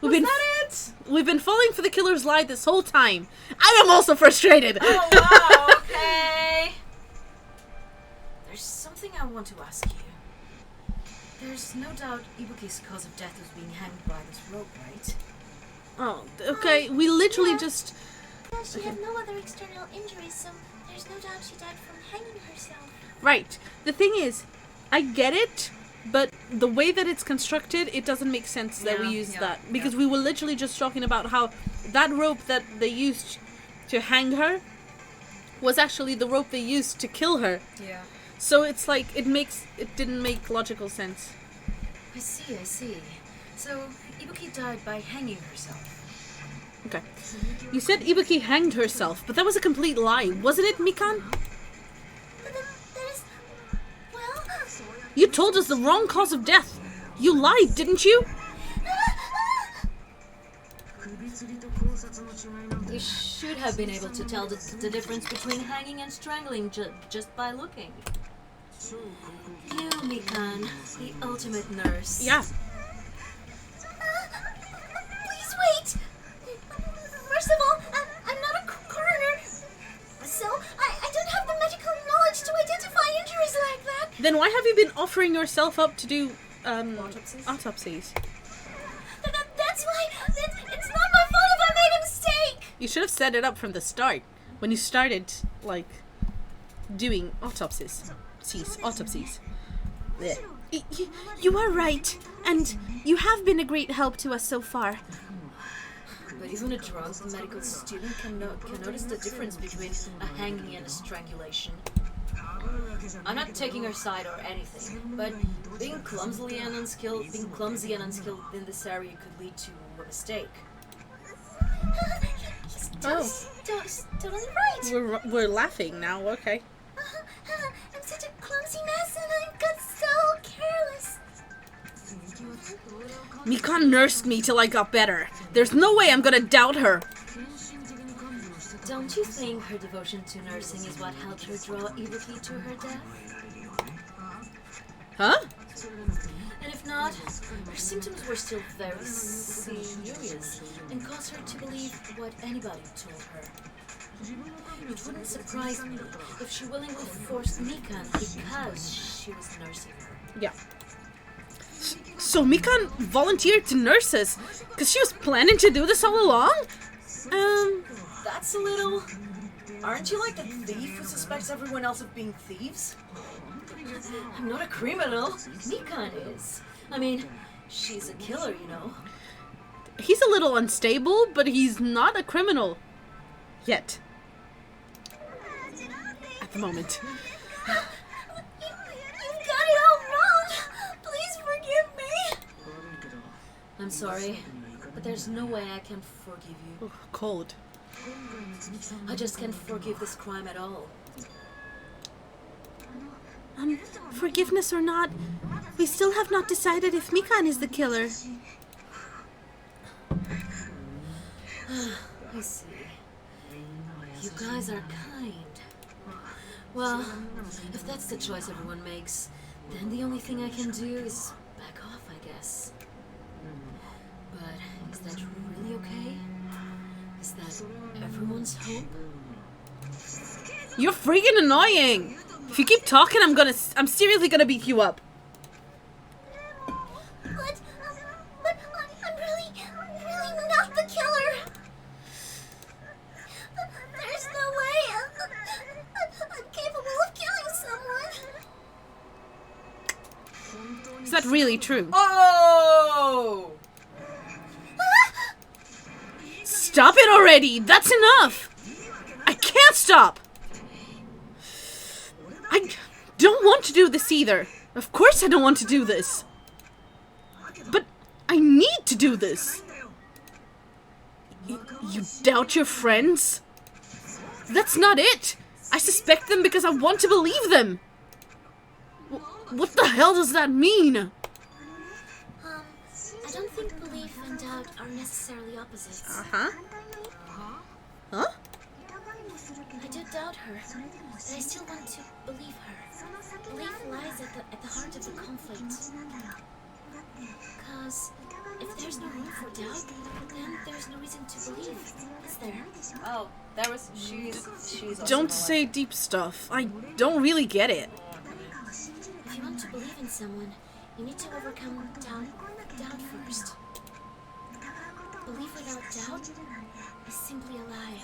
Was that it?
We've been falling for the killer's lie this whole time. I am also frustrated.
Oh wow, okay. There's something I want to ask you. There's no doubt Ibuki's cause of death was being hanged by this rope, right?
Oh, okay. We literally
Yeah.
just.
Well, she had no other external injuries, so there's no doubt she died from hanging herself.
Right. The thing is, I get it, but the way that it's constructed, it doesn't make sense that we
Yeah,
use
yeah,
that. Because we were literally just talking about how that rope that they used to hang her was actually the rope they used to kill her.
Yeah.
So it's like, it didn't make logical sense.
I see. So Ibuki died by hanging herself.
Okay. You said Ibuki hanged herself, but that was a complete lie, wasn't it, Mikan?
But that is... Well...
You told us the wrong cause of death. You lied, didn't you?
You should have been able to tell the difference between hanging and strangling just by looking. You, Mikan, the ultimate nurse.
Yeah.
Please wait! First of all, I'm not a coroner, so I don't have the medical knowledge to identify injuries like that.
Then why have you been offering yourself up to do,
Autopsies?
autopsies?
That's why... It's not my fault if I made a mistake!
You should have set it up from the start, when you started, like, doing autopsies. Autopsies. Blech. You are right, and you have been a great help to us so far.
But even a drunk medical student can notice the difference between a hanging and a strangulation. I'm not taking her side or anything, but being clumsy and unskilled in this area could lead to a mistake.
He's
Oh.
totally right.
We're laughing now, okay.
I'm such a clumsy mess and I got so careless.
Mikan nursed me till I got better. There's no way I'm gonna doubt her.
Don't you think her devotion to nursing is what helped her draw Ibuki to her death?
Huh?
And if not, her symptoms were still very serious and caused her to believe what anybody told her. It wouldn't surprise me if she willingly forced Mikan because she was nursing her.
Yeah. So Mikan volunteered to nurse us, because she was planning to do this all along?
That's a little... Aren't you like the thief who suspects everyone else of being thieves? I'm not a criminal. Mikan is. I mean, she's a killer, you know.
He's a little unstable, but he's not a criminal. Yet. At the moment.
You've
I'm sorry, but there's no way I can forgive you.
Oh, cold.
I just can't forgive this crime at all.
Forgiveness or not, we still have not decided if Mikan is the killer.
I see. You guys are kind. Well, if that's the choice everyone makes, then the only thing I can do is back off, I guess. But is that really okay? Is that everyone's hope?
You're freaking annoying! If you keep talking, I'm seriously gonna beat you up.
But I'm really not the killer. There's no way I'm capable of killing someone.
Is that really true?
Oh!
Stop it already! That's enough! I can't stop! I don't want to do this either. Of course I don't want to do this. But I need to do this. You doubt your friends? That's not it! I suspect them because I want to believe them! What the hell does that mean?
I don't think belief and doubt are necessarily opposites.
Uh-huh. Huh?
I do doubt her, but I still want to believe her. Belief lies at the heart of the conflict. Because if there's no room for doubt, then there's no reason to believe, is there?
Oh, that was... She's also
Don't say deep stuff. I don't really get it.
If you want to believe in someone, you need to overcome doubt first. Belief without doubt is simply a lie.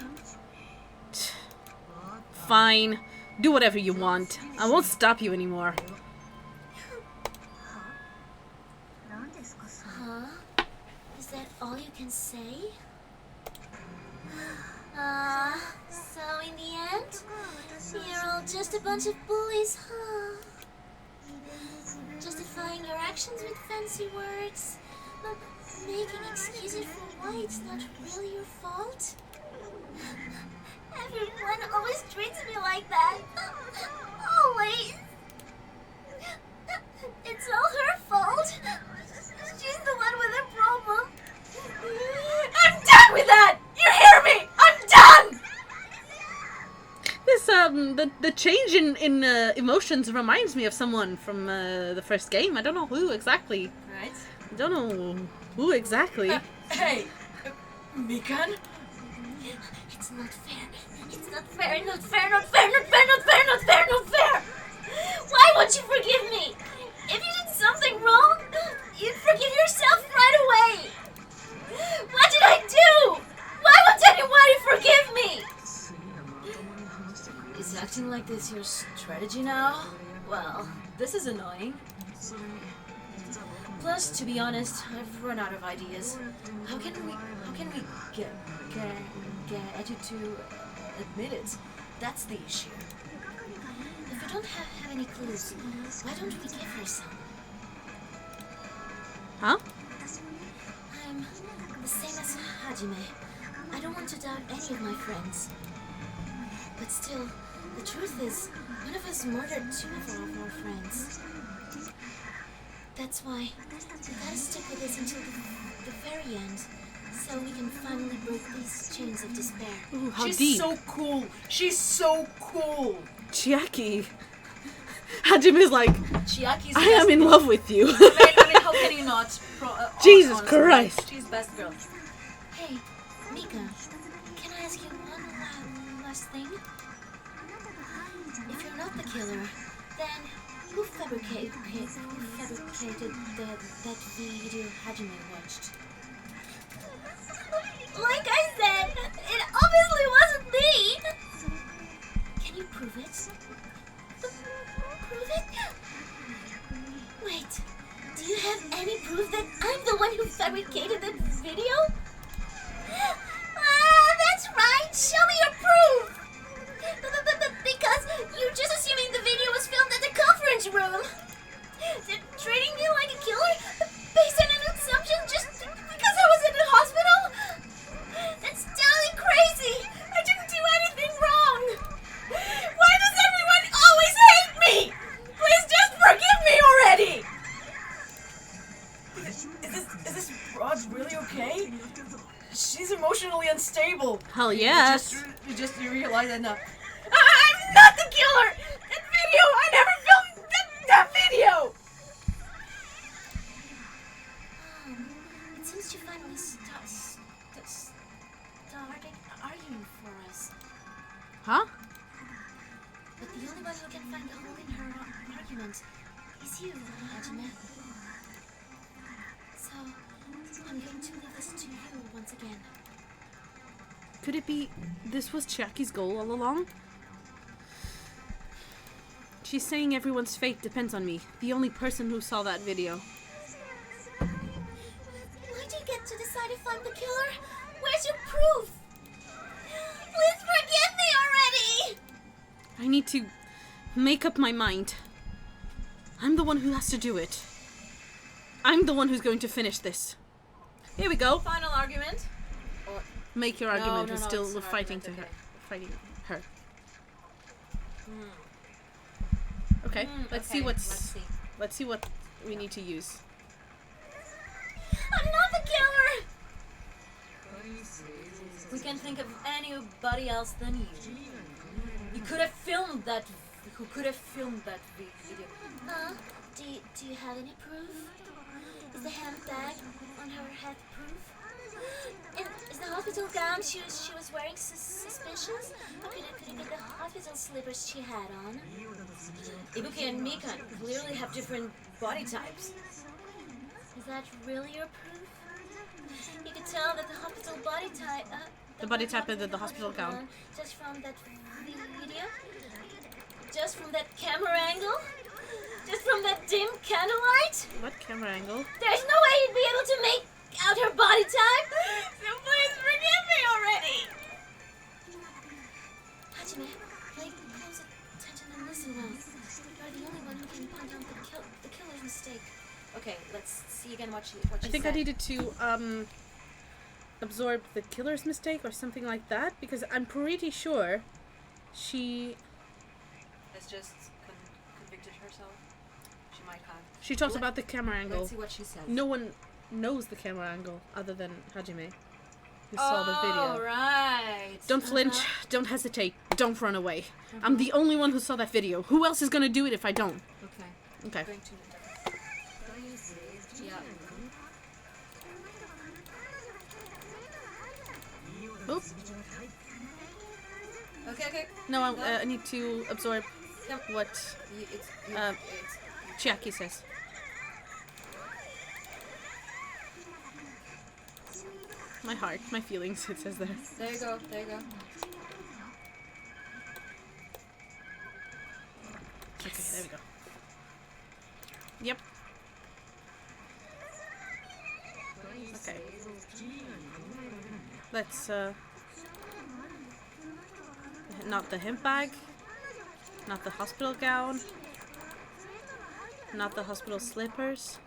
Fine. Do whatever you want. I won't stop you anymore.
Huh? Is that all you can say? So in the end, you're all just a bunch of bullies, huh? Justifying your actions with fancy words, making excuses for why it's not really your fault? Everyone always treats me like that. Always. It's all her fault. She's the one with a problem.
I'm done with that! You hear me? I'm done!
This the change in emotions reminds me of someone from the first game. I don't know who exactly.
Right?
I don't know who exactly.
Hey! Mikan?
It's not fair. It's not fair. Not fair. Not fair. Not fair. Not fair. Not fair. Not fair. Why won't you forgive me? If you did something wrong, you'd forgive yourself right away. What did I do? Why won't anybody forgive me?
Is acting like this your strategy now? Well, this is annoying. Plus, to be honest, I've run out of ideas. How can we get you to admit it? That's the issue.
If you don't have any clues, why don't we give her some?
Huh?
I'm the same as Hajime. I don't want to doubt any of my friends. But still, the truth is, one of us murdered two of our friends. That's why we gotta stick with this until the very end, so we can finally break these chains of despair.
Ooh, how
She's
deep.
so cool. She's so cool.
Chiaki. Hajime's like,
Chiaki's
I am in love with you.
I mean, how can you not?
Jesus
honestly,
Christ.
She's best girl.
Hey, Mika, can I ask you one last thing? If you're not the killer, then who fabricated that video Hajime watched? Like I said, it obviously wasn't me! Can you prove it? Prove it? Wait, do you have any proof that I'm the one who fabricated that video? That's right! Show me your proof! Because you're just assuming the video was filmed at the conference room! Treating me like a killer based on an assumption just
Is this broad really okay? She's emotionally unstable.
Hell yes.
You realize that now. I'm not the killer! That video! I never filmed that video!
It seems you finally started arguing for us.
Huh?
But the only one who can find a hole in her argument is you, Hajime. So, I'm going to leave this to you once again.
Could it be this was Chiaki's goal all along? She's saying everyone's fate depends on me, the only person who saw that video.
Why do you get to decide if I'm the killer? Where's your proof? Please forgive me already!
I need to make up my mind. I'm the one who has to do it. I'm the one who's going to finish this. Here we go.
Final argument.
Make your argument.
no,
We're
it's
still
an
fighting
argument,
to her.
okay.
Fighting her. Okay, let's see let's see what we need to use.
I'm not the killer!
We can think of anybody else than you. You could have filmed that. Who could have filmed that video?
Do you have any proof? Is the handbag on her head proof? And is the hospital gown she was wearing suspicious? Or could it be the hospital slippers she had on?
Ibuki and Mikan clearly have different body types.
Is that really your proof? You could tell that the hospital body type...
The body type of the hospital gown.
Just from that video? Just from that camera angle? Just from that dim candlelight?
What camera angle?
There's no way you'd be able to make out her body type! So please forgive me already! Hajime, pay close attention and listen well. You're the only one who can point out the killer's mistake.
Okay, let's see again what she
I think
said.
I needed to absorb the killer's mistake or something like that, because I'm pretty sure she
has just convicted herself. She might have.
she talked about the camera angle.
Let's see what she says.
No one knows the camera angle other than Hajime, who saw the video.
Right.
Don't flinch, don't hesitate, don't run away. I'm the only one who saw that video. Who else is gonna do it if I don't?
Okay.
Okay.
I'm going to. Yeah.
Oops.
Okay.
No, I need to absorb what
It's
Chiaki says. My heart, my feelings, it says there.
There you go.
Okay, there we go. Yep. Okay. Let's, not the hemp bag. Not the hospital gown. Not the hospital slippers.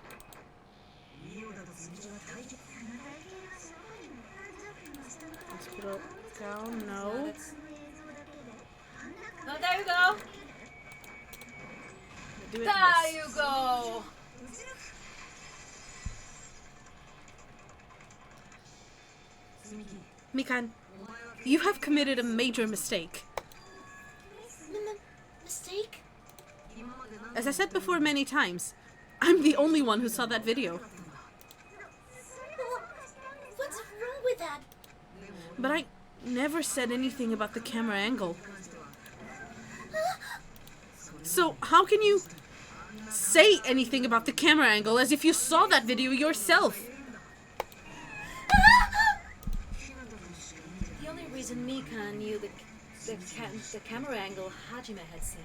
Hospital gown, no.
Oh, there you go.
Do it
There
this.
you go.
Mikan, you have committed a major mistake.
Mistake?
As I said before many times, I'm the only one who saw that video.
What's wrong with that?
But I never said anything about the camera angle. So how can you say anything about the camera angle as if you saw that video yourself?
The only reason Mika knew the camera angle Hajime had seen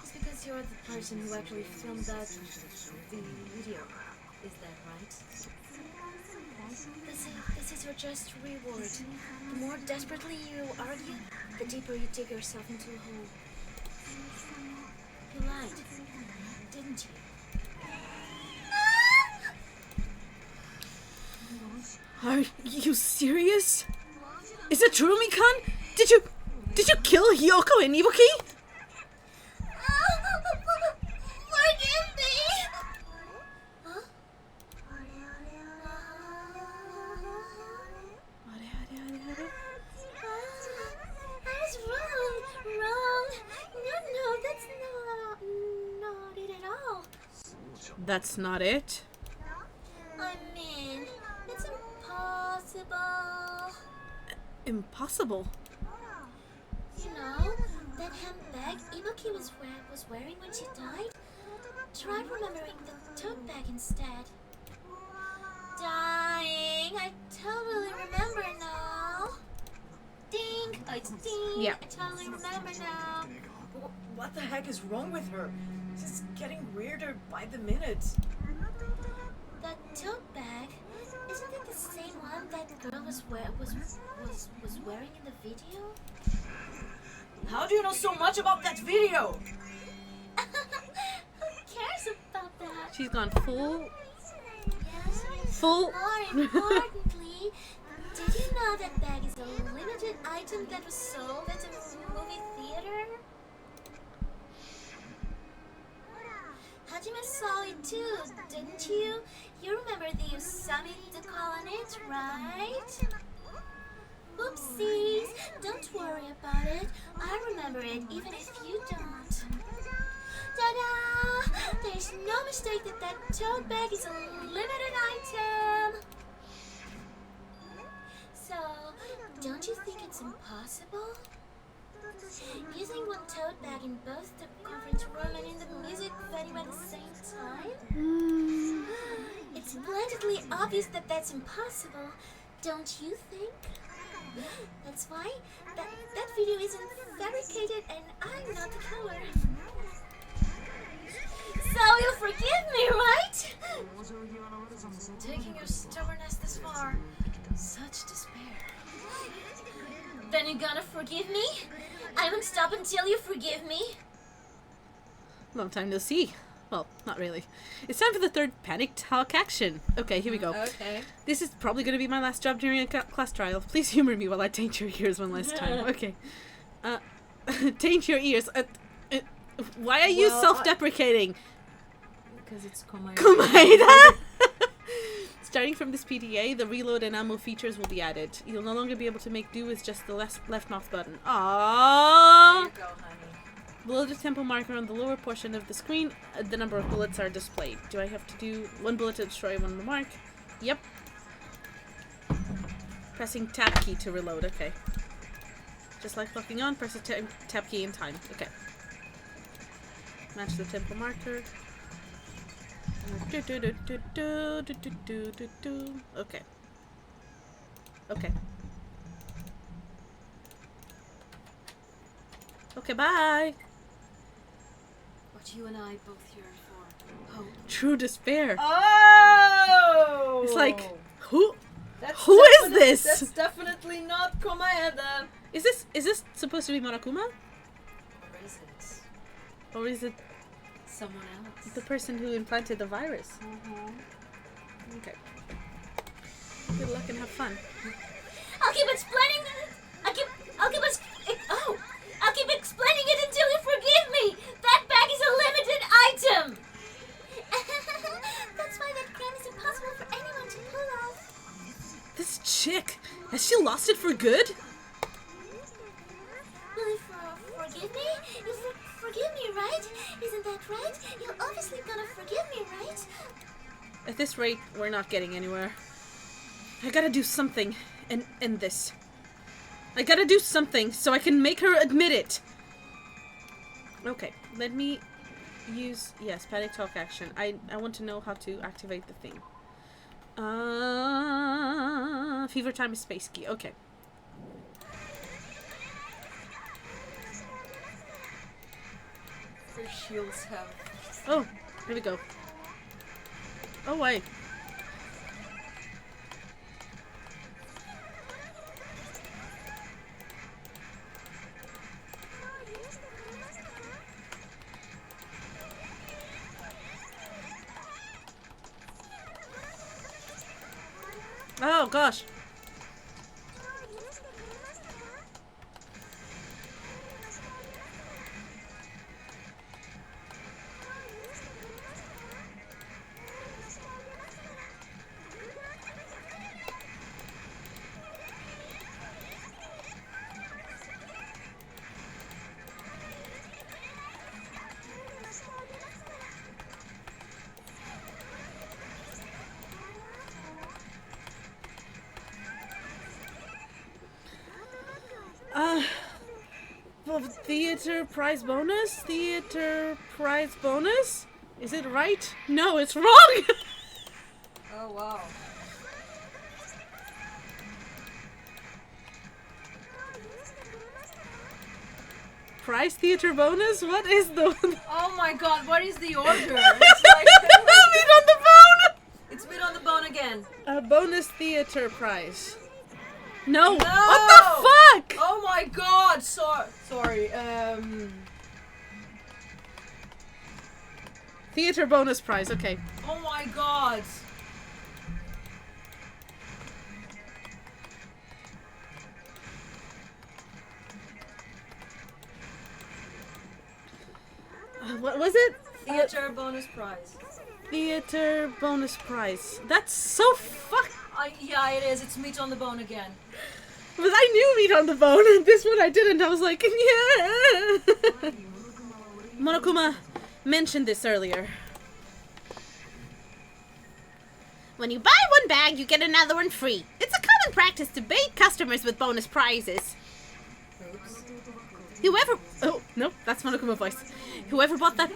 is because you're the person who actually filmed that video. Is that right?
This is your just reward. The more desperately you argue, the deeper you dig yourself into a hole. You lied, didn't you?
Are you serious? Is it true, Mikan? Did you kill Hyoko and Ibuki?
Forgive me! Huh?
That's not it.
I mean, it's impossible.
Impossible.
You know, that handbag Ibuki was wearing when she died? Try remembering the tote bag instead. Dying, I totally remember now. Ding! Oh, it's ding!
Yeah.
I totally remember now.
What the heck is wrong with her? This is getting weirder by the minute.
That tote bag, isn't it the same one that girl was wearing in the video?
How do you know so much about that video?
Who cares about that?
She's gone full.
Yes.
Full.
More importantly, did you know that bag is a limited item that was sold at a movie theater? Hajime saw it too, didn't you? You remember the housemate decal on it, right? Oopsies! Don't worry about it. I remember it, even if you don't. Ta-da! There's no mistake that tote bag is a limited item. So, don't you think it's impossible? Using one tote bag in both the conference room and in the music venue at the same time? It's blatantly obvious that that's impossible, don't you think? That's why that video isn't fabricated and I'm not the killer. So you'll forgive me, right?
Taking your stubbornness this far. Such despair.
Then you're gonna forgive me? I won't stop until you forgive me.
Long time no see. Well, not really. It's time for the third panic talk action. Okay, here we go.
Okay.
This is probably going to be my last job during a class trial. Please humor me while I taint your ears one last time. Okay. Taint your ears. Why are you self-deprecating?
Because it's Komaeda.
Komaeda! Starting from this PDA, the reload and ammo features will be added. You'll no longer be able to make do with just the left mouse button. Aww!
There you go, honey.
Below the tempo marker on the lower portion of the screen, the number of bullets are displayed. Do I have to do one bullet to destroy one mark? Yep. Pressing tab key to reload, okay. Just like locking on, press the tab key in time. Okay. Match the tempo marker. Okay. Okay. Okay, bye!
What you and I both yearn for. Hope.
True despair.
Oh!
It's like, who
That's
is
definite-
this?
That's definitely not Komaeda.
Is this supposed to be Monokuma?
Or is it
Or is it
someone else?
the person who implanted the virus? Okay. Good luck and have fun.
I'll keep explaining. I'll keep explaining it until you forgive me. That bag is a limited item. That's why that crime is impossible for anyone to pull off.
This chick, has she lost it for good?
Will you forgive me? You forgive me, right? Isn't that right? You're obviously gonna forgive me, right?
At this rate, we're not getting anywhere. I gotta do something and end this. I gotta do something so I can make her admit it. Okay, let me use, yes, panic talk action. I want to know how to activate the thing. Fever time is space key. Okay.
Her shields have.
Oh, here we go. Oh, wait. Oh, gosh. Theater prize bonus? Theater prize bonus? Is it right? No, it's wrong!
Oh, wow.
Prize theater bonus? What is the...
Oh my god, what is the order? It's
Meat on the bone!
It's meat on the bone again.
A bonus theater prize. No!
No!
What the fuck?
Oh my god, sorry.
Theater bonus prize, okay.
Oh my god.
What was it?
Theater bonus prize.
Theater bonus prize. That's so fuck.
Yeah, it is. It's meat on the bone again.
But I knew meat on the bone, and this one I didn't. I was like, yeah. Monokuma mentioned this earlier.
When you buy one bag, you get another one free. It's a common practice to bait customers with bonus prizes.
Oops.
Whoever... Oh, no, that's Monokuma voice. Whoever bought that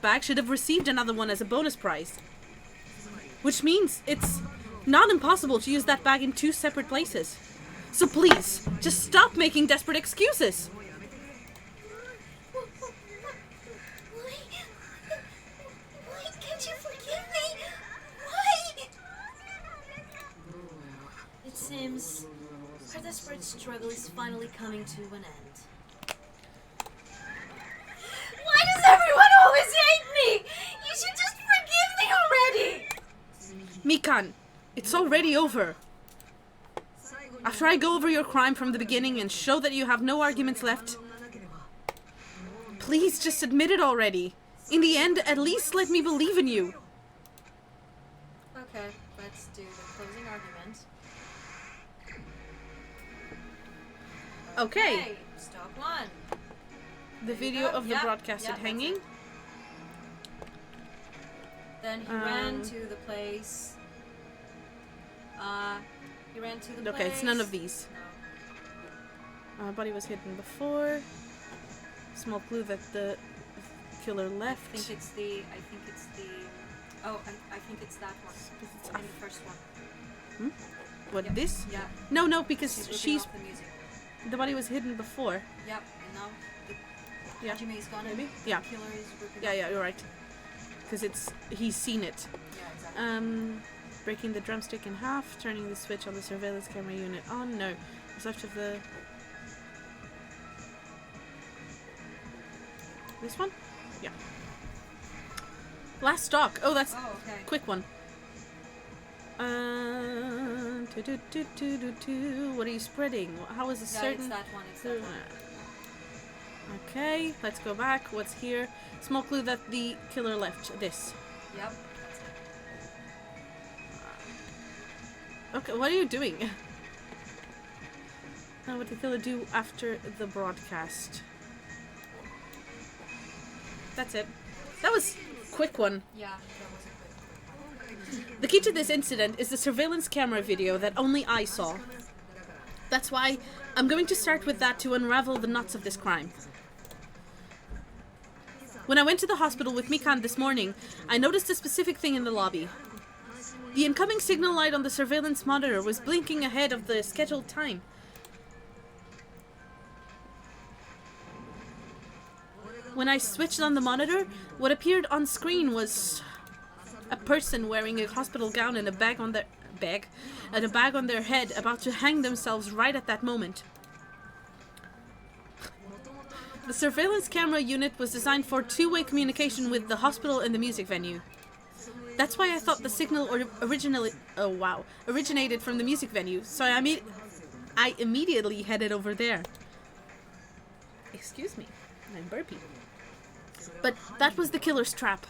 bag should have received another one as a bonus prize. Which means it's not impossible to use that bag in 2 separate places. So please, just stop making desperate excuses.
Why can't you forgive me? Why?
It seems our desperate struggle is finally coming to an end.
Why does everyone always hate me? You should just forgive me already.
Mikan, it's already over. After I go over your crime from the beginning and show that you have no arguments left, please just admit it already. In the end, at least let me believe in you.
Okay, let's do the closing argument.
Okay.
Stop one.
The video of the broadcasted
that's
hanging.
it. Then he ran to the place. He ran to the place.
Okay, it's none of these.
No.
Body was hidden before. Small clue that the killer left.
I think it's the. Oh, I think it's that one. It's in the first one.
What,
Yep.
this?
Yeah.
No, because
Ripping
she's...
off the music.
The body was hidden before.
Yep. And now the
Yeah.
Hajime is gone.
Maybe?
The
Yeah.
killer is ripping
Yeah,
off.
you're right. Because he's seen it.
Yeah, exactly.
Breaking the drumstick in half, turning the switch on the surveillance camera unit on. No, what's left of the... This one? Yeah. Last stock. Oh, that's
Oh, okay.
quick one. What are you spreading? How is a
Yeah,
certain...
it's that one. It's that one.
Okay, let's go back. What's here? Small clue that the killer left. This.
Yep.
Okay, what are you doing? What did the killer do after the broadcast? That's it. That was a quick one.
Yeah, that was a quick one.
The key to this incident is the surveillance camera video that only I saw. That's why I'm going to start with that to unravel the knots of this crime. When I went to the hospital with Mikan this morning, I noticed a specific thing in the lobby. The incoming signal light on the surveillance monitor was blinking ahead of the scheduled time. When I switched on the monitor, what appeared on screen was a person wearing a hospital gown and a bag on their head, about to hang themselves right at that moment. The surveillance camera unit was designed for two-way communication with the hospital and the music venue. That's why I thought the signal originated from the music venue, so I immediately headed over there. Excuse me, I'm burping. But that was the killer's trap.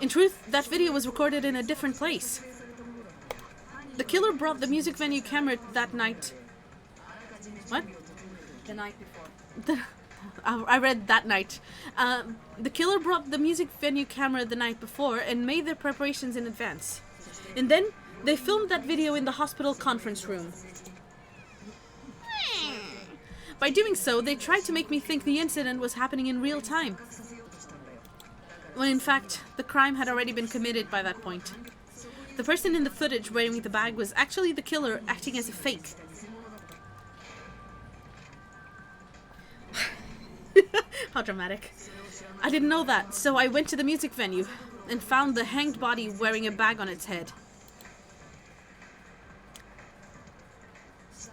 In truth, that video was recorded in a different place. The killer brought the music venue camera that night. What?
The night before.
I read that night. The killer brought the music venue camera the night before and made their preparations in advance. And then they filmed that video in the hospital conference room. By doing so, they tried to make me think the incident was happening in real time, when in fact, the crime had already been committed by that point. The person in the footage wearing the bag was actually the killer acting as a fake. How dramatic. I didn't know that, so I went to the music venue and found the hanged body wearing a bag on its head.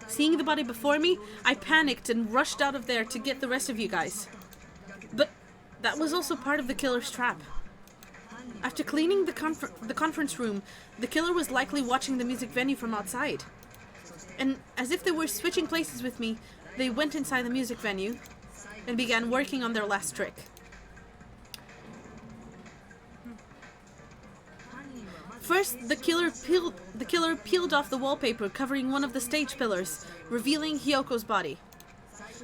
Seeing the body before me, I panicked and rushed out of there to get the rest of you guys. But that was also part of the killer's trap. After cleaning the conference room, the killer was likely watching the music venue from outside. And as if they were switching places with me, they went inside the music venue and began working on their last trick. First, the killer peeled off the wallpaper covering one of the stage pillars, revealing Hyoko's body.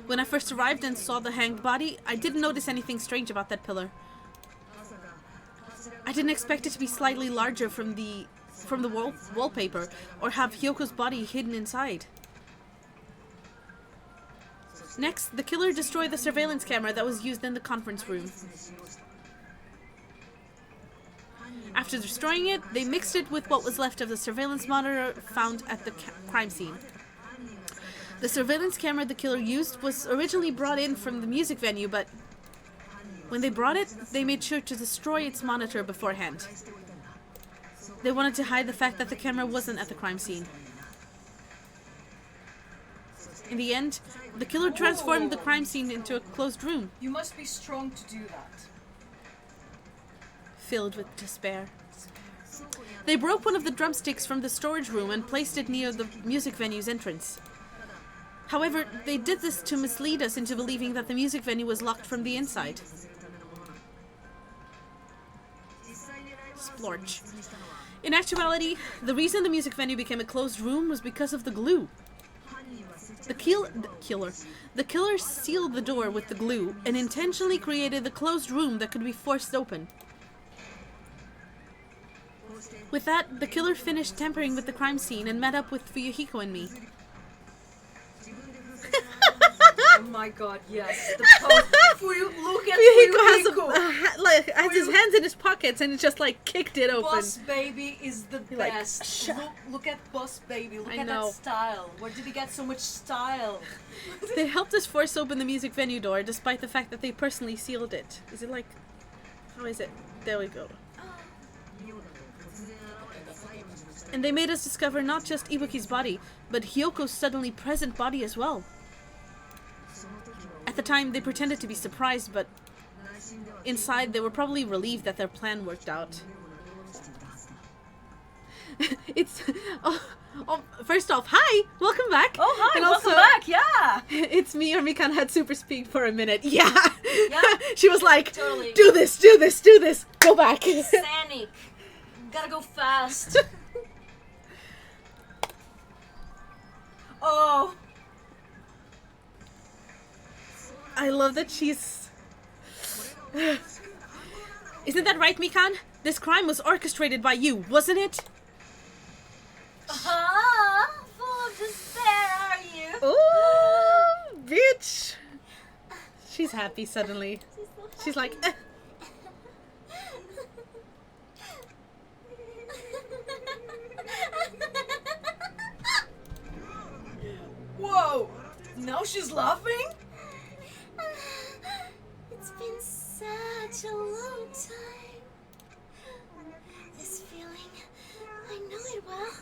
When I first arrived and saw the hanged body, I didn't notice anything strange about that pillar. I didn't expect it to be slightly larger from the wallpaper, or have Hyoko's body hidden inside. Next, the killer destroyed the surveillance camera that was used in the conference room. After destroying it, they mixed it with what was left of the surveillance monitor found at the crime scene. The surveillance camera the killer used was originally brought in from the music venue, but when they brought it, they made sure to destroy its monitor beforehand. They wanted to hide the fact that the camera wasn't at the crime scene. In the end, the killer transformed the crime scene into a closed room.
You must be strong to do that.
Filled with despair. They broke one of the drumsticks from the storage room and placed it near the music venue's entrance. However, they did this to mislead us into believing that the music venue was locked from the inside. Splorch. In actuality, the reason the music venue became a closed room was because of the glue. The killer sealed the door with the glue and intentionally created a closed room that could be forced open. With that, the killer finished tampering with the crime scene and met up with Fuyuhiko and me.
Oh my god, yes. The pose. Look at Fuyuhiko.
Has his hands in his pockets and just like kicked it open.
Boss Baby is the
Like,
best. Look at Boss Baby. Look
I
at
know.
that style. Where did he get so much style?
They helped us force open the music venue door despite the fact that they personally sealed it. Is it like... How is it? There we go. And they made us discover not just Ibuki's body, but Hyoko's suddenly present body as well. At the time, they pretended to be surprised, but inside they were probably relieved that their plan worked out. It's... first off, hi! Welcome back!
Oh, hi!
And
Welcome
also,
back! Yeah!
It's me, or Mikan had super speed for a minute. Yeah!
Yeah.
She was like,
Totally.
do this, do this, do this! Go back!
Sanic! Gotta go fast! Oh!
I love that she's... Isn't that right, Mikan? This crime was orchestrated by you, wasn't it?
Full of despair, are you?
Ooh, bitch! She's happy suddenly. She's like,
Whoa! Now she's laughing?
It's been such a long time. This feeling, I know it well.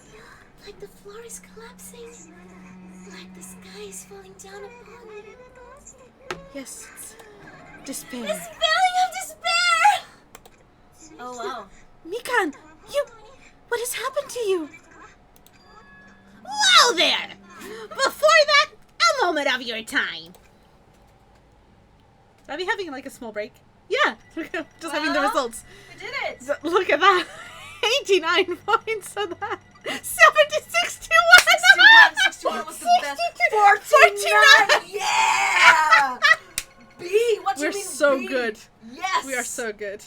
Like the floor is collapsing. Like the sky is falling down upon me.
yes, it's despair.
This feeling of despair!
Oh wow.
Mikan, what has happened to you?
Whoa there! Before that, a moment of your time.
Are we having like a small break? Yeah, just having the
Well,
results.
We did it!
So, look at that. 89 points on that. 76 to
61 was the best.
49.
Yeah! B! What do
We're
you mean
so
B?
good.
Yes!
We are so good.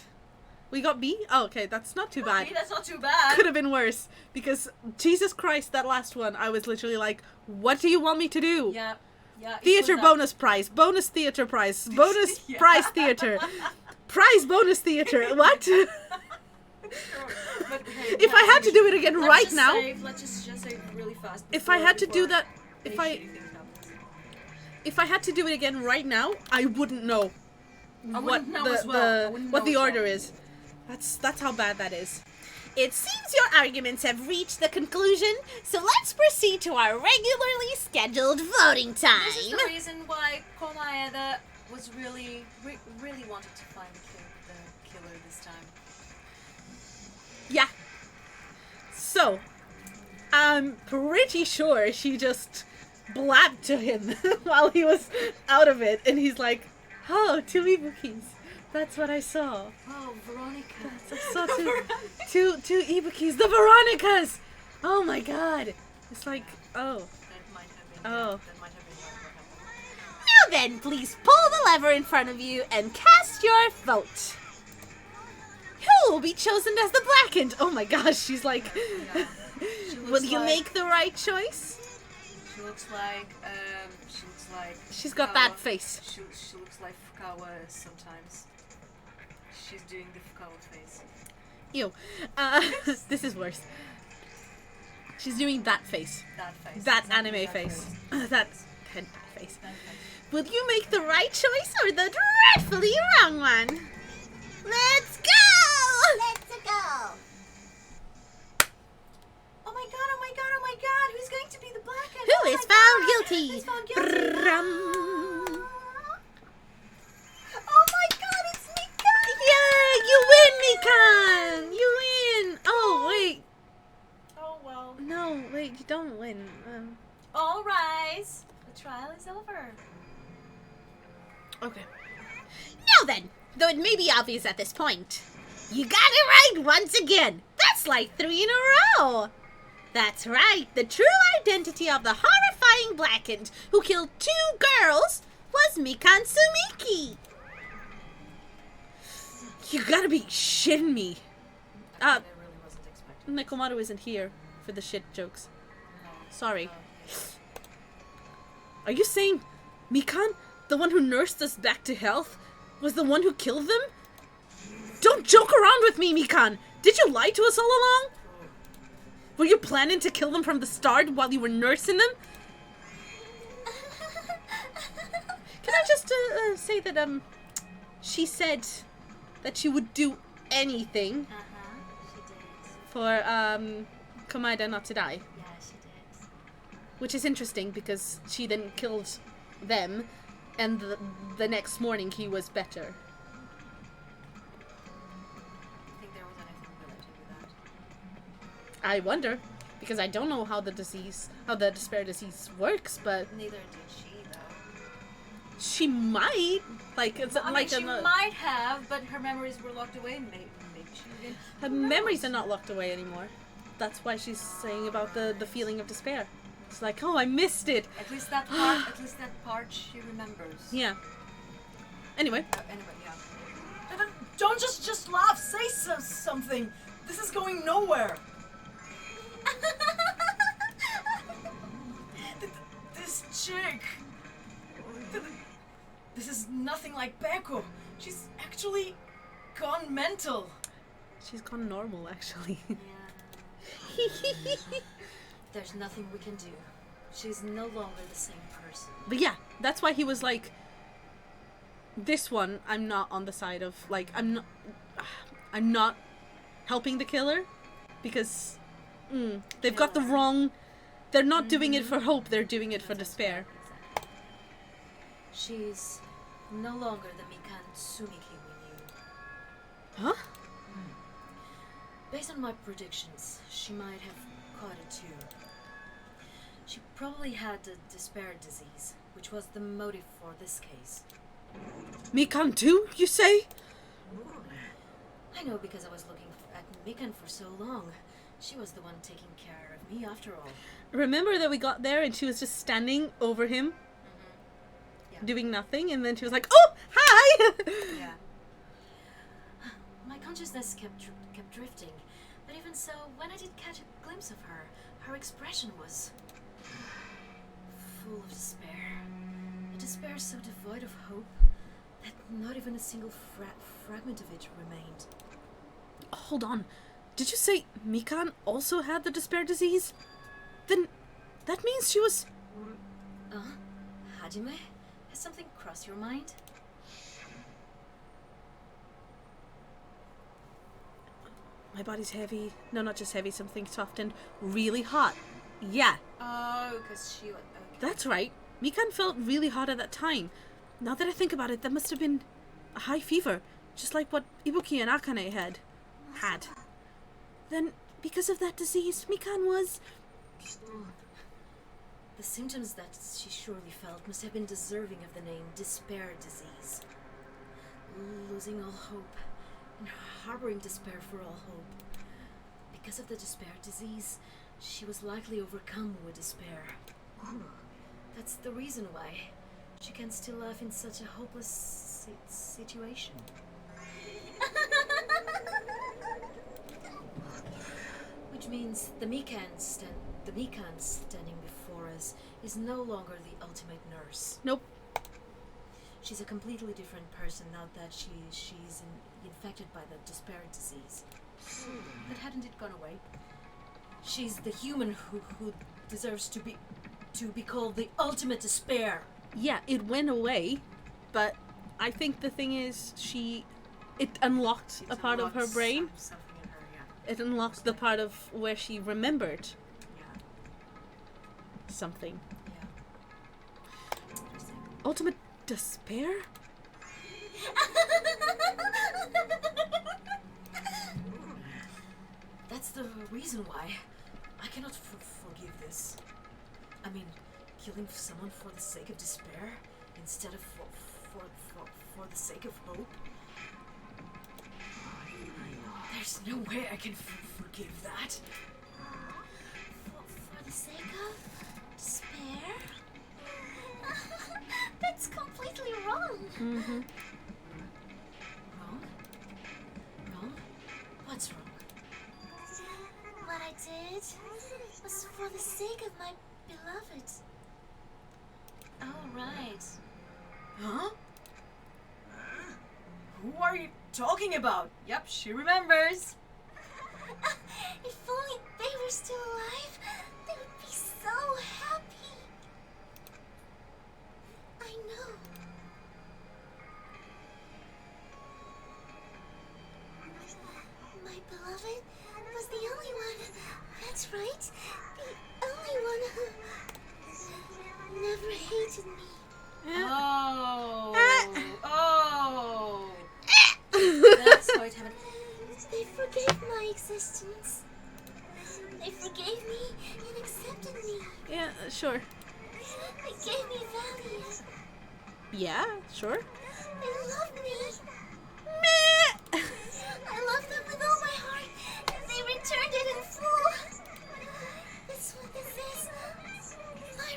We got B? Oh, okay, that's not too bad.
B, that's not too bad.
Could have been worse. Because, Jesus Christ, that last one, I was literally like, what do you want me to do?
Yeah. Yeah, it
Theater
was that-
bonus prize. Bonus theater prize. Bonus prize theater. Prize bonus theater. What?
But, hey,
If I had to do it again
let's
right
just
now,
save, let's just save really fast.
if I had to do
before
that,
any
if I
shitty thing happens.
if I had to do it again right now, I wouldn't know
I
what
wouldn't know as well. I wouldn't
what
know
the
as
order
well.
is. That's how bad that is.
It seems your arguments have reached the conclusion, so let's proceed to our regularly scheduled voting time.
This is the reason why Komaeda was really wanted to find the killer this time.
Yeah. So, I'm pretty sure she just blabbed to him while he was out of it, and he's like, "Oh, 2 ibukis. That's what I saw.
Oh, Veronica.
I saw two ibukis. The Veronicas. Oh my god. It's like, oh,
That might have been.
Oh.
That might have been what happened.
Now then, please pull the lever in front of you and cast your vote.
who will be chosen as the blackened? Oh my gosh, she's like,
Yeah. She
will
looks
you
like-
make the right choice?
She looks like. She looks like.
She's got
Fukawa.
that face.
She looks like Fukawa sometimes. She's doing the Fukawa face.
Ew. This is worse. She's doing that face.
That face.
That
Exactly
anime
that
face. That hentai face.
That face.
Will you make the right choice or the dreadfully wrong one? Let's go!
Let's go.
Oh my god, oh my god, oh my god, who's going to be the blackened?
Who
Oh
is
my
found
God,
guilty?
Who's found guilty?
Brum.
Oh my god, it's Mika!
Yeah, you win, Mikan! You win! Oh, wait.
Oh well.
No, wait, you don't win.
All rise. The trial is over.
Okay.
Now then, though it may be obvious at this point, you got it right once again. That's like 3 in a row. That's right. The true identity of the horrifying blackened who killed 2 girls was Mikan Sumiki.
You gotta be shitting me.
I really wasn't expecting.
Nekomaru isn't here for the shit jokes. Sorry. Are you saying Mikan, the one who nursed us back to health, was the one who killed them? Don't joke around with me, Mikan! Did you lie to us all along? Were you planning to kill them from the start while you were nursing them? Can I just say that she said that she would do anything
She did.
for Komaeda not to die,
Yeah, she did.
which is interesting because she then killed them, and the next morning he was better.
I think there was anything related to that.
I wonder, because I don't know how the despair disease works, but
Neither did she, though.
she might. Like it's
I mean,
like
she might have, but her memories were locked away. Maybe she didn't.
her memories are not locked away anymore. That's why she's saying about the feeling of despair. It's like, oh, I missed it.
At least that part. At least that part she remembers.
Yeah. Anyway,
Anyway, yeah.
Don't just laugh. Say something. This is going nowhere. This chick. This is nothing like Beko. She's actually gone mental.
she's gone normal actually.
Yeah. There's nothing we can do. She's no longer the same person.
But yeah, that's why he was like, this one, I'm not on the side of, like, I'm not helping the killer, because they've got the wrong, they're not doing it for hope, they're doing it for despair.
Exactly. She's no longer the Mikan Sumiki we knew.
Huh?
Based on my predictions, she might have caught it too. She probably had the despair disease, which was the motive for this case.
Mikan too, you say?
I know because I was looking at Mikan for so long. She was the one taking care of me after all.
Remember that we got there and she was just standing over him,
Yeah.
doing nothing, and then she was like, oh, hi!
Yeah. My consciousness kept drifting, but even so, when I did catch a glimpse of her, her expression was full of despair. A despair so devoid of hope that not even a single fragment of it remained.
Hold on. Did you say Mikan also had the despair disease? Then that means she was...
Hajime? Has something crossed your mind?
My body's heavy. No, not just heavy, something soft and really hot. Yeah,
Oh, because she was... Okay.
that's right. Mikan felt really hot at that time. Now that I think about it, that must have been a high fever, just like what Ibuki and Akane had. Then, because of that disease, Mikan was...
The symptoms that she surely felt must have been deserving of the name despair disease. Losing all hope and harboring despair for all hope. Because of the despair disease, she was likely overcome with despair. That's the reason why she can still laugh in such a hopeless situation. Which means the Mikan standing before us is no longer the ultimate nurse.
Nope.
She's a completely different person now that she's infected by the despair disease. But hadn't it gone away? She's the human who deserves to be called the ultimate despair.
Yeah, it went away, but I think the thing is, it unlocked a part of her brain.
Something in her, yeah.
It unlocked the part of where she remembered
Yeah.
something.
Yeah. Interesting.
Ultimate despair?
That's the reason why I cannot forgive this. I mean, killing someone for the sake of despair instead of for the sake of hope. There's no way I can forgive that.
For the sake of despair? That's completely wrong.
Mm-hmm.
Wrong? Wrong? What's wrong?
What I did was for the sake of my beloved.
Oh, right. Huh? Who are you talking about? Yep, she remembers.
If only they were still alive, they would be so happy. I know. My beloved was the only one. That's right. The only one who never hated me.
Oh. Oh. That's how it happened.
They forgave my existence. They forgave me and accepted me.
Yeah, sure.
They gave me value.
Yeah, sure.
They loved me.
Meh.
I loved them with all my heart, and they returned it in full. That's what this is. My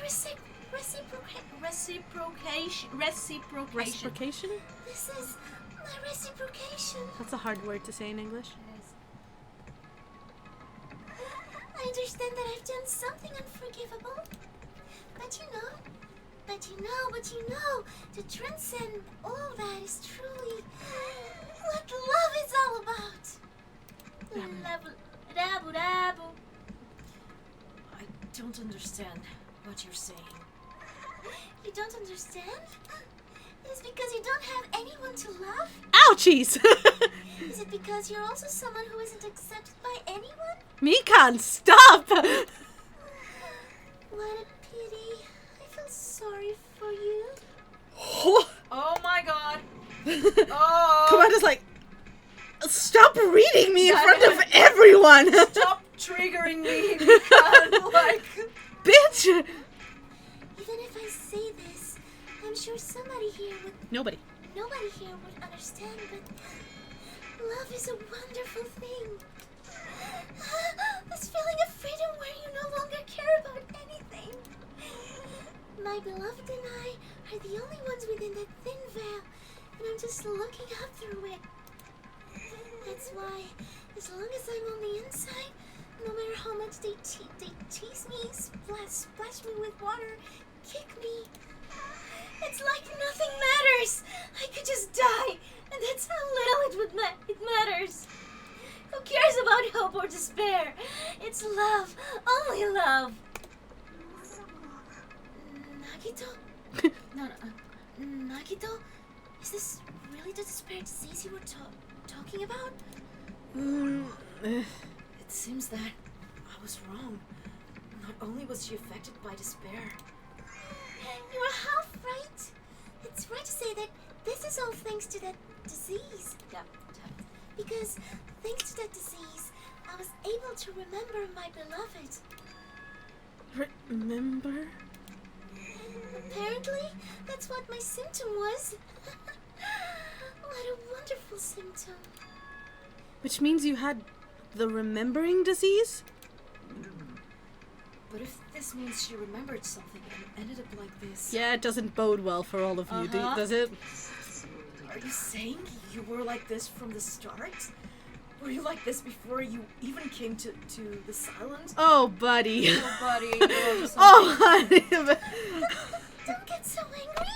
Reciprocation.
Reciprocation?
This is my reciprocation.
That's a hard word to say in English.
I understand that I've done something unforgivable. But you know, to transcend all that is truly what love is all about. Rabu.
I don't understand what you're saying.
You don't understand? Is it because you don't have anyone to love?
Ouchies!
Is it because you're also someone who isn't accepted by anyone?
Mikan, stop!
What a pity. I feel sorry for you.
Oh my god. Oh.
Komanda's like, stop reading me in front of everyone!
Stop triggering me, Mikan. Like,
Bitch!
Even if I say this, I'm sure somebody here would...
Nobody.
Nobody here would understand, but love is a wonderful thing. This feeling of freedom where you no longer care about anything. My beloved and I are the only ones within that thin veil, and I'm just looking up through it. That's why, as long as I'm on the inside, no matter how much they tease me, splash me with water, kick me. It's like nothing matters. I could just die, and that's how little it matters. Who cares about hope or despair? It's love, only love. Nagito? No. Nagito? Is this really the despair disease you were talking about?
It seems that I was wrong. Not only was she affected by despair.
You were half right. It's right to say that this is all thanks to that disease.
Yeah.
Because thanks to that disease, I was able to remember my beloved.
Remember?
Apparently, that's what my symptom was. What a wonderful symptom.
Which means you had the remembering disease?
But if this means she remembered something and ended up like this...
Yeah, it doesn't bode well for all of you, does it?
Are you saying you were like this from the start? Were you like this before you even came to this island?
Oh, buddy.
Oh, buddy.
Oh, honey.
Don't get so angry.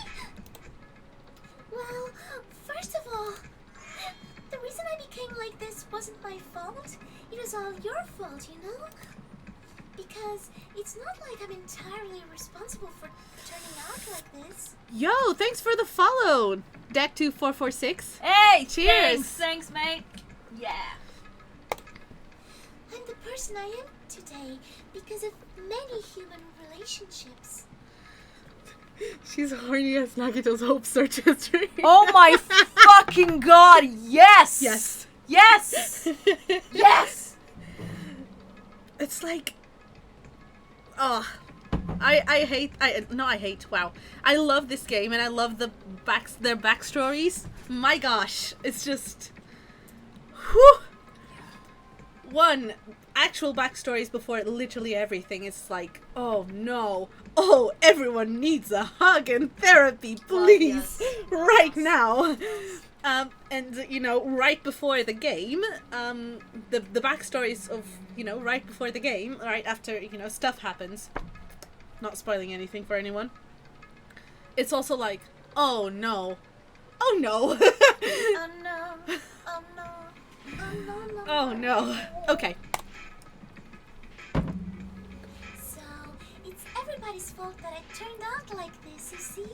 Well, first of all, the reason I became like this wasn't my fault. It was all your fault, you know? Because it's not like I'm entirely responsible for turning out like this.
Yo, thanks for the follow. Deck2446.
Hey!
Cheers.
Thanks, mate. Yeah.
I'm the person I am today because of many human relationships.
She's horny as Nagito's hope search history.
Oh my fucking god, yes!
Yes.
Yes! Yes!
It's like... Oh, I hate, wow. I love this game and I love their backstories. My gosh, it's just... Whew! One, actual backstories before literally everything. It's like, oh no. Oh, everyone needs a hug and therapy, please. Right now. And, you know, right before the game, the backstories of, you know, right before the game, right after, you know, stuff happens. Not spoiling anything for anyone. It's also like, oh no. Oh no.
Oh no. Oh no. Oh no, no.
Oh no. Okay.
So, it's everybody's fault that I turned out like this, you see?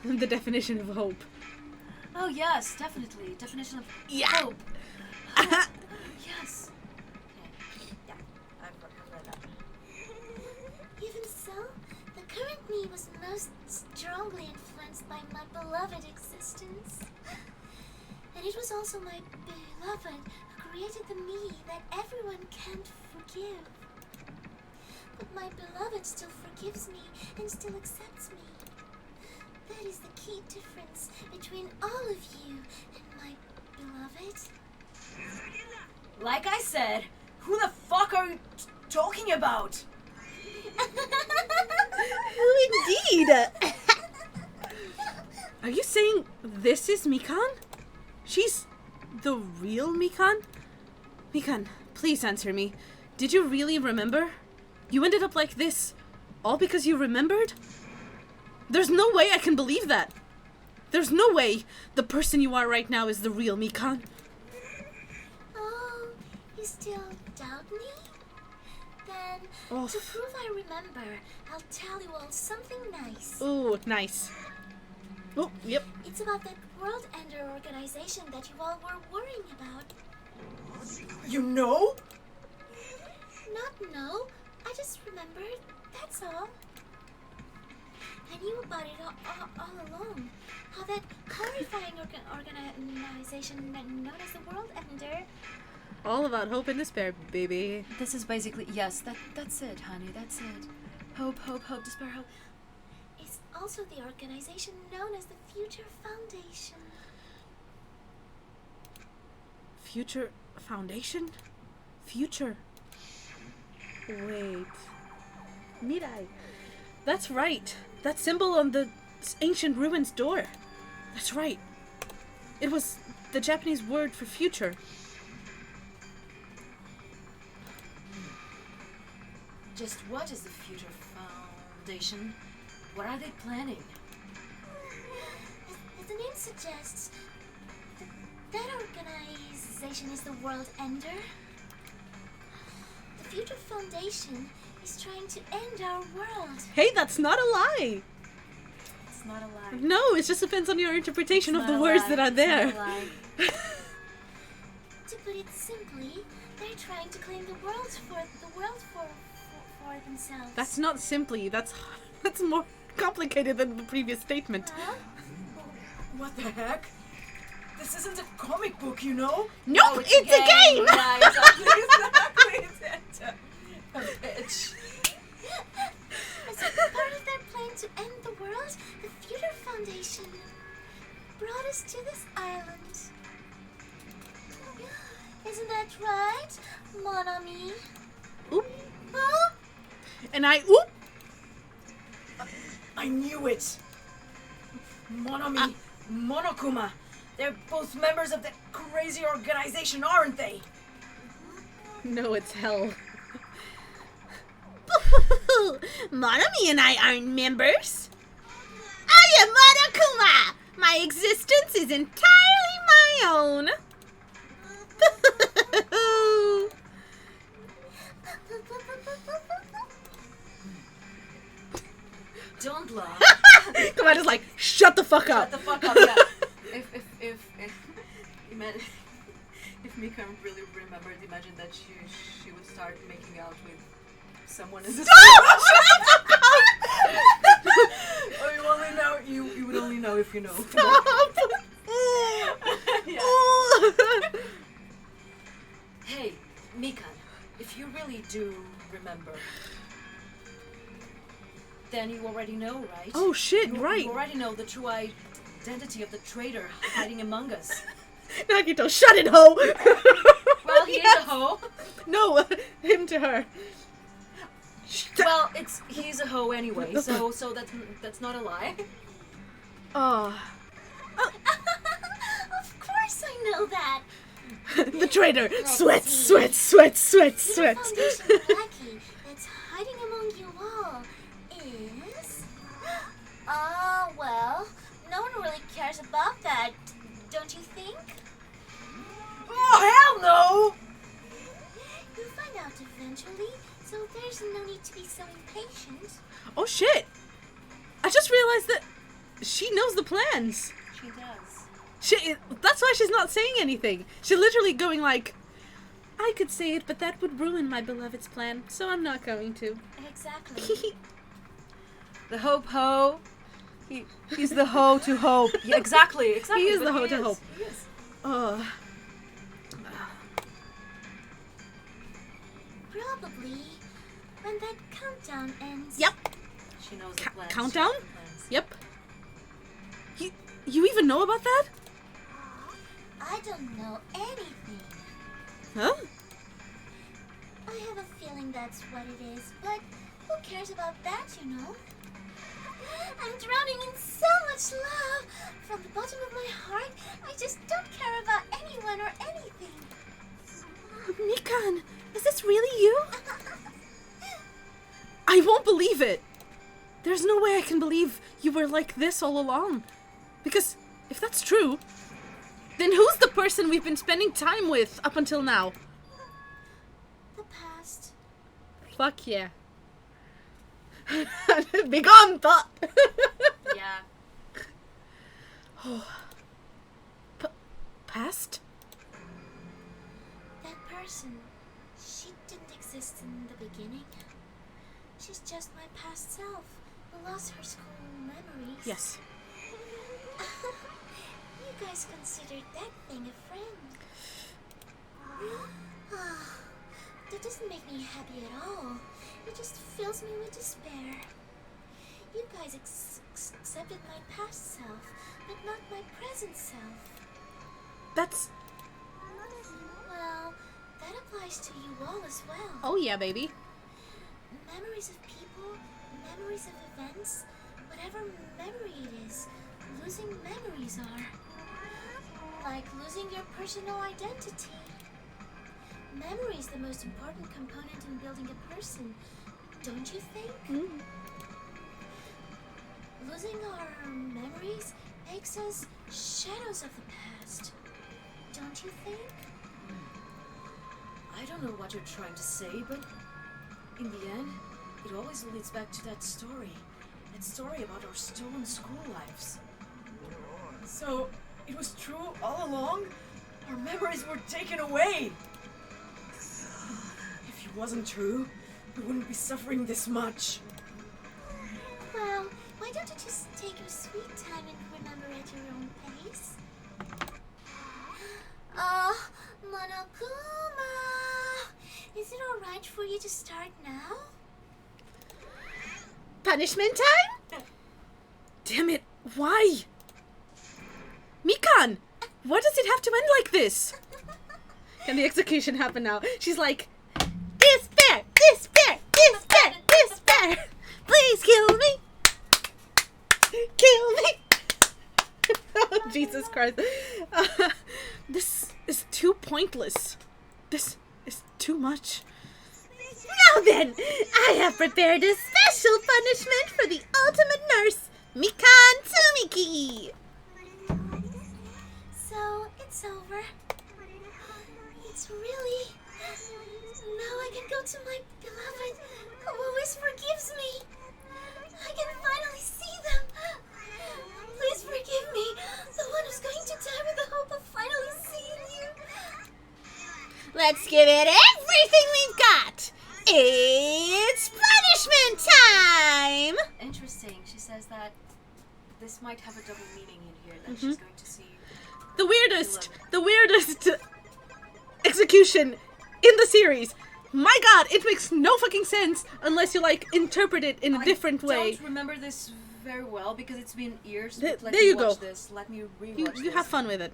The definition of hope.
Oh yes, definitely. Definition of
Yeah.
hope. Oh, yes. Okay. Yeah, I've read that.
Even so, the current me was most strongly influenced by my beloved existence. And it was also my beloved who created the me that everyone can't forgive. But my beloved still forgives me and still accepts me. That is the key difference between all of you and my beloved.
Like I said, who the fuck are you talking about?
Indeed. Are you saying this is Mikan? She's the real Mikan? Mikan, please answer me. Did you really remember? You ended up like this, all because you remembered? There's no way I can believe that. There's no way the person you are right now is the real Mikan.
Oh, you still doubt me? Then,
Oh.
to prove I remember, I'll tell you all something nice.
Ooh, nice. Oh, yep.
It's about that World Ender organization that you all were worrying about.
You know?
Not know, I just remembered, that's all. I knew about it all along. How that horrifying organization known as the World Ender.
All about hope and despair, baby.
This is basically, yes, that's it, honey, that's it. Hope, despair, hope.
It's also the organization known as the Future Foundation.
Future Foundation? Future. Wait. Mirai. That's right. That symbol on the ancient ruins door. That's right. It was the Japanese word for future.
Just what is the future Foundation. What are they planning?
As the name suggests, that organization is the World Ender. The Future Foundation is trying to end our world.
Hey, that's not a lie.
It's not a lie.
No, it just depends on your interpretation of
It's
the
not a
words
lie.
that are
It's
there.
not a lie.
To put it simply, they're trying to claim the world for themselves.
That's not simply. That's more complicated than the previous statement.
Huh?
What the heck? This isn't a comic book, you know?
Nope, it's a game.
Yeah, exactly.
It's a bitch.
As part of their plan to end the world, the Future Foundation brought us to this island. Isn't that right, mon ami?
Oop.
Huh?
And oop.
I knew it. Monami, Monokuma. They're both members of that crazy organization, aren't they?
No, it's hell.
Monami and I aren't members. I am Monokuma. My existence is entirely my own.
Don't laugh.
Come on, just like, shut the fuck up.
Shut the fuck up, yeah. If Mika really remembered, imagine that she would start making out with someone in this Oh, you only know you would only know if you know.
Stop.
Yeah. Hey, Mika, if you really do remember, then you already know, right?
Oh shit,
You
right.
already know the true identity of the traitor hiding among us.
Nagito, shut it, ho!
Well, he is a hoe.
No, him to her.
Well, he's a hoe anyway, so that's not a lie.
Oh.
Of course I know that.
The traitor.
Let's
Sweat,
see.
sweat, sweat, sweat,
The
sweat.
foundation lackey that's hiding among you all is... Oh, well, no one really cares about that, don't you think?
Oh, hell no!
You'll find out eventually, so there's no need to be so impatient.
Oh shit. I just realized that she knows the plans.
She does.
That's why she's not saying anything. She's literally going like, I could say it, but that would ruin my beloved's plan, so I'm not going to.
Exactly.
The hope hoe. He's the hoe to hope. Yeah, exactly.
He is
but
the hoe to hope.
He is.
Oh.
Probably when that countdown ends.
Yep.
She knows the plans.
Countdown?
She knows the plans.
Yep. You even know about that?
I don't know anything.
Huh?
I have a feeling that's what it is, but who cares about that, you know? I'm drowning in so much love. From the bottom of my heart, I just don't care about anyone or anything.
Mikan, is this really you? I won't believe it. There's no way I can believe you were like this all along. Because if that's true, then who's the person we've been spending time with up until now?
The past.
Fuck yeah. Begone, thought!
Yeah.
Past?
That person, she didn't exist in the beginning. She's just my past self who lost her school memories.
Yes.
You guys considered that thing a friend. That doesn't make me happy at all. It just fills me with despair. You guys accepted my past self, but not my present self.
That's...
Well, that applies to you all as well.
Oh yeah, baby.
Memories of people, memories of events, whatever memory it is, losing memories are. Like losing your personal identity. Memory is the most important component in building a person, don't you think? losing our memories makes us shadows of the past. Don't you think?
I don't know what you're trying to say, but in the end, it always leads back to that story. That story about our stolen school lives. So, it was true all along? Our memories were taken away! If it wasn't true, we wouldn't be suffering this much.
Well, why don't you just take your sweet time and remember at your own pace? Oh, Monokuma! Is it alright for you to start now?
Punishment time? Damn it, why? Mikan! Why does it have to end like this? Can the execution happen now? She's like, despair! Despair! Despair! Despair! Please kill me! Kill me! Oh, Jesus Christ. This is too pointless. This is too much. Now then, I have prepared a special punishment for the ultimate nurse, Mikan Tsumiki.
So, it's over. It's really... Now I can go to my beloved, who always forgives me. I can finally see them. Please forgive me, the one who's going to die with the hope of finally seeing you.
Let's give it everything we've got. It's punishment time!
Interesting. She says that this might have a double meaning in here, that she's going to see...
The weirdest execution in the series. My god, it makes no fucking sense unless you, like, interpret it in a different way.
I don't remember this very well because it's been years.
There
Let
you
me watch
go.
this. Let me rewatch
You
this.
have fun with it.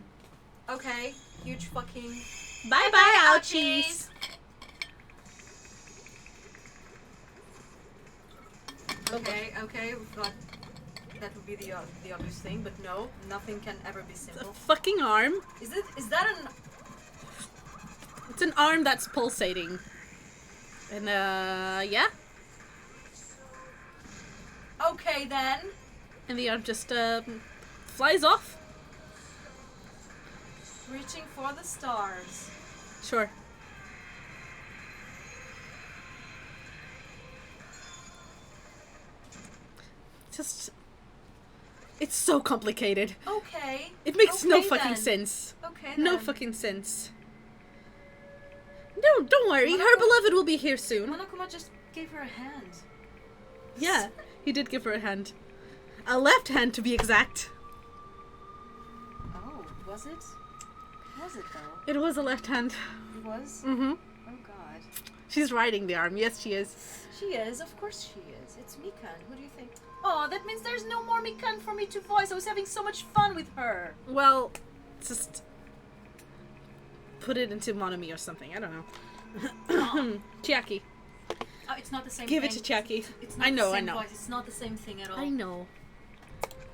Okay. Huge fucking...
Bye-bye, ouchies.
Okay, we've got... That would be the obvious thing, but no, nothing can ever be
The
simple.
fucking arm.
Is that an...
It's an arm that's pulsating. And, yeah.
Okay then.
And the arm just, flies off.
Reaching for the stars.
Sure. Just... It's so complicated.
Okay.
It makes no
Okay,
fucking
then.
sense.
Okay
No
then.
fucking sense. No, don't worry. Her beloved will be here soon.
Monokuma just gave her a hand.
Yeah, he did give her a hand. A left hand, to be exact.
Oh, was it? Was it though?
It was a left hand.
It was?
Mm-hmm.
Oh god.
She's riding the arm. Yes, she is.
She is, of course she is. It's Mikan. Who do you think? Oh, that means there's no more Mikan for me to voice. I was having so much fun with her.
Well, just put it into Monomi or something. I don't know. Chiaki.
Oh, it's not the same
Give
thing.
it to Chiaki.
It's not
I know,
the
I
same
know.
voice. It's not the same thing at all.
I know.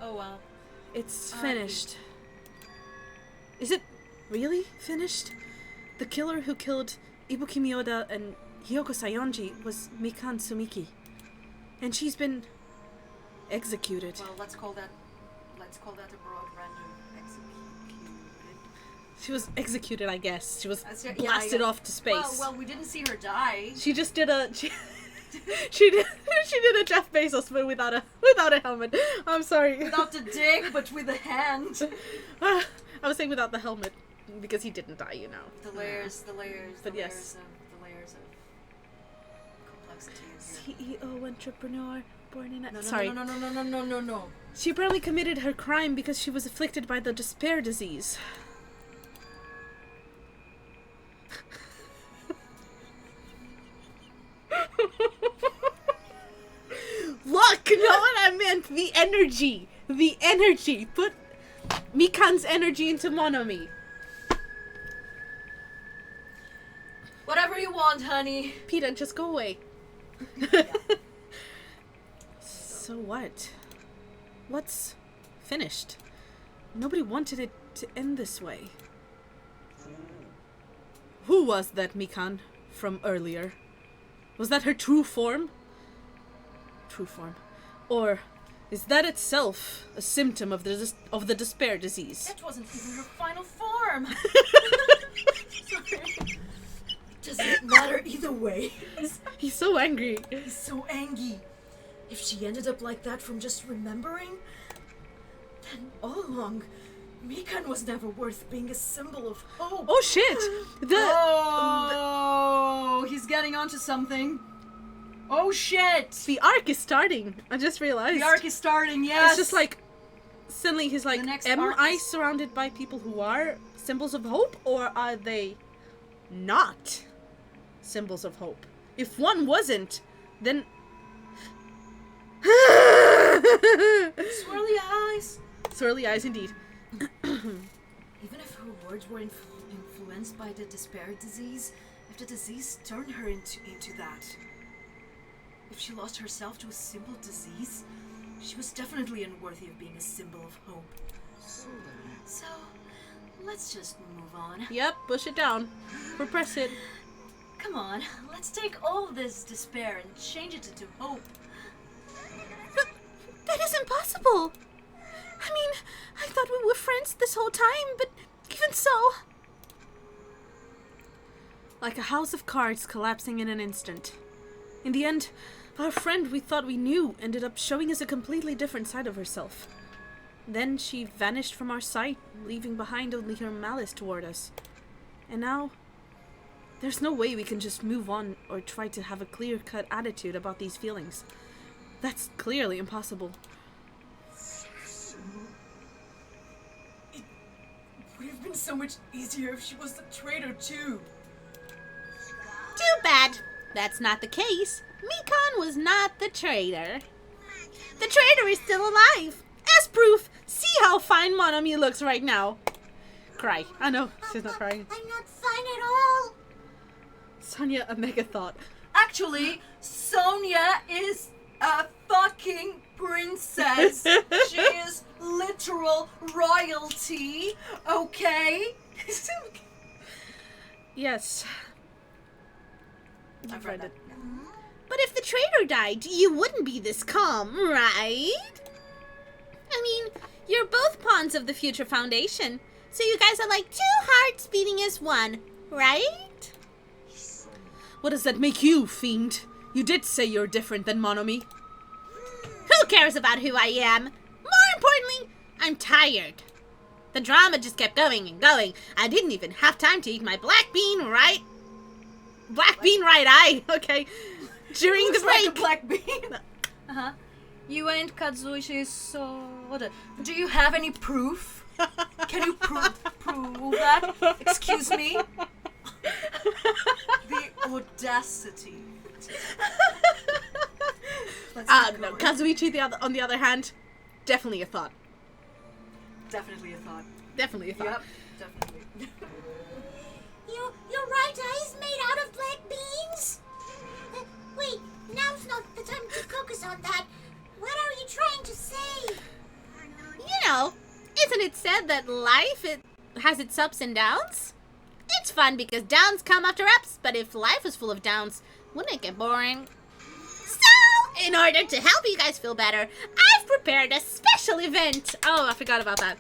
Oh well.
It's finished. Is it really finished? The killer who killed Ibuki Miyoda and Hyoko Sayonji was Mikan Sumiki. And she's been executed.
Well, let's call that a broad random executed.
She was executed, I guess. She was
Yeah,
blasted off to space.
Well, we didn't see her die.
She just did a she did a Jeff Bezos but without a helmet. I'm sorry.
Without the dick, but with a hand.
I was saying without the helmet because he didn't die, you know.
The layers.
But
the
yes.
layers of complexity.
CEO entrepreneur born in a...
No,
Sorry.
No.
She apparently committed her crime because she was afflicted by the despair disease. Look, know what I meant? The energy. The energy. Put Mikan's energy into Monomi.
Whatever you want, honey.
Peter, just go away. So what? What's finished? Nobody wanted it to end this way. Who was that Mikan from earlier? Was that her true form? True form. Or Is that itself a symptom of the despair disease?
That wasn't even her final form. Sorry. Doesn't matter either way.
He's so angry.
He's so angry. If she ended up like that from just remembering, then all along, Mikan was never worth being a symbol of hope.
Oh shit!
He's getting onto something. Oh shit!
The arc is starting. I just realized.
The arc is starting, yes!
It's just like, suddenly he's like,
The next
am
arc
I
is-
surrounded by people who are symbols of hope, or are they not symbols of hope? If one wasn't, then...
Swirly eyes!
Swirly eyes indeed.
Even if her words were influenced by the despair disease, if the disease turned her into that, if she lost herself to a simple disease, she was definitely unworthy of being a symbol of hope. So, let's just move on.
Yep, push it down. Repress it.
Come on, let's take all this despair and change it into hope.
That is impossible. I mean, I thought we were friends this whole time, but even so... Like a house of cards collapsing in an instant. In the end, our friend we thought we knew ended up showing us a completely different side of herself. Then she vanished from our sight, leaving behind only her malice toward us. And now, there's no way we can just move on or try to have a clear-cut attitude about these feelings. That's clearly impossible.
It would have been so much easier if she was the traitor too.
Too bad. That's not the case. Mikan was not the traitor. The traitor is still alive. As proof, see how fine Monomi looks right now. Cry. I know, she's not crying.
I'm not fine at all.
Sonia, a mega thought.
Actually, Sonia is a fucking princess. She is literal royalty, okay?
Yes.
I've read it.
But if the traitor died, you wouldn't be this calm, right? I mean, you're both pawns of the future foundation, so you guys are like 2 hearts beating as one, right?
What does that make you, fiend? You did say you're different than Monomi.
Who cares about who I am? More importantly, I'm tired. The drama just kept going and going. I didn't even have time to eat my black bean right eye, okay, during the break.
Like a black bean. Uh-huh. You and Kazuichi so... Do you have any proof? Can you prove that? Excuse me? The audacity.
No, Kazuichi, on the other hand, definitely a thought.
Definitely a thought.
Definitely a thought.
Yep, definitely.
Your right eye is made out of black beans? Wait, now's not the time to focus on that. What are you trying to say?
You know, isn't it said that life has its ups and downs? It's fun because downs come after ups, but if life was full of downs, wouldn't it get boring? So, in order to help you guys feel better, I've prepared a special event.
Oh, I forgot about that.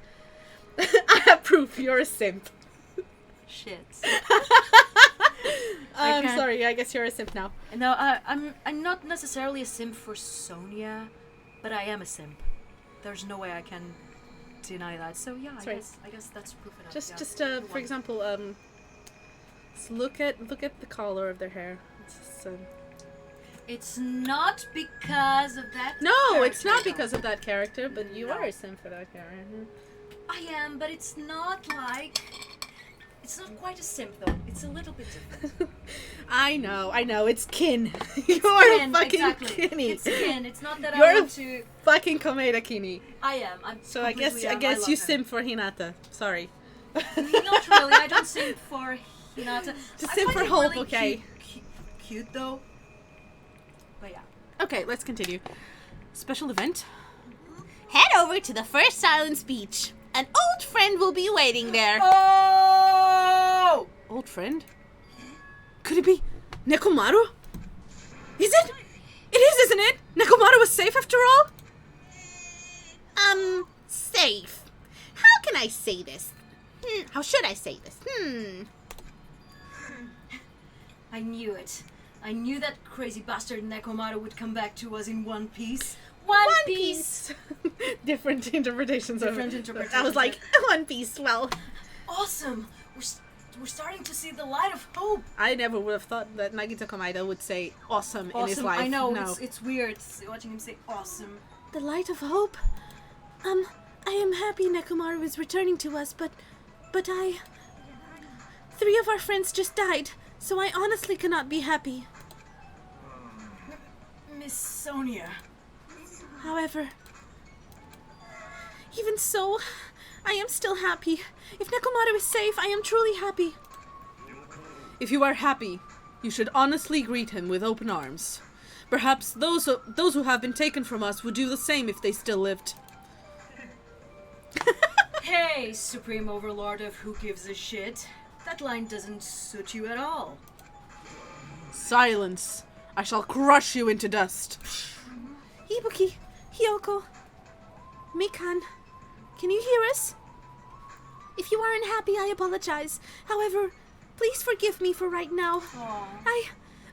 I have proof you're a simp.
Shit.
I'm
can't-
sorry, I guess you're a simp now.
No, I'm not necessarily a simp for Sonia, but I am a simp. There's no way I can deny that. So yeah,
That's right.
I guess that's proof enough.
Just
yeah.
for example, just look at the color of their hair. It's just,
It's not because of that.
no, it's
character,
not
though.
because of that character, but you
No.
are a simp for that character.
I am, but it's not like. It's not quite a simp though. It's a little bit different.
I know, it's kin. You're
Kin,
a fucking
exactly.
kinny.
It's kin. It's not that
You're
I
a
want to.
fucking Komeda kinny.
I am. I'm.
So I guess
completely am.
you
love
simp for Hinata. Sorry.
him. Not really. I don't simp for Hinata.
Just
I
simp
find
for
him
Hope,
really
okay?
Cute though. But yeah.
Okay, let's continue. Special event.
Head over to the first silence beach. An old friend will be waiting there.
Oh!
Old friend? Could it be Nekomaru? Is it? It is, isn't it? Nekomaru was safe after all?
Safe. How can I say this? How should I say this?
I knew it. I knew that crazy bastard Nekomaru would come back to us in one piece. One piece!
Different interpretations
Different
of it.
interpretations.
I was like,
One Piece, well.
Awesome! We're starting to see the light of hope.
I never would have thought that Nagito Komaeda would say awesome in his life.
I know,
No.
it's weird watching him say awesome.
The light of hope? I am happy Nekomaru is returning to us, but 3 of our friends just died, so I honestly cannot be happy.
Miss Sonia.
However, even so, I am still happy. If Nekomaru is safe, I am truly happy. If you are happy, you should honestly greet him with open arms. Perhaps those who have been taken from us would do the same if they still lived.
Hey, Supreme Overlord of Who Gives a Shit. That line doesn't suit you at all.
Silence. I shall crush you into dust. Ibuki, Hyoko, Mikan, can you hear us? If you are unhappy, I apologize. However, please forgive me for right now.
Aww.
I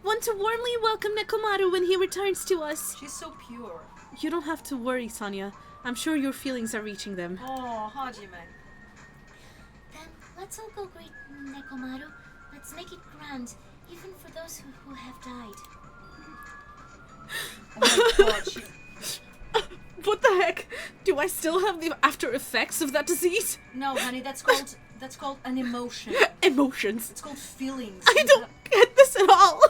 want to warmly welcome Nekomaru when he returns to us.
She's so pure.
You don't have to worry, Sonia. I'm sure your feelings are reaching them.
Oh, Hajime.
Then let's all go greet Nekomaru. Let's make it grand, even for those who have died.
Oh my god, she...
What the heck? Do I still have the after effects of that disease?
No, honey, that's called an emotion.
Emotions.
It's called feelings.
I don't get this at all.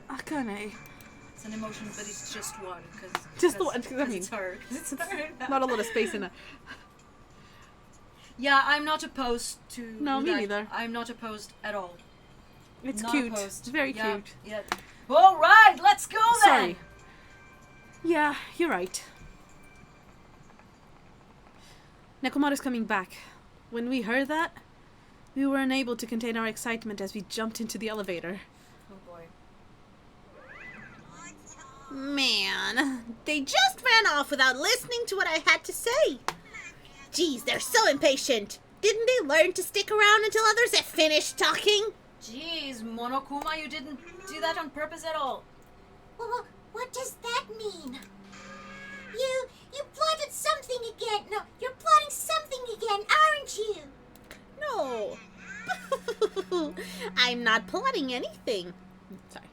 Akane.
It's an emotion, but it's just one.
Just the one, 'cause I
Because
mean,
it's her. 'Cause it's her.
Not a lot of space in it.
Yeah, I'm not opposed to
No, me
that.
neither.
I'm not opposed at all.
It's
Not
cute.
opposed.
It's very
Yeah,
cute.
Yeah. All right, let's go then.
Sorry. Yeah, you're right. Nekomaru's coming back. When we heard that, we were unable to contain our excitement as we jumped into the elevator.
Oh boy.
Man, they just ran off without listening to what I had to say. Geez, they're so impatient. Didn't they learn to stick around until others have finished talking?
Jeez, Monokuma, you didn't do that on purpose at all.
Well, what does that mean? You plotted something again. No, you're plotting something again, aren't you?
No. I'm not plotting anything. Sorry.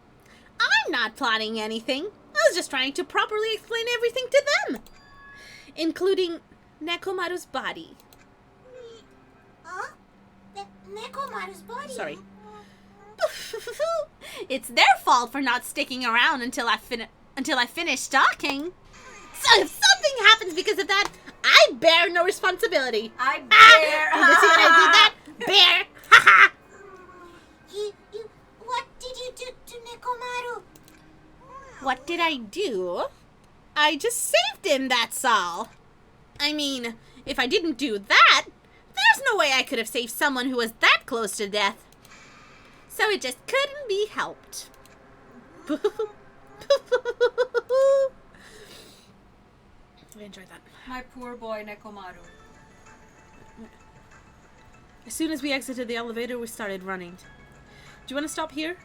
I'm not plotting anything. I was just trying to properly explain everything to them. Including Nekomaru's body.
Huh? Nekomaru's body?
Sorry. It's their fault for not sticking around until I finish talking. So if something happens because of that, I bear no responsibility.
I
Ah,
bear.
you see what I did that? Bear. Ha ha.
What did you do to Nekomaru?
What did I do? I just saved him, that's all. I mean, if I didn't do that, there's no way I could have saved someone who was that close to death. So it just couldn't be helped. I enjoyed that.
My poor boy Nekomaru.
As soon as we exited the elevator, we started running. Do you want to stop here?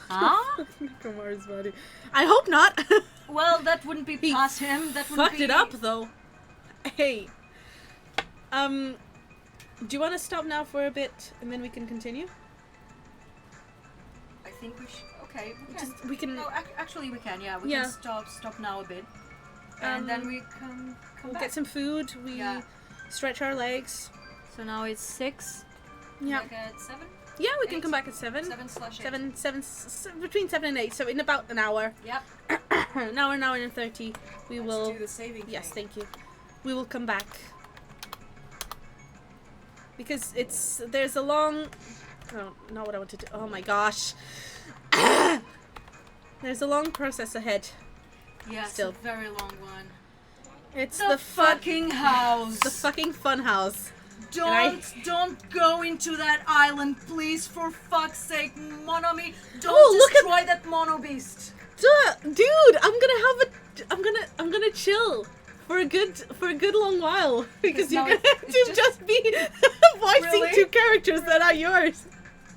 Huh?
Nekomaru's body. I hope not.
Well, that wouldn't be
He
past him. That wouldn't
Fucked
be...
it up, though. Hey. Do you want to stop now for a bit, and then we can continue?
I think we should... Okay, we can.
We can...
No, actually we can, yeah. We
Yeah.
can stop now a bit. And then we come
We'll
back.
get some food. We
Yeah.
stretch our legs.
So now it's 6.
Yeah.
Like at 7?
Yeah, we can
8?
come back at 7.
7/8.
Between 7 and 8. So in about an hour.
Yep.
An hour and 30. We will...
Let's do the saving
Yes,
thing.
thank you. We will come back. Because there's a long... No, not what I want to do. Oh my gosh. There's a long process ahead.
Yeah,
Still.
it's a very long one.
It's
The fucking house.
The fucking fun house.
Don't go into that island, please, for fuck's sake, Monomi. Don't
Oh, look at-
destroy that mono beast.
Dude, I'm gonna chill for a good long while because you're
now
gonna have
it's
to
just-
just be voicing
Really?
2 characters that are yours.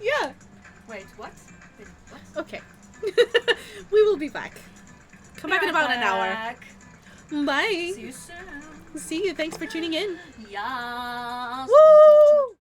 Yeah.
Wait, what? Wait, what?
Okay. We will be back. Come back in about an hour.
Back.
Bye.
See you soon.
See you. Thanks for tuning in.
Yes.
Woo!